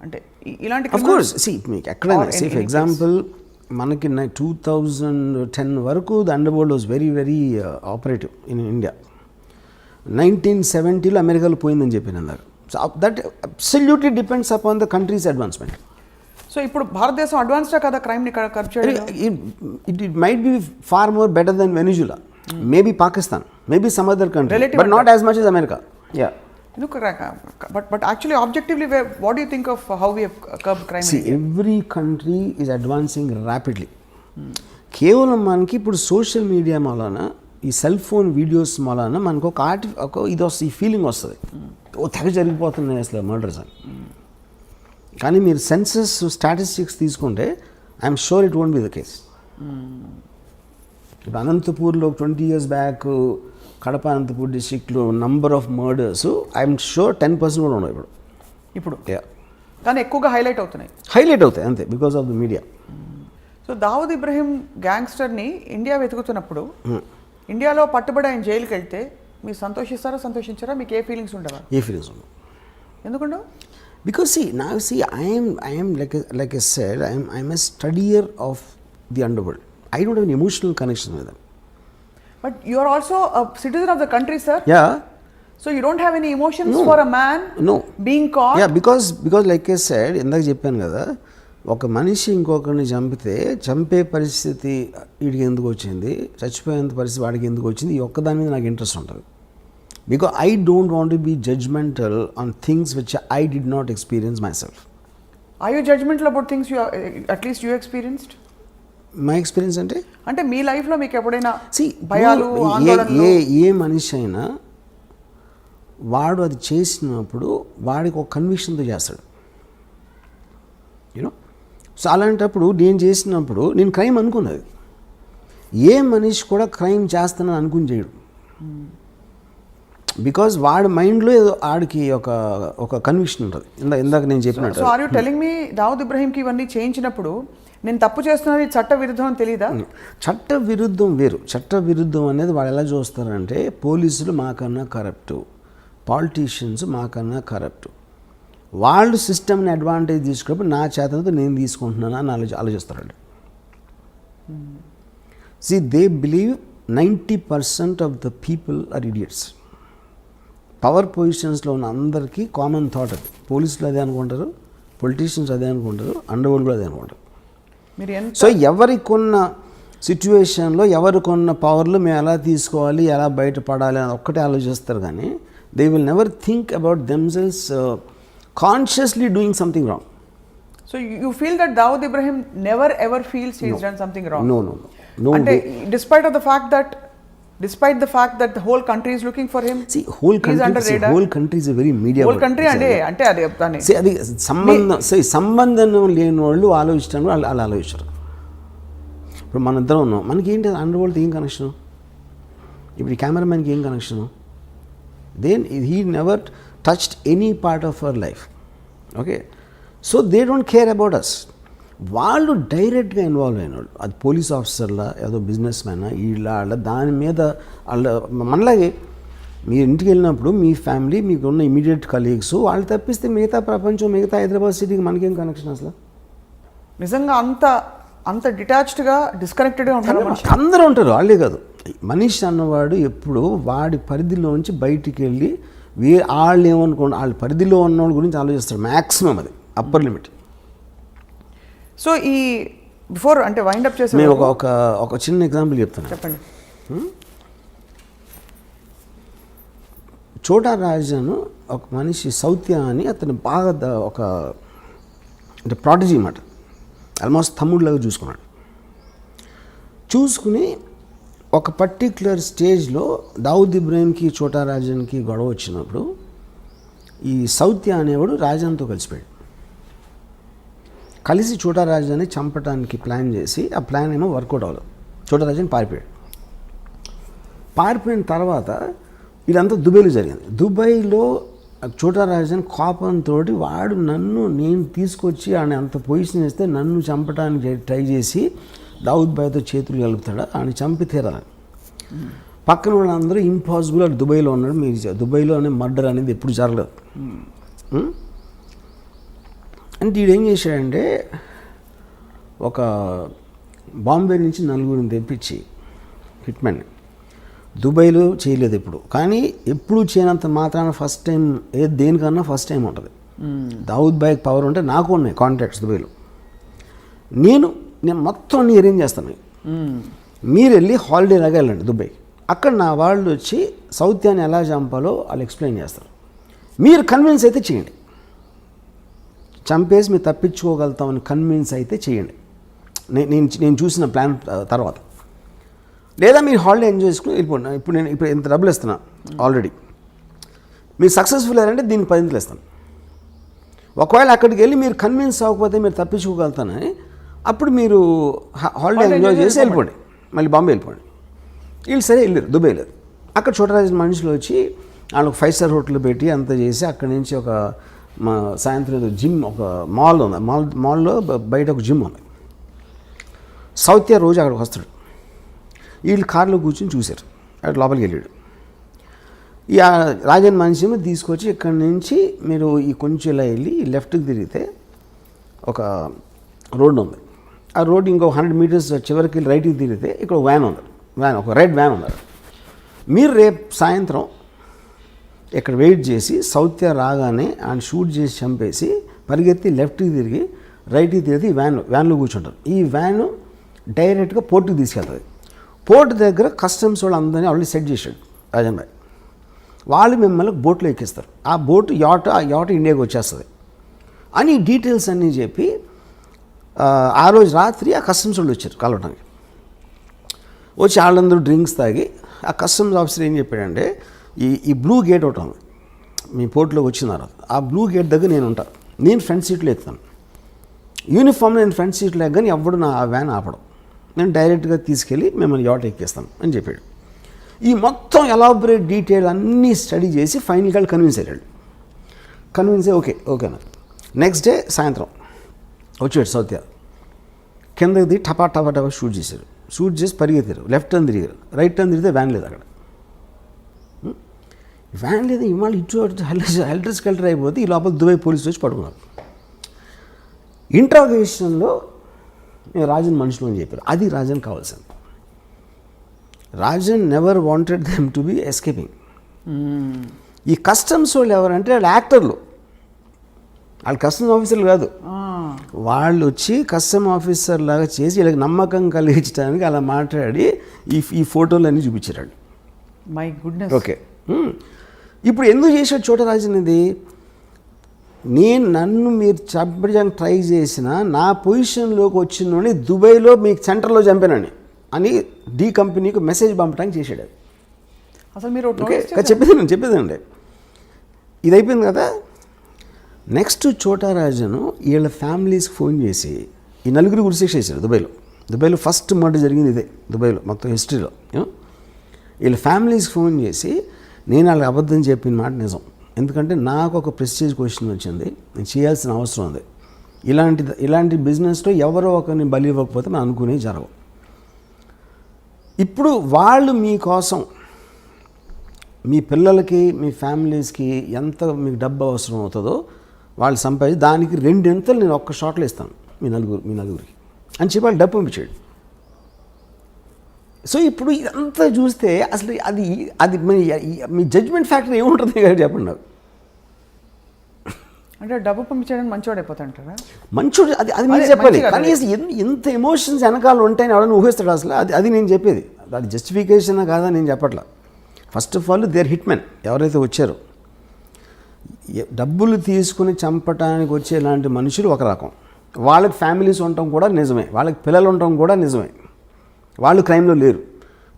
అంటే ఇలాంటి ఆఫ్ కోర్స్ మీకు ఎక్కడైనా ఫర్ ఎగ్జాంపుల్ మనకి 2010 వరకు the under world was very very operative in India. 1970లో అమెరికాలో పోయిందని చెప్పి అన్నారు. So that absolutely depends upon the country's advancement. So ఇప్పుడు భారతదేశం అడ్వాన్స్డా కదా క్రైమ్ని కర్బ్ చేయడం? It might be far more better than Venezuela, maybe Pakistan, maybe some other country, but not as much as America. Yeah. But actually objectively what do you think of how we have curbed crime? See, every country is advancing rapidly. కేవలం మనకి ఇప్పుడు social media మూలాన ఈ cell phone videos మూలాన మనకు ఒక ఇది వస్తుంది, ఈ ఫీలింగ్ వస్తుంది, తెగ జరిగిపోతున్నాయి అసలు మర్డర్స్ అని. కానీ మీరు సెన్సస్ స్టాటిస్టిక్స్ తీసుకుంటే I'm sure it won't be the case. ఇప్పుడు అనంతపూర్లో 20 years బ్యాక్ కడప అనంతపూర్ డిస్ట్రిక్ట్లో number of murders I'm sure 10% కూడా ఉన్నాయి ఇప్పుడు. కానీ ఎక్కువగా హైలైట్ అవుతాయి అంతే, because of the media. So Dawood Ibrahim గ్యాంగ్స్టర్ని ఇండియా వెతుకుతున్నప్పుడు ఇండియాలో పట్టుబడి ఆయన జైలుకి వెళ్తే మీరు సంతోషించారా? మీకు ఏ ఫీలింగ్స్ ఉండవా? ఏ ఫీలింగ్స్ ఉండవు. ఎందుకుండవు? Because I am like I said, I am a studier of the underworld. I don't have an emotional connection with them. But you are also a citizen of the country, sir. Yeah. So you don't have any emotions for a man being caught? Yeah, because like I said, ఇందాక చెప్పాను కదా, ఒక మనిషి ఇంకొకరిని చంపే పరిస్థితి వీడికి ఎందుకు వచ్చింది, చచ్చిపోయేంత పరిస్థితి వాడికి ఎందుకు వచ్చింది, ఈ ఒక్కదాని మీద నాకు ఇంట్రెస్ట్ ఉంటుంది. Because I don't want to be judgmental on things which I did not experience myself. Are you judgmental about things at least you experienced? My experience అంటే మీ లైఫ్లో మీకు ఎప్పుడైనా భయాలు ఏ మనిషి అయినా వాడు అది చేసినప్పుడు వాడికి ఒక కన్విక్షన్తో చేస్తాడు, యూనో. సో అలాంటప్పుడు నేను చేసినప్పుడు నేను క్రైమ్ అనుకున్నది, ఏ మనిషి కూడా క్రైమ్ చేస్తానని అనుకుని చేయడు. బికాజ్ వాడి మైండ్లో ఏదో ఆడికి ఒక కన్విక్షన్ ఉంటుంది. ఇందాక నేను చెప్పినట్టు. So are you telling me Dawood ఇబ్రహీంకి ఇవన్నీ చేయించినప్పుడు నేను తప్పు చేస్తున్నది చట్ట విరుద్ధం అని తెలీదా? చట్ట విరుద్ధం వేరు. చట్ట విరుద్ధం అనేది వాళ్ళు ఎలా చూస్తారంటే పోలీసులు మాకన్నా కరప్టు, పాలిటీషియన్స్ మాకన్నా కరప్టు, వాళ్ళు సిస్టమ్ని అడ్వాంటేజ్ తీసుకున్నప్పుడు నా చేతనతో నేను తీసుకుంటున్నాను అని ఆలోచిస్తారండి. They believe 90% of the people are idiots. Power పొజిషన్స్లో ఉన్న అందరికీ కామన్ థాట్ అది. పోలీసులు అదే అనుకుంటారు, పొలిటీషియన్స్ అదే అనుకుంటారు, అండర్వరల్డ్ కూడా అదే అనుకుంటారు. సో ఎవరికొన్న సిచ్యువేషన్లో ఎవరికొన్న పవర్లు మేము ఎలా తీసుకోవాలి, ఎలా బయటపడాలి అని ఒక్కటే ఆలోచిస్తారు. కానీ they will never think about themselves consciously doing something wrong. So you feel that Dawood Ibrahim never ever feels he has done something wrong? No. No అంటే way. despite the fact that the whole country is looking for him, See, whole he's under country, radar. whole country is a very media. whole country అంటే అది చెప్తాను. See, అది సంబంధం లేని వాళ్ళు ఆలోచిస్తాను, వాళ్ళు ఆలోచిస్తారు. ఇప్పుడు మన ఇద్దరం ఉన్నాం, మనకి ఏంటి అండర్ వరల్డ్ ఏం కనెక్షను? ఇప్పుడు ఈ కెమెరామెన్కి ఏం connection? Then he never touched any part of our life. Okay, so they don't care about us. వాళ్ళు డైరెక్ట్గా ఇన్వాల్వ్ అయిన వాళ్ళు, అది పోలీస్ ఆఫీసర్లా, ఏదో బిజినెస్ మ్యానా, వాళ్ళ దాని మీద వాళ్ళ మనలాగే మీరు ఇంటికి వెళ్ళినప్పుడు మీ ఫ్యామిలీ, మీకు ఉన్న ఇమీడియట్ కలీగ్స్, వాళ్ళు తప్పిస్తే మిగతా ప్రపంచం, మిగతా హైదరాబాద్ సిటీకి మనకేం కనెక్షన్ అసలు? నిజంగా అంత డిటాచ్డ్గా డిస్కనెక్టెడ్గా ఉంటారు మనిషి. అందరూ ఉంటారు, వాళ్ళే కాదు. మనిషి అన్నవాడు ఎప్పుడు వాడి పరిధిలోంచి బయటికి వెళ్ళి వాళ్ళు ఏమనుకోండి, వాళ్ళ పరిధిలో ఉన్న వాళ్ళ గురించి ఆలోచిస్తారు మ్యాక్సిమం, అది అప్పర్ లిమిట్. సో ఈ బిఫోర్ అంటే వైండప్ చేసే మేము ఒక చిన్న ఎగ్జాంపుల్ చెప్తాను. చెప్పండి. చోటా రాజాను ఒక మనిషి సౌత్య అని, అతను బాగా ఒక అంటే ప్రాటజీ అన్నమాట, ఆల్మోస్ట్ తమ్ముడిలాగా చూసుకుని ఒక పర్టిక్యులర్ స్టేజ్లో దావుద్ ఇబ్రాహీంకి చోటా రాజన్కి గొడవ వచ్చినప్పుడు ఈ సౌత్య అనేవాడు రాజాన్తో కలిసి చోటా రాజాని చంపడానికి ప్లాన్ చేసి, ఆ ప్లాన్ ఏమో వర్కౌట్ అవ్వలేదు. చోటా రాజాని పారిపోయిన తర్వాత ఇదంతా దుబాయ్లో జరిగింది. దుబాయ్లో చోటా రాజాని కోపంతో వాడు నేను తీసుకొచ్చి ఆయన అంత పొజిషన్ ఇస్తే నన్ను చంపడానికి ట్రై చేసి దావుద్ బాయ్తో చేతులు కలుపుతాడు, ఆయన చంపి తీరాలని. పక్కన వాళ్ళందరూ ఇంపాసిబుల్, అది దుబాయ్లో ఉన్నాడు, మీరు దుబాయ్లోనే మర్డర్ అనేది ఎప్పుడు జరగలేదు. అంటే వీడు ఏం చేశాడంటే, ఒక బాంబే నుంచి 4 తెప్పించి హిట్మెన్ దుబాయ్లో చేయలేదు ఎప్పుడు, కానీ ఎప్పుడు చేయనంత మాత్రాన ఫస్ట్ టైం దేనికన్నా ఫస్ట్ టైం ఉంటుంది. దావుద్ బాయ్కి పవర్ ఉంటే నాకు ఉన్నాయి కాంటాక్ట్స్ దుబాయ్లో. నేను మొత్తం అన్ని అరేంజ్ చేస్తాను. మీరు వెళ్ళి హాలిడే లాగా వెళ్ళండి దుబాయ్, అక్కడ నా వాళ్ళు వచ్చి సౌత్యాన్ని ఎలా చంపాలో వాళ్ళు ఎక్స్ప్లెయిన్ చేస్తారు. మీరు కన్విన్స్ అయితే చేయండి, చంపేసి మీరు తప్పించుకోగలుగుతామని కన్విన్స్ అయితే చేయండి, నేను చూసిన ప్లాన్ తర్వాత. లేదా మీరు హాలిడే ఎంజాయ్ చేసుకుని వెళ్ళిపోండి. ఇప్పుడు ఇంత డబ్బులు ఇస్తున్నా ఆల్రెడీ, మీరు సక్సెస్ఫుల్ అయ్యారంటే దీనికి 10 ఇస్తాను. ఒకవేళ అక్కడికి వెళ్ళి మీరు కన్విన్స్ అవ్వకపోతే మీరు తప్పించుకోగలుగుతానని, అప్పుడు మీరు హాలిడే ఎంజాయ్ చేసి వెళ్ళిపోండి, మళ్ళీ బాంబే వెళ్ళిపోండి. వీళ్ళు సరే వెళ్ళారు, దుబాయ్ వెళ్ళారు. అక్కడ చోటరాజు మనుషులు వచ్చి వాళ్ళకి 5 స్టార్ హోటల్ పెట్టి అంతా చేసి, అక్కడి నుంచి ఒక సాయంత్రం జిమ్, ఒక మాల్ ఉంది, మాల్లో బయట ఒక జిమ్ ఉంది. సౌత్య రోజు అక్కడికి వస్తాడు. వీళ్ళు కార్లో కూర్చొని చూశారు, అక్కడ లోపలికి వెళ్ళాడు. ఈ రాజన్ మనిషి తీసుకొచ్చి ఇక్కడి నుంచి మీరు ఈ కొంచెం ఇలా వెళ్ళి లెఫ్ట్కి తిరిగితే ఒక రోడ్డు ఉంది, ఆ రోడ్డు ఇంకో 100 మీటర్స్ చివరికి రైట్కి తిరిగితే ఇక్కడ ఒక వ్యాన్ ఉంది, ఒక రెడ్ వ్యాన్ ఉంది. మీరు రేపు సాయంత్రం ఇక్కడ వెయిట్ చేసి సౌత్య రాగానే ఆయన షూట్ చేసి చంపేసి పరిగెత్తి లెఫ్ట్కి తిరిగి రైట్కి తిరిగి వ్యాన్లో కూర్చుంటారు. ఈ వ్యాను డైరెక్ట్గా పోర్టుకి తీసుకెళ్తుంది. పోర్టు దగ్గర కస్టమ్స్ వాళ్ళు అందరినీ ఆల్రెడీ సెట్ చేశాడు రాజన్ భాయ్. వాళ్ళు మిమ్మల్ని బోట్లో ఎక్కిస్తారు, ఆ బోటు యాట ఇండియాకి వచ్చేస్తుంది అని డీటెయిల్స్ అన్నీ చెప్పి, ఆ రోజు రాత్రి ఆ కస్టమ్స్ వాళ్ళు వచ్చారు కలవడానికి. వచ్చి వాళ్ళందరూ డ్రింక్స్ తాగి, ఆ కస్టమ్స్ ఆఫీసర్ ఏం చెప్పాడంటే, ఈ బ్లూ గేట్ ఒకటి ఉంది మీ పోర్టులోకి వచ్చిన తర్వాత, ఆ బ్లూ గేట్ దగ్గర నేను ఉంటాను, నేను ఫ్రంట్ సీట్లో ఎక్కుతాను, యూనిఫామ్ నేను ఫ్రంట్ సీట్లో ఎక్కని ఎవడు నా ఆ వ్యాన్ ఆపడం, నేను డైరెక్ట్గా తీసుకెళ్ళి మిమ్మల్ని యాట ఎక్కిస్తాను అని చెప్పాడు. ఈ మొత్తం ఎలాబరేట్ డీటెయిల్ అన్నీ స్టడీ చేసి ఫైనల్గా కన్విన్స్ అయ్యాడు. కన్విన్స్ అయ్యి ఓకేనా. నెక్స్ట్ డే సాయంత్రం వచ్చాడు సౌత్య, కిందకి దిగి టపా షూట్ చేశారు. షూట్ చేసి పరిగెత్తారు, లెఫ్ట్ టర్న్ తిరిగారు, రైట్ టర్న్ తిరిగితే వ్యాన్ లేదు అక్కడ. వ్యాన్ లేదు, ఇవాళ ఇటు హెల్టర్ స్కెల్టర్ అయిపోతే ఈ లోపల దుబాయ్ పోలీసులు వచ్చి పడుకున్నారు. ఇంట్రాగేషన్లో రాజన్ మనుషులు అని చెప్పారు, అది రాజన్ కావాల్సింది. Rajan never wanted them to be escaping. ఈ కస్టమ్స్ వాళ్ళు ఎవరంటే వాళ్ళు యాక్టర్లు, వాళ్ళు కస్టమ్స్ ఆఫీసర్లు కాదు. వాళ్ళు వచ్చి కస్టమ్ ఆఫీసర్ లాగా చేసి వీళ్ళకి నమ్మకం కలిగించడానికి అలా మాట్లాడి ఈ ఫోటోలన్నీ చూపించాడు. My goodness. ఓకే, ఇప్పుడు ఎందుకు చేశాడు చోటరాజన్ ఇది? నన్ను మీరు చంపడానికి ట్రై చేసిన నా పొజిషన్లోకి వచ్చిన దుబాయ్లో మీకు సెంటర్లో చంపానండి. అని డి కంపెనీకి మెసేజ్ పంపడానికి చేశాడు అది. అసలు మీరు ఓకే చెప్పేదండి ఇది అయిపోయింది కదా. నెక్స్ట్ చోటారాజను వీళ్ళ ఫ్యామిలీస్కి ఫోన్ చేసి ఈ నలుగురు ఉరిశిక్ష చేశారు దుబాయ్లో ఫస్ట్ మర్డర్ జరిగింది ఇదే దుబాయ్లో మొత్తం హిస్టరీలో. వీళ్ళ ఫ్యామిలీస్కి ఫోన్ చేసి నేను వాళ్ళకి అబద్ధం చెప్పిన మాట నిజం, ఎందుకంటే నాకు ఒక ప్రెస్టేజ్ క్వశ్చన్ వచ్చింది, నేను చేయాల్సిన అవసరం ఉంది, ఇలాంటి బిజినెస్లో ఎవరో ఒకరిని బలి ఇవ్వకపోతే మనం అనుకునేవి జరగవు. ఇప్పుడు వాళ్ళు మీకోసం మీ పిల్లలకి మీ ఫ్యామిలీస్కి ఎంత మీకు డబ్బు అవసరం అవుతుందో వాళ్ళు సంపాదించి దానికి 2 ఎంతలు నేను ఒక్క షాట్లో ఇస్తాను మీ నలుగురికి అని చెప్పి వాళ్ళు డబ్బు పంపించాడు. సో ఇప్పుడు ఇదంతా చూస్తే అసలు అది మీ జడ్జ్మెంట్ ఫ్యాక్టర్ ఏముంటుంది కదా చెప్పండి నాకు. అంటే డబ్బు పంపించడానికి మంచివాడు అయిపోతాంటారా? మంచోడు అది మీరు చెప్పాలి. కనీసం ఎంత ఎమోషన్స్ వెనకాల ఉంటాయని ఎవరైనా ఊహిస్తాడు అసలు. అది నేను చెప్పేది, అది జస్టిఫికేషన్ కాదా నేను చెప్పట్లా. First of all their hit men ఎవరైతే వచ్చారో, డబ్బులు తీసుకుని చంపటానికి వచ్చే ఇలాంటి మనుషులు ఒక రకం, వాళ్ళకి ఫ్యామిలీస్ ఉండటం కూడా నిజమే, వాళ్ళకి పిల్లలు ఉండటం కూడా నిజమే, వాళ్ళు క్రైమ్లో లేరు,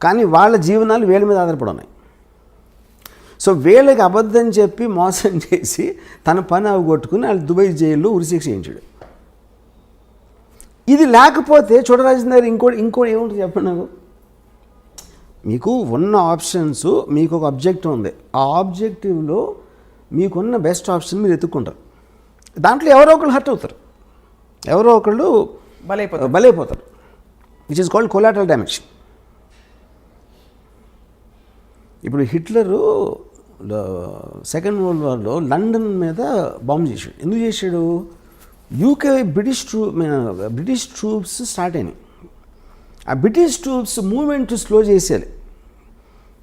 కానీ వాళ్ళ జీవనాలు వీళ్ళ మీద ఆధారపడి ఉన్నాయి. సో వీళ్ళకి అబద్ధం చెప్పి మోసం చేసి తన పని అవగొట్టుకుని వాళ్ళు దుబాయ్ జైల్లో ఉరిశిక్ష చేయించాడు. ఇది లేకపోతే చోటరాజన్ దగ్గర ఇంకోటి ఏముంటుంది చెప్పండి నాకు. మీకు ఉన్న ఆప్షన్స్, మీకు ఒక ఆబ్జెక్టివ్ ఉంది, ఆ ఆబ్జెక్టివ్లో మీకున్న బెస్ట్ ఆప్షన్ మీరు ఎత్తుక్కుంటారు, దాంట్లో ఎవరో ఒకళ్ళు హర్ట్ అవుతారు, ఎవరో ఒకళ్ళు బలైపోతారు, which is called collateral damage. ఇప్పుడు హిట్లరు సెకండ్ వరల్డ్ వార్లో లండన్ మీద బాంబు చేశాడు. ఎందుకు చేశాడు? యూకే బ్రిటిష్ ట్రూప్స్ స్టార్ట్ అయినాయి, ఆ బ్రిటిష్ ట్రూప్స్ మూవ్మెంట్ స్లో చేసేయాలి,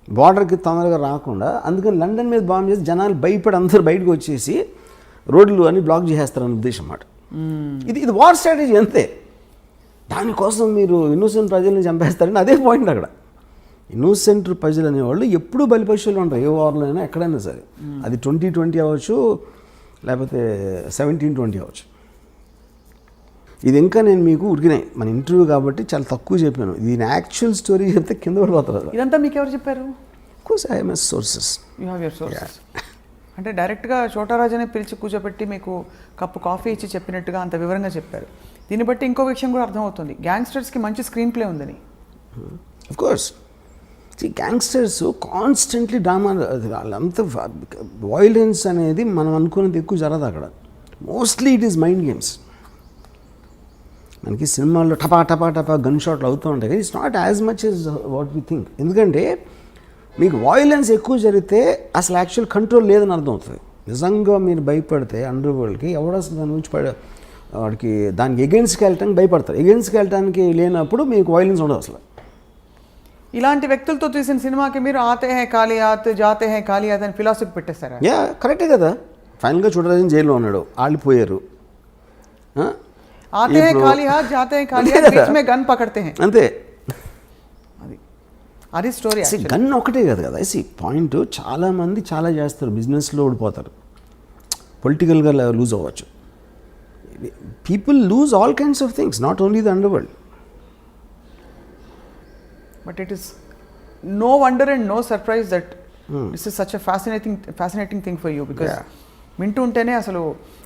బార్డర్కి తొందరగా రాకుండా. అందుకని లండన్ మీద బాంబు చేసి జనాలు భయపడి అందరూ బయటకు వచ్చేసి రోడ్లు అన్ని బ్లాక్ చేసేస్తారని ఉద్దేశం అన్నమాట. ఇది వార్ స్ట్రాటజీ అంతే. దానికోసం మీరు ఇన్నోసెంట్ ప్రజల్ని చంపేస్తారని అదే పాయింట్ అక్కడ. ఇన్నోసెంట్ ప్రజలు అనేవాళ్ళు ఎప్పుడూ బలిపశువులు ఉంటారు, ఏ వార్లో అయినా ఎక్కడైనా సరే. అది 2020 అవ్వచ్చు, లేకపోతే 1720 అవ్వచ్చు. ఇది ఇంకా నేను మీకు ఉరికినాయి మన ఇంటర్వ్యూ కాబట్టి చాలా తక్కువ చెప్పాను. దీని యాక్చువల్ స్టోరీ చెప్తే కింద పడిపోతారు. ఇదంతా మీకు ఎవరు చెప్పారు? Course I M sources. You have your sources. అంటే డైరెక్ట్గా చోటారాజనే పిలిచి కూర్చోబెట్టి మీకు కప్పు కాఫీ ఇచ్చి చెప్పినట్టుగా అంత వివరంగా చెప్పారు. దీన్ని బట్టి ఇంకో విషయం కూడా అర్థమవుతుంది, గ్యాంగ్స్టర్స్కి మంచి స్క్రీన్ ప్లే ఉందని. Of course gangsters constantly drama, వాళ్ళంతా వైలెన్స్ అనేది మనం అనుకునేది ఎక్కువ జరగదు అక్కడ. Mostly it is mind games. మనకి సినిమాల్లో టపా గన్ షాట్లు అవుతూ ఉంటాయి, it's not as much as what we think. ఎందుకంటే మీకు వాయిలెన్స్ ఎక్కువ జరిగితే అసలు యాక్చువల్ కంట్రోల్ లేదని అర్థం అవుతుంది. నిజంగా మీరు భయపడితే అండర్ వరల్డ్కి ఎవడో అసలు దాని నుంచి వాడికి దానికి ఎగెన్స్ట్కి వెళ్ళటానికి భయపడతారు. ఎగెన్స్ట్కి వెళ్ళటానికి లేనప్పుడు మీకు వాయిలెన్స్ ఉండదు అసలు. ఇలాంటి వ్యక్తులతో తీసిన సినిమాకి మీరు ఆతే హై కాలియాత్ జాతే హై కాలియాత్ అని ఫిలాసఫీ పెట్టేస్తారా? యా కరెక్టే కదా. ఫైనల్గా చూడరాజన్ జైల్లో ఉన్నాడు, వాళ్ళు పోయారు. ఆతే హై కాలియాత్ జాతే హై కాలియాత్ బీచ్ మే గన్ పకడ్తే హై, అంతే. అది స్టోరీ. గన్ ఒకటే కదా కదా పాయింట్. చాలామంది చాలా చేస్తారు, బిజినెస్లో ఓడిపోతారు, పొలిటికల్గా లూజ్ అవ్వచ్చు. People lose all kinds of things, not only the under world. But it is no wonder and no surprise that this is such a fascinating thing for you, because వింటూ ఉంటేనే అసలు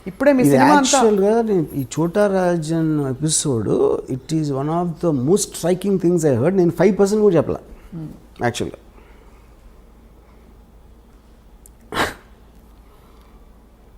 ఇప్పుడే మీ సినిమా అంతా యాక్చువల్గా ఈ Chhota Rajan episode it is one of the most striking things I heard. నేను 5% కూడా చెప్పాల యాక్చువల్గా.